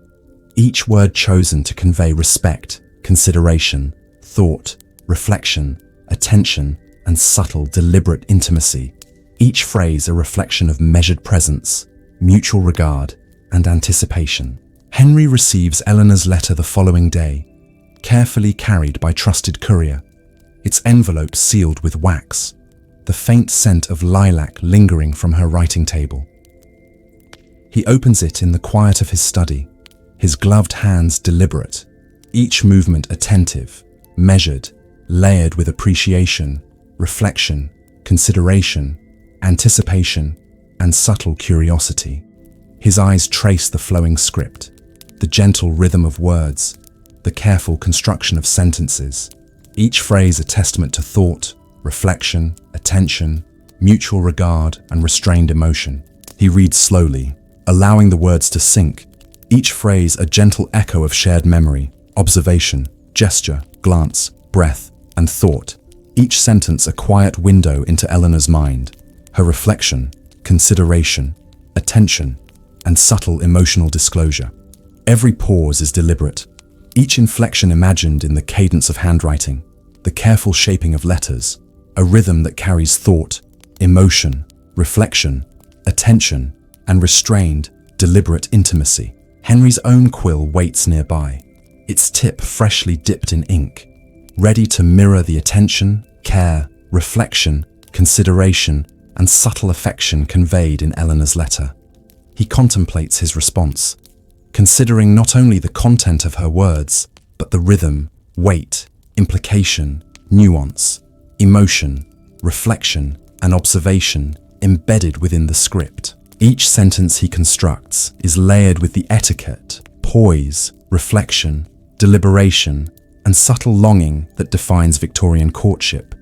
Each word chosen to convey respect, consideration, thought, reflection, attention, and subtle, deliberate intimacy. Each phrase a reflection of measured presence, mutual regard, and anticipation. Henry receives Eleanor's letter the following day, carefully carried by trusted courier, its envelope sealed with wax, the faint scent of lilac lingering from her writing table. He opens it in the quiet of his study, his gloved hands deliberate, each movement attentive, measured, layered with appreciation, reflection, consideration, anticipation, and subtle curiosity. His eyes trace the flowing script, the gentle rhythm of words, the careful construction of sentences, each phrase a testament to thought, reflection, attention, mutual regard, and restrained emotion. He reads slowly, allowing the words to sink, each phrase a gentle echo of shared memory, observation, gesture, glance, breath, and thought, each sentence a quiet window into Eleanor's mind, her reflection, consideration, attention, and subtle emotional disclosure. Every pause is deliberate, each inflection imagined in the cadence of handwriting, the careful shaping of letters, a rhythm that carries thought, emotion, reflection, attention, and restrained, deliberate intimacy. Henry's own quill waits nearby, its tip freshly dipped in ink, ready to mirror the attention, care, reflection, consideration, and subtle affection conveyed in Eleanor's letter. He contemplates his response, considering not only the content of her words, but the rhythm, weight, implication, nuance, emotion, reflection, and observation embedded within the script. Each sentence he constructs is layered with the etiquette, poise, reflection, deliberation, and subtle longing that defines Victorian courtship.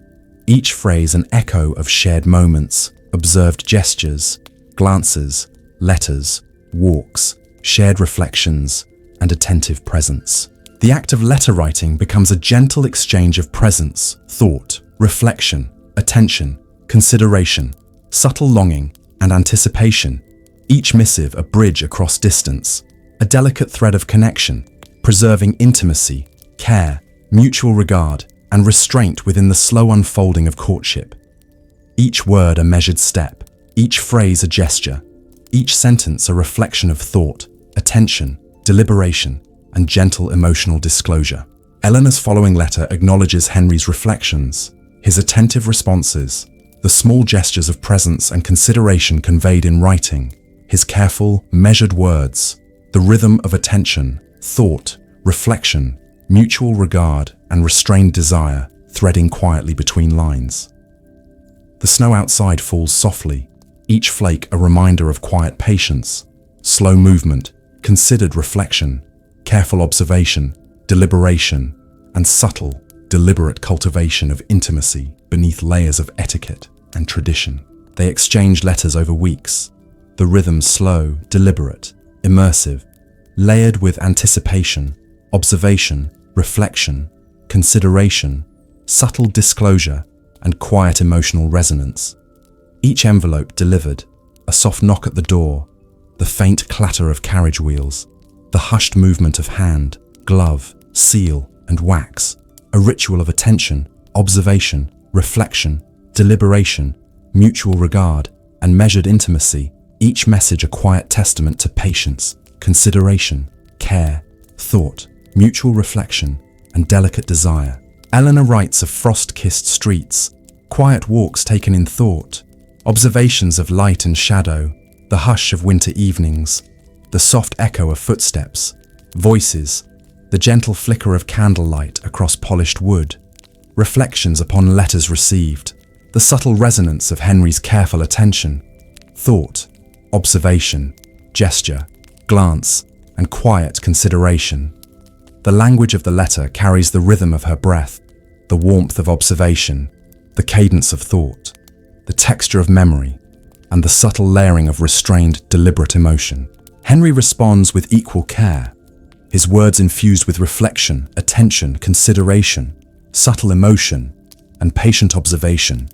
Each phrase an echo of shared moments, observed gestures, glances, letters, walks, shared reflections, and attentive presence. The act of letter writing becomes a gentle exchange of presence, thought, reflection, attention, consideration, subtle longing, and anticipation, each missive a bridge across distance, a delicate thread of connection, preserving intimacy, care, mutual regard, and restraint within the slow unfolding of courtship. Each word a measured step, each phrase a gesture, each sentence a reflection of thought, attention, deliberation, and gentle emotional disclosure. Eleanor's following letter acknowledges Henry's reflections, his attentive responses, the small gestures of presence and consideration conveyed in writing, his careful, measured words, the rhythm of attention, thought, reflection, mutual regard, and restrained desire threading quietly between lines. The snow outside falls softly, each flake a reminder of quiet patience, slow movement, considered reflection, careful observation, deliberation, and subtle, deliberate cultivation of intimacy beneath layers of etiquette and tradition. They exchange letters over weeks, the rhythm slow, deliberate, immersive, layered with anticipation, observation, reflection, consideration, subtle disclosure, and quiet emotional resonance. Each envelope delivered, a soft knock at the door, the faint clatter of carriage wheels, the hushed movement of hand, glove, seal, and wax, a ritual of attention, observation, reflection, deliberation, mutual regard, and measured intimacy, each message a quiet testament to patience, consideration, care, thought, mutual reflection, and delicate desire. Eleanor writes of frost-kissed streets, quiet walks taken in thought, observations of light and shadow, the hush of winter evenings, the soft echo of footsteps, voices, the gentle flicker of candlelight across polished wood, reflections upon letters received, the subtle resonance of Henry's careful attention, thought, observation, gesture, glance, and quiet consideration. The language of the letter carries the rhythm of her breath, the warmth of observation, the cadence of thought, the texture of memory, and the subtle layering of restrained, deliberate emotion. Henry responds with equal care, his words infused with reflection, attention, consideration, subtle emotion, and patient observation,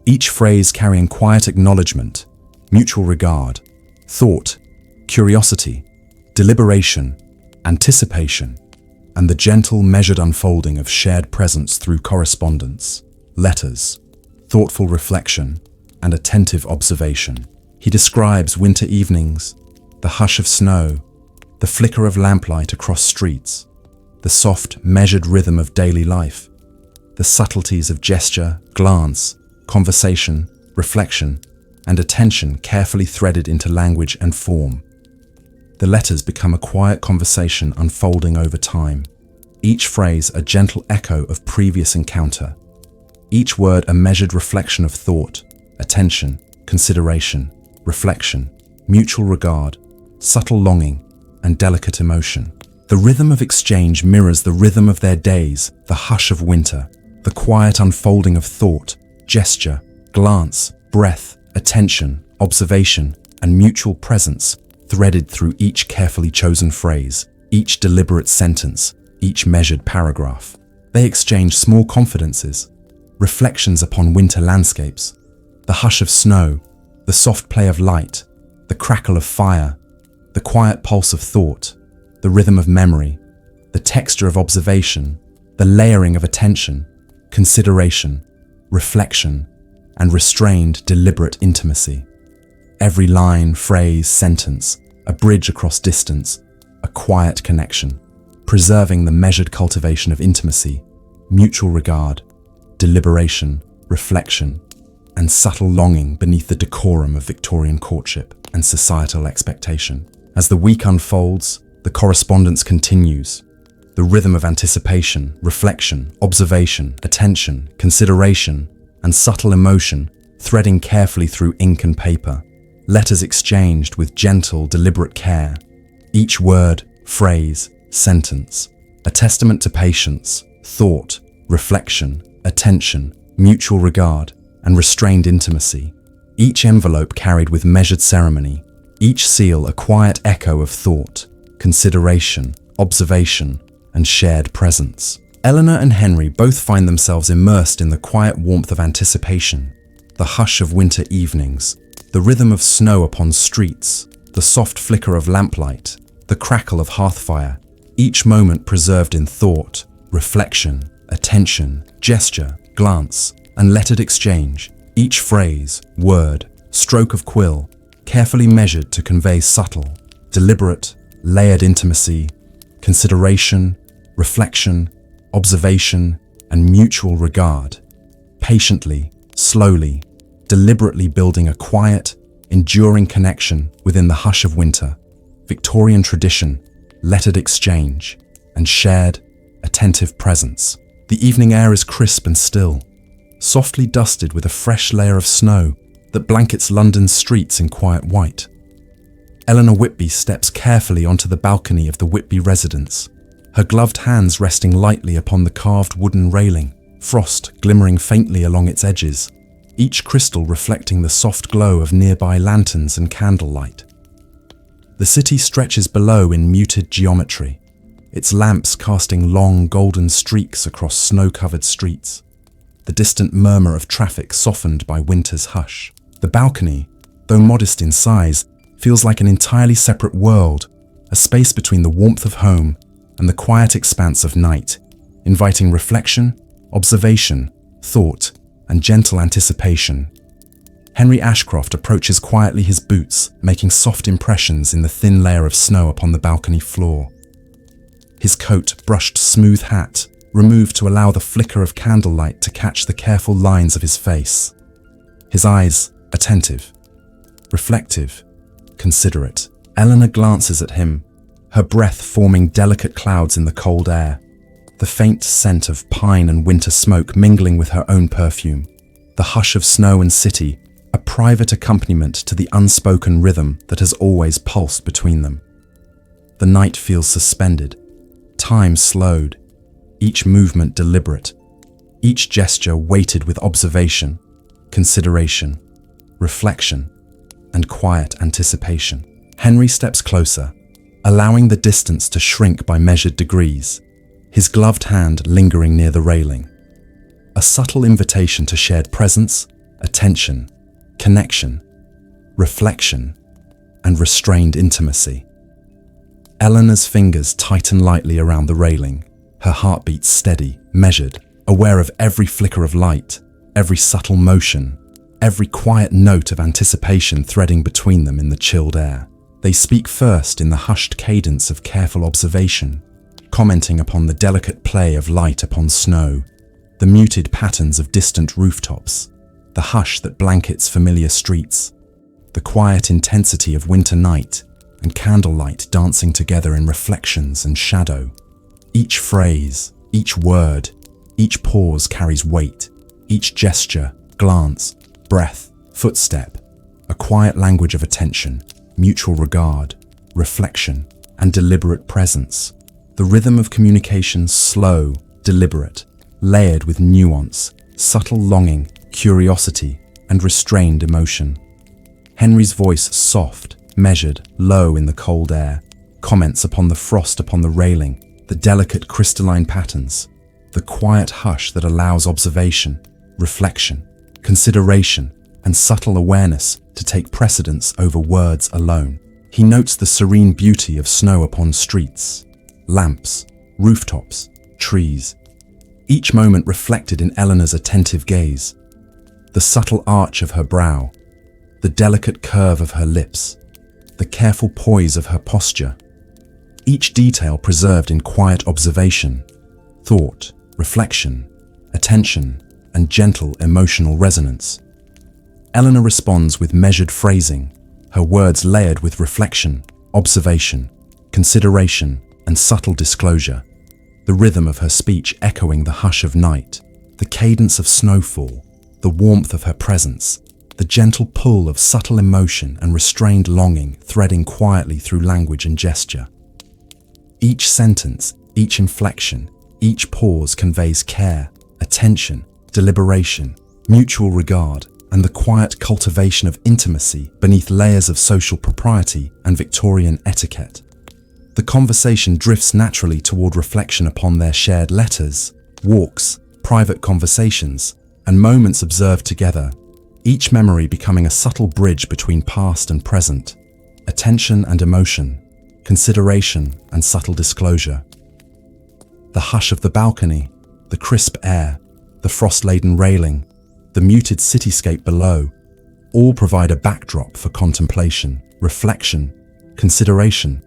each phrase carrying quiet acknowledgement, mutual regard, thought, curiosity, deliberation, anticipation, and the gentle, measured unfolding of shared presence through correspondence, letters, thoughtful reflection, and attentive observation. He describes winter evenings, the hush of snow, the flicker of lamplight across streets, the soft, measured rhythm of daily life, the subtleties of gesture, glance, conversation, reflection, and attention carefully threaded into language and form. The letters become a quiet conversation unfolding over time, each phrase a gentle echo of previous encounter, each word a measured reflection of thought, attention, consideration, reflection, mutual regard, subtle longing, and delicate emotion. The rhythm of exchange mirrors the rhythm of their days, the hush of winter, the quiet unfolding of thought, gesture, glance, breath, attention, observation, and mutual presence, threaded through each carefully chosen phrase, each deliberate sentence, each measured paragraph. They exchange small confidences, reflections upon winter landscapes, the hush of snow, the soft play of light, the crackle of fire, the quiet pulse of thought, the rhythm of memory, the texture of observation, the layering of attention, consideration, reflection, and restrained, deliberate intimacy. Every line, phrase, sentence, a bridge across distance, a quiet connection, preserving the measured cultivation of intimacy, mutual regard, deliberation, reflection, and subtle longing beneath the decorum of Victorian courtship and societal expectation. As the week unfolds, the correspondence continues. The rhythm of anticipation, reflection, observation, attention, consideration, and subtle emotion threading carefully through ink and paper. Letters exchanged with gentle, deliberate care. Each word, phrase, sentence, a testament to patience, thought, reflection, attention, mutual regard, and restrained intimacy. Each envelope carried with measured ceremony, each seal a quiet echo of thought, consideration, observation, and shared presence. Eleanor and Henry both find themselves immersed in the quiet warmth of anticipation, the hush of winter evenings, the rhythm of snow upon streets, the soft flicker of lamplight, the crackle of hearthfire, each moment preserved in thought, reflection, attention, gesture, glance, and lettered exchange, each phrase, word, stroke of quill, carefully measured to convey subtle, deliberate, layered intimacy, consideration, reflection, observation, and mutual regard, patiently, slowly, deliberately building a quiet, enduring connection within the hush of winter, Victorian tradition, lettered exchange, and shared, attentive presence. The evening air is crisp and still, softly dusted with a fresh layer of snow that blankets London's streets in quiet white. Eleanor Whitby steps carefully onto the balcony of the Whitby residence, her gloved hands resting lightly upon the carved wooden railing, frost glimmering faintly along its edges, each crystal reflecting the soft glow of nearby lanterns and candlelight. The city stretches below in muted geometry, its lamps casting long golden streaks across snow-covered streets, the distant murmur of traffic softened by winter's hush. The balcony, though modest in size, feels like an entirely separate world, a space between the warmth of home and the quiet expanse of night, inviting reflection, observation, thought, and gentle anticipation. Henry Ashcroft approaches quietly, his boots making soft impressions in the thin layer of snow upon the balcony floor. His coat, brushed smooth hat, removed to allow the flicker of candlelight to catch the careful lines of his face. His eyes, attentive, reflective, considerate. Eleanor glances at him, her breath forming delicate clouds in the cold air, the faint scent of pine and winter smoke mingling with her own perfume, the hush of snow and city, a private accompaniment to the unspoken rhythm that has always pulsed between them. The night feels suspended, time slowed, each movement deliberate, each gesture weighted with observation, consideration, reflection, and quiet anticipation. Henry steps closer, allowing the distance to shrink by measured degrees, his gloved hand lingering near the railing. A subtle invitation to shared presence, attention, connection, reflection, and restrained intimacy. Eleanor's fingers tighten lightly around the railing, her heartbeat steady, measured, aware of every flicker of light, every subtle motion, every quiet note of anticipation threading between them in the chilled air. They speak first in the hushed cadence of careful observation, commenting upon the delicate play of light upon snow, the muted patterns of distant rooftops, the hush that blankets familiar streets, the quiet intensity of winter night and candlelight dancing together in reflections and shadow. Each phrase, each word, each pause carries weight, each gesture, glance, breath, footstep, a quiet language of attention, mutual regard, reflection, and deliberate presence. The rhythm of communication slow, deliberate, layered with nuance, subtle longing, curiosity, and restrained emotion. Henry's voice soft, measured, low in the cold air, comments upon the frost upon the railing, the delicate crystalline patterns, the quiet hush that allows observation, reflection, consideration, and subtle awareness to take precedence over words alone. He notes the serene beauty of snow upon streets, lamps, rooftops, trees, each moment reflected in Eleanor's attentive gaze, the subtle arch of her brow, the delicate curve of her lips, the careful poise of her posture, each detail preserved in quiet observation, thought, reflection, attention, and gentle emotional resonance. Eleanor responds with measured phrasing, her words layered with reflection, observation, consideration, and subtle disclosure, the rhythm of her speech echoing the hush of night, the cadence of snowfall, the warmth of her presence, the gentle pull of subtle emotion and restrained longing threading quietly through language and gesture. Each sentence, each inflection, each pause conveys care, attention, deliberation, mutual regard, and the quiet cultivation of intimacy beneath layers of social propriety and Victorian etiquette. The conversation drifts naturally toward reflection upon their shared letters, walks, private conversations, and moments observed together, each memory becoming a subtle bridge between past and present, attention and emotion, consideration and subtle disclosure. The hush of the balcony, the crisp air, the frost-laden railing, the muted cityscape below, all provide a backdrop for contemplation, reflection, consideration,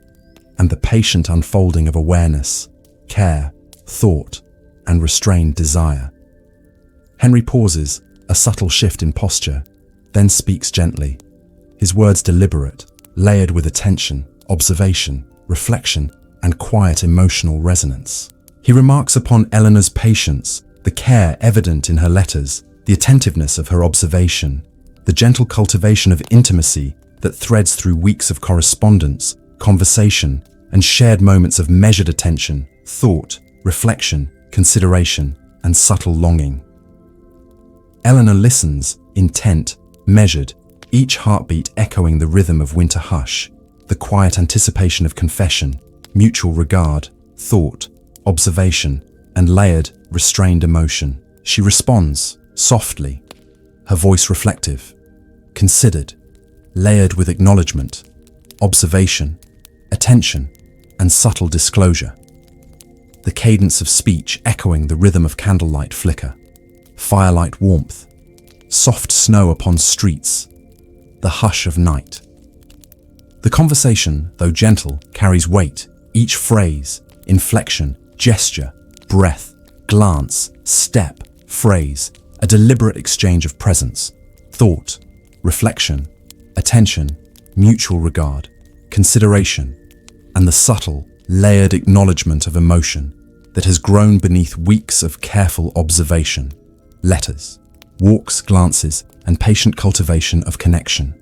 and the patient unfolding of awareness, care, thought, and restrained desire. Henry pauses, a subtle shift in posture, then speaks gently, his words deliberate, layered with attention, observation, reflection, and quiet emotional resonance. He remarks upon Eleanor's patience, the care evident in her letters, the attentiveness of her observation, the gentle cultivation of intimacy that threads through weeks of correspondence, conversation, and shared moments of measured attention, thought, reflection, consideration, and subtle longing. Eleanor listens, intent, measured, each heartbeat echoing the rhythm of winter hush, the quiet anticipation of confession, mutual regard, thought, observation, and layered, restrained emotion. She responds, softly, her voice reflective, considered, layered with acknowledgement, observation, attention, and subtle disclosure. The cadence of speech echoing the rhythm of candlelight flicker, firelight warmth, soft snow upon streets, the hush of night. The conversation, though gentle, carries weight, each phrase, inflection, gesture, breath, glance, step, phrase, a deliberate exchange of presence, thought, reflection, attention, mutual regard, consideration, and the subtle, layered acknowledgement of emotion that has grown beneath weeks of careful observation, letters, walks, glances, and patient cultivation of connection.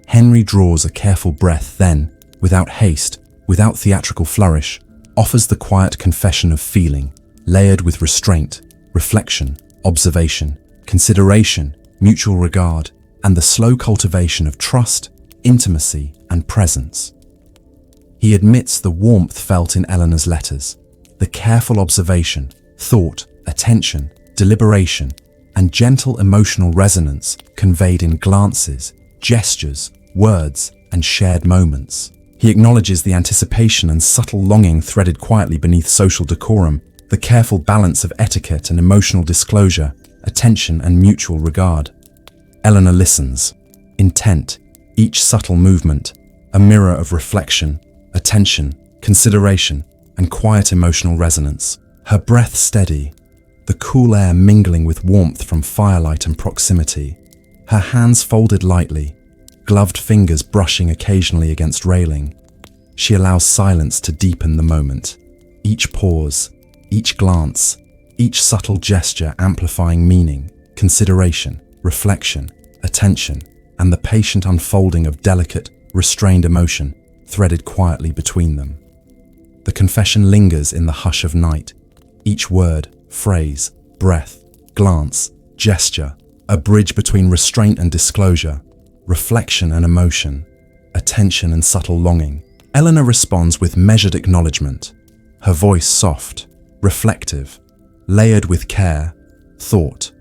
Henry draws a careful breath, then, without haste, without theatrical flourish, offers the quiet confession of feeling, layered with restraint, reflection, observation, consideration, mutual regard, and the slow cultivation of trust, intimacy, and presence. He admits the warmth felt in Eleanor's letters, the careful observation, thought, attention, deliberation, and gentle emotional resonance conveyed in glances, gestures, words, and shared moments. He acknowledges the anticipation and subtle longing threaded quietly beneath social decorum, the careful balance of etiquette and emotional disclosure, attention and mutual regard. Eleanor listens, intent, each subtle movement, a mirror of reflection, attention, consideration, and quiet emotional resonance. Her breath steady, the cool air mingling with warmth from firelight and proximity. Her hands folded lightly, gloved fingers brushing occasionally against railing. She allows silence to deepen the moment. Each pause, each glance, each subtle gesture amplifying meaning, consideration, reflection, attention, and the patient unfolding of delicate, restrained emotion threaded quietly between them. The confession lingers in the hush of night, each word, phrase, breath, glance, gesture, a bridge between restraint and disclosure, reflection and emotion, attention and subtle longing. Eleanor responds with measured acknowledgement, her voice soft, reflective, layered with care, thought,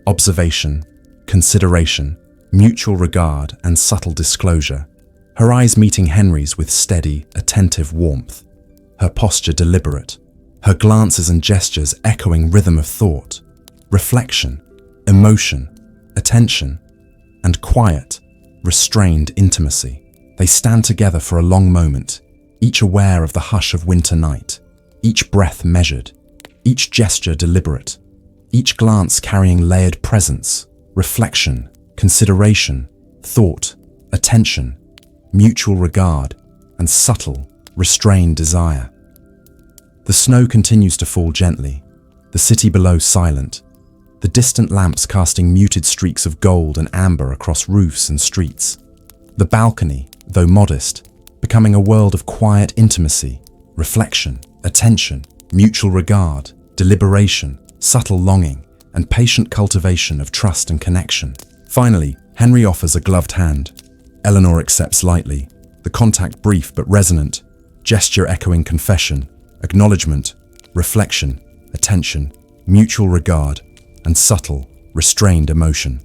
observation, consideration, mutual regard, and subtle disclosure. Her eyes meeting Henry's with steady, attentive warmth, her posture deliberate, her glances and gestures echoing rhythm of thought, reflection, emotion, attention, and quiet, restrained intimacy. They stand together for a long moment, each aware of the hush of winter night, each breath measured, each gesture deliberate, each glance carrying layered presence, reflection, consideration, thought, attention, mutual regard, and subtle, restrained desire. The snow continues to fall gently, the city below silent, the distant lamps casting muted streaks of gold and amber across roofs and streets. The balcony, though modest, becoming a world of quiet intimacy, reflection, attention, mutual regard, deliberation, subtle longing, and patient cultivation of trust and connection. Finally, Henry offers a gloved hand. Eleanor accepts lightly, the contact brief but resonant, gesture echoing confession, acknowledgement, reflection, attention, mutual regard, and subtle, restrained emotion.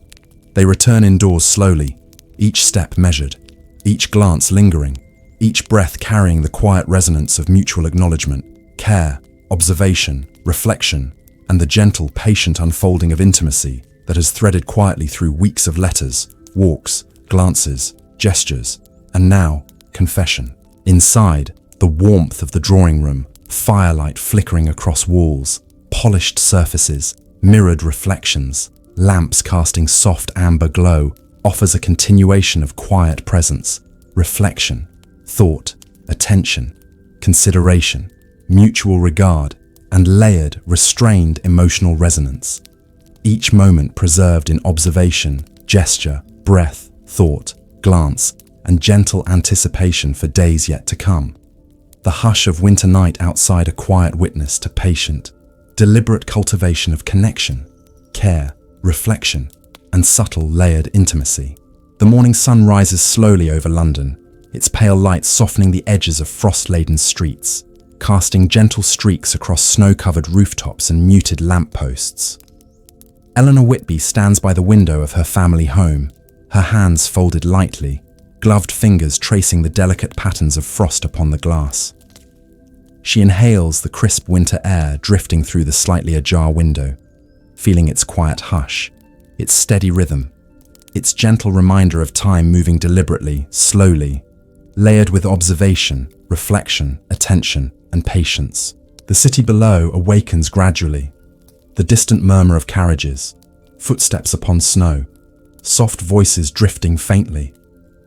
They return indoors slowly, each step measured, each glance lingering, each breath carrying the quiet resonance of mutual acknowledgement, care, observation, reflection, and the gentle, patient unfolding of intimacy that has threaded quietly through weeks of letters, walks, glances, gestures, and now, confession. Inside, the warmth of the drawing room, firelight flickering across walls, polished surfaces, mirrored reflections, lamps casting soft amber glow, offers a continuation of quiet presence, reflection, thought, attention, consideration, mutual regard, and layered, restrained emotional resonance. Each moment preserved in observation, gesture, breath, thought, glance, and gentle anticipation for days yet to come. The hush of winter night outside a quiet witness to patient, deliberate cultivation of connection, care, reflection, and subtle layered intimacy. The morning sun rises slowly over London, its pale light softening the edges of frost-laden streets, casting gentle streaks across snow-covered rooftops and muted lampposts. Eleanor Whitby stands by the window of her family home, her hands folded lightly, gloved fingers tracing the delicate patterns of frost upon the glass. She inhales the crisp winter air drifting through the slightly ajar window, feeling its quiet hush, its steady rhythm, its gentle reminder of time moving deliberately, slowly, layered with observation, reflection, attention, and patience. The city below awakens gradually. The distant murmur of carriages, footsteps upon snow, soft voices drifting faintly,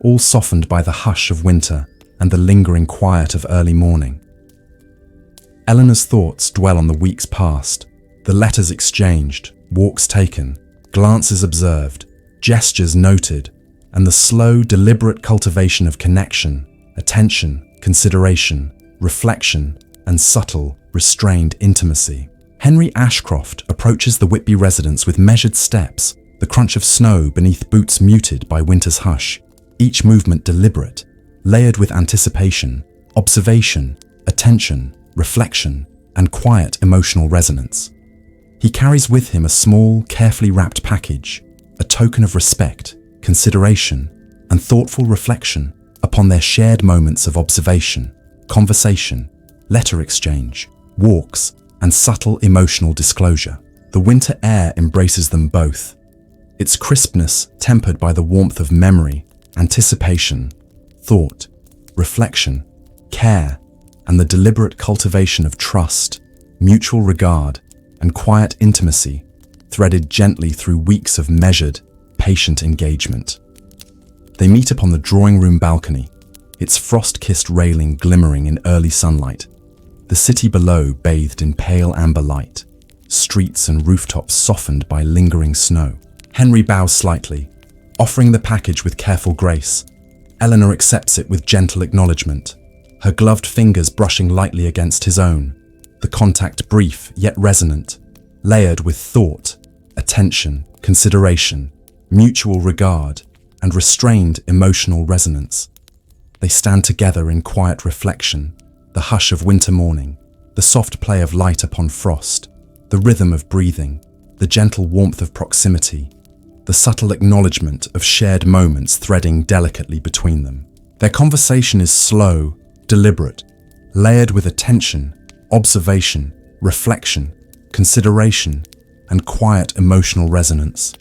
all softened by the hush of winter and the lingering quiet of early morning. Eleanor's thoughts dwell on the weeks past, the letters exchanged, walks taken, glances observed, gestures noted, and the slow, deliberate cultivation of connection, attention, consideration, reflection, and subtle, restrained intimacy. Henry Ashcroft approaches the Whitby residence with measured steps, the crunch of snow beneath boots muted by winter's hush, each movement deliberate, layered with anticipation, observation, attention, reflection, and quiet emotional resonance. He carries with him a small, carefully wrapped package, a token of respect, consideration, and thoughtful reflection upon their shared moments of observation, conversation, letter exchange, walks, and subtle emotional disclosure. The winter air embraces them both, its crispness tempered by the warmth of memory, anticipation, thought, reflection, care, and the deliberate cultivation of trust, mutual regard, and quiet intimacy, threaded gently through weeks of measured, patient engagement. They meet upon the drawing room balcony, its frost-kissed railing glimmering in early sunlight, the city below bathed in pale amber light, streets and rooftops softened by lingering snow. Henry bows slightly, offering the package with careful grace. Eleanor accepts it with gentle acknowledgement, her gloved fingers brushing lightly against his own, the contact brief yet resonant, layered with thought, attention, consideration, mutual regard, and restrained emotional resonance. They stand together in quiet reflection, the hush of winter morning, the soft play of light upon frost, the rhythm of breathing, the gentle warmth of proximity, the subtle acknowledgement of shared moments threading delicately between them. Their conversation is slow, deliberate, layered with attention, observation, reflection, consideration, and quiet emotional resonance.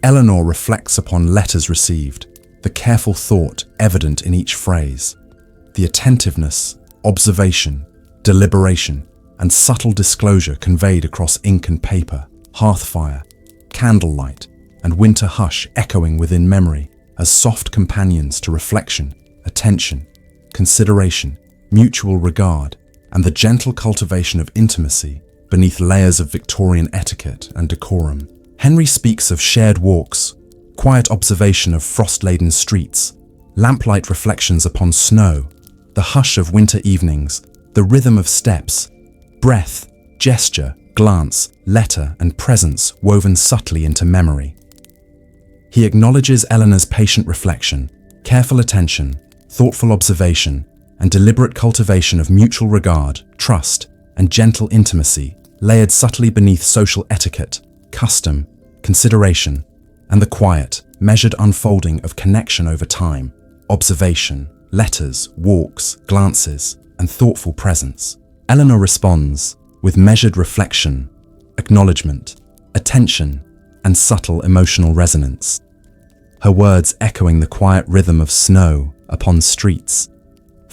Eleanor reflects upon letters received, the careful thought evident in each phrase, the attentiveness, observation, deliberation, and subtle disclosure conveyed across ink and paper, hearthfire, candlelight, and winter hush echoing within memory as soft companions to reflection, attention, consideration, mutual regard, and the gentle cultivation of intimacy beneath layers of Victorian etiquette and decorum. Henry speaks of shared walks, quiet observation of frost-laden streets, lamplight reflections upon snow, the hush of winter evenings, the rhythm of steps, breath, gesture, glance, letter, and presence woven subtly into memory. He acknowledges Eleanor's patient reflection, careful attention, thoughtful observation, and deliberate cultivation of mutual regard, trust, and gentle intimacy, layered subtly beneath social etiquette, custom, consideration, and the quiet, measured unfolding of connection over time, observation, letters, walks, glances, and thoughtful presence. Eleanor responds with measured reflection, acknowledgement, attention, and subtle emotional resonance. Her words echoing the quiet rhythm of snow upon streets,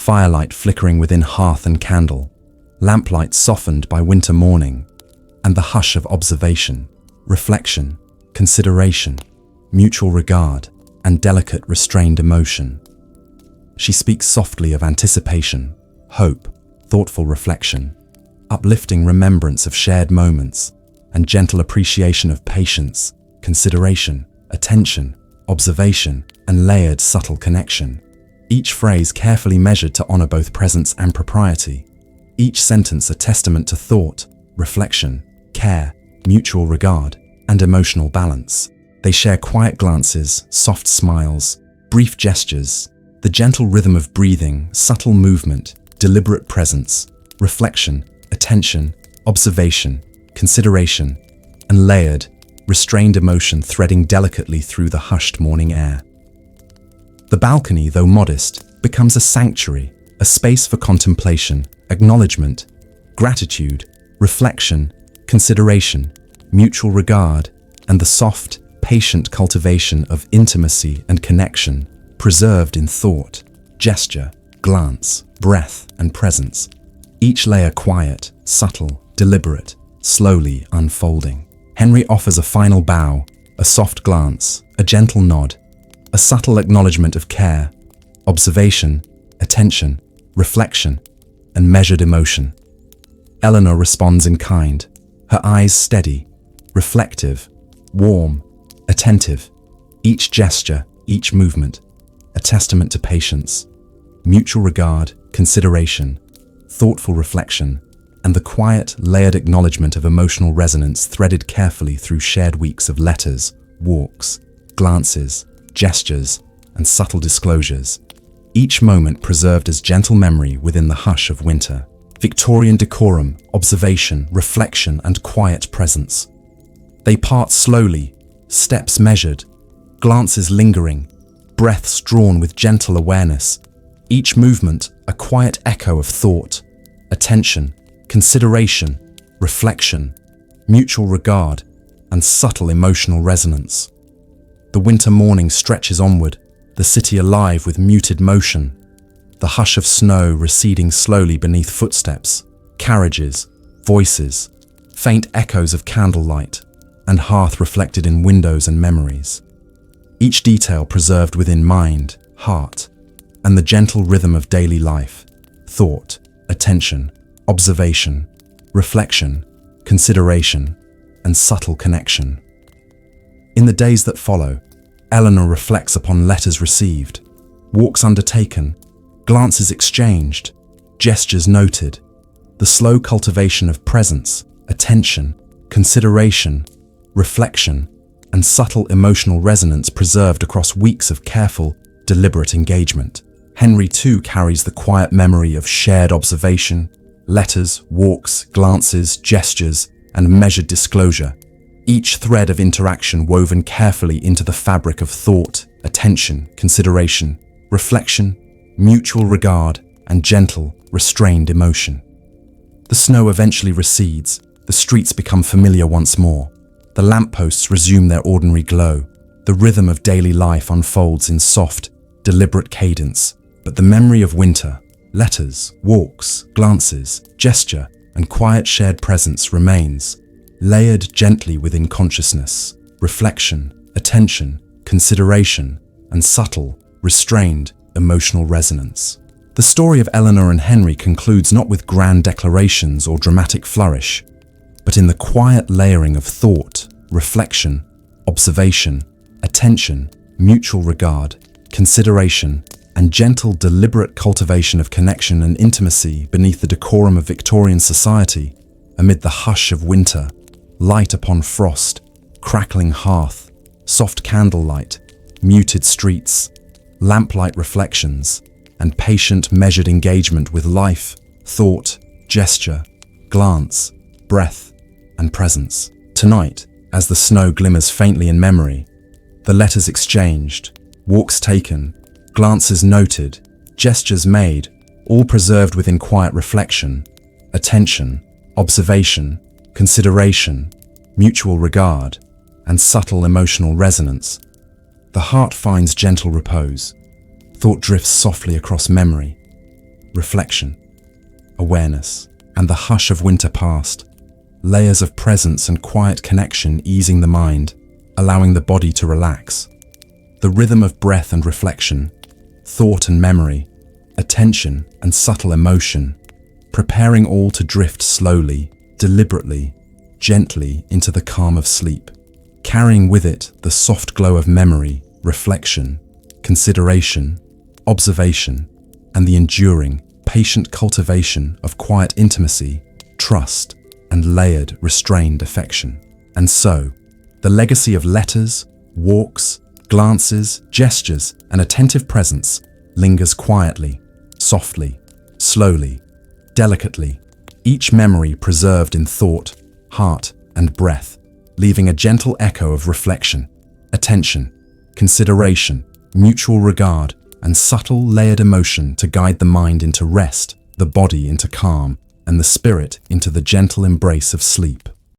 firelight flickering within hearth and candle, lamplight softened by winter morning, and the hush of observation, reflection, consideration, mutual regard, and delicate restrained emotion. She speaks softly of anticipation, hope, thoughtful reflection, uplifting remembrance of shared moments, and gentle appreciation of patience, consideration, attention, observation, and layered subtle connection. Each phrase carefully measured to honor both presence and propriety. Each sentence a testament to thought, reflection, care, mutual regard, and emotional balance. They share quiet glances, soft smiles, brief gestures, the gentle rhythm of breathing, subtle movement, deliberate presence, reflection, attention, observation, consideration, and layered, restrained emotion threading delicately through the hushed morning air. The balcony, though modest, becomes a sanctuary, a space for contemplation, acknowledgement, gratitude, reflection, consideration, mutual regard, and the soft, patient cultivation of intimacy and connection, preserved in thought, gesture, glance, breath, and presence. Each layer quiet, subtle, deliberate, slowly unfolding. Henry offers a final bow, a soft glance, a gentle nod, a subtle acknowledgement of care, observation, attention, reflection, and measured emotion. Eleanor responds in kind, her eyes steady, reflective, warm, attentive, each gesture, each movement, a testament to patience, mutual regard, consideration, thoughtful reflection, and the quiet, layered acknowledgement of emotional resonance threaded carefully through shared weeks of letters, walks, glances, gestures, and subtle disclosures, each moment preserved as gentle memory within the hush of winter. Victorian decorum, observation, reflection, and quiet presence. They part slowly, steps measured, glances lingering, breaths drawn with gentle awareness, each movement a quiet echo of thought, attention, consideration, reflection, mutual regard, and subtle emotional resonance. The winter morning stretches onward, the city alive with muted motion, the hush of snow receding slowly beneath footsteps, carriages, voices, faint echoes of candlelight, and hearth reflected in windows and memories. Each detail preserved within mind, heart, and the gentle rhythm of daily life, thought, attention, observation, reflection, consideration, and subtle connection. In the days that follow, Eleanor reflects upon letters received, walks undertaken, glances exchanged, gestures noted, the slow cultivation of presence, attention, consideration, reflection, and subtle emotional resonance preserved across weeks of careful, deliberate engagement. Henry too carries the quiet memory of shared observation, letters, walks, glances, gestures, and measured disclosure, each thread of interaction woven carefully into the fabric of thought, attention, consideration, reflection, mutual regard, and gentle, restrained emotion. The snow eventually recedes, the streets become familiar once more, the lampposts resume their ordinary glow, the rhythm of daily life unfolds in soft, deliberate cadence, but the memory of winter, letters, walks, glances, gesture, and quiet shared presence remains, layered gently within consciousness, reflection, attention, consideration, and subtle, restrained, emotional resonance. The story of Eleanor and Henry concludes not with grand declarations or dramatic flourish, but in the quiet layering of thought, reflection, observation, attention, mutual regard, consideration, and gentle, deliberate cultivation of connection and intimacy beneath the decorum of Victorian society, amid the hush of winter, light upon frost, crackling hearth, soft candlelight, muted streets, lamplight reflections, and patient, measured engagement with life, thought, gesture, glance, breath, and presence. Tonight, as the snow glimmers faintly in memory, the letters exchanged, walks taken, glances noted, gestures made, all preserved within quiet reflection, attention, observation, consideration, mutual regard, and subtle emotional resonance. The heart finds gentle repose. Thought drifts softly across memory, reflection, awareness, and the hush of winter past. Layers of presence and quiet connection easing the mind, allowing the body to relax. The rhythm of breath and reflection, thought and memory, attention and subtle emotion, preparing all to drift slowly, deliberately, gently into the calm of sleep, carrying with it the soft glow of memory, reflection, consideration, observation, and the enduring, patient cultivation of quiet intimacy, trust, and layered, restrained affection. And so, the legacy of letters, walks, glances, gestures, and attentive presence lingers quietly, softly, slowly, delicately, each memory preserved in thought, heart, and breath, leaving a gentle echo of reflection, attention, consideration, mutual regard, and subtle layered emotion to guide the mind into rest, the body into calm, and the spirit into the gentle embrace of sleep.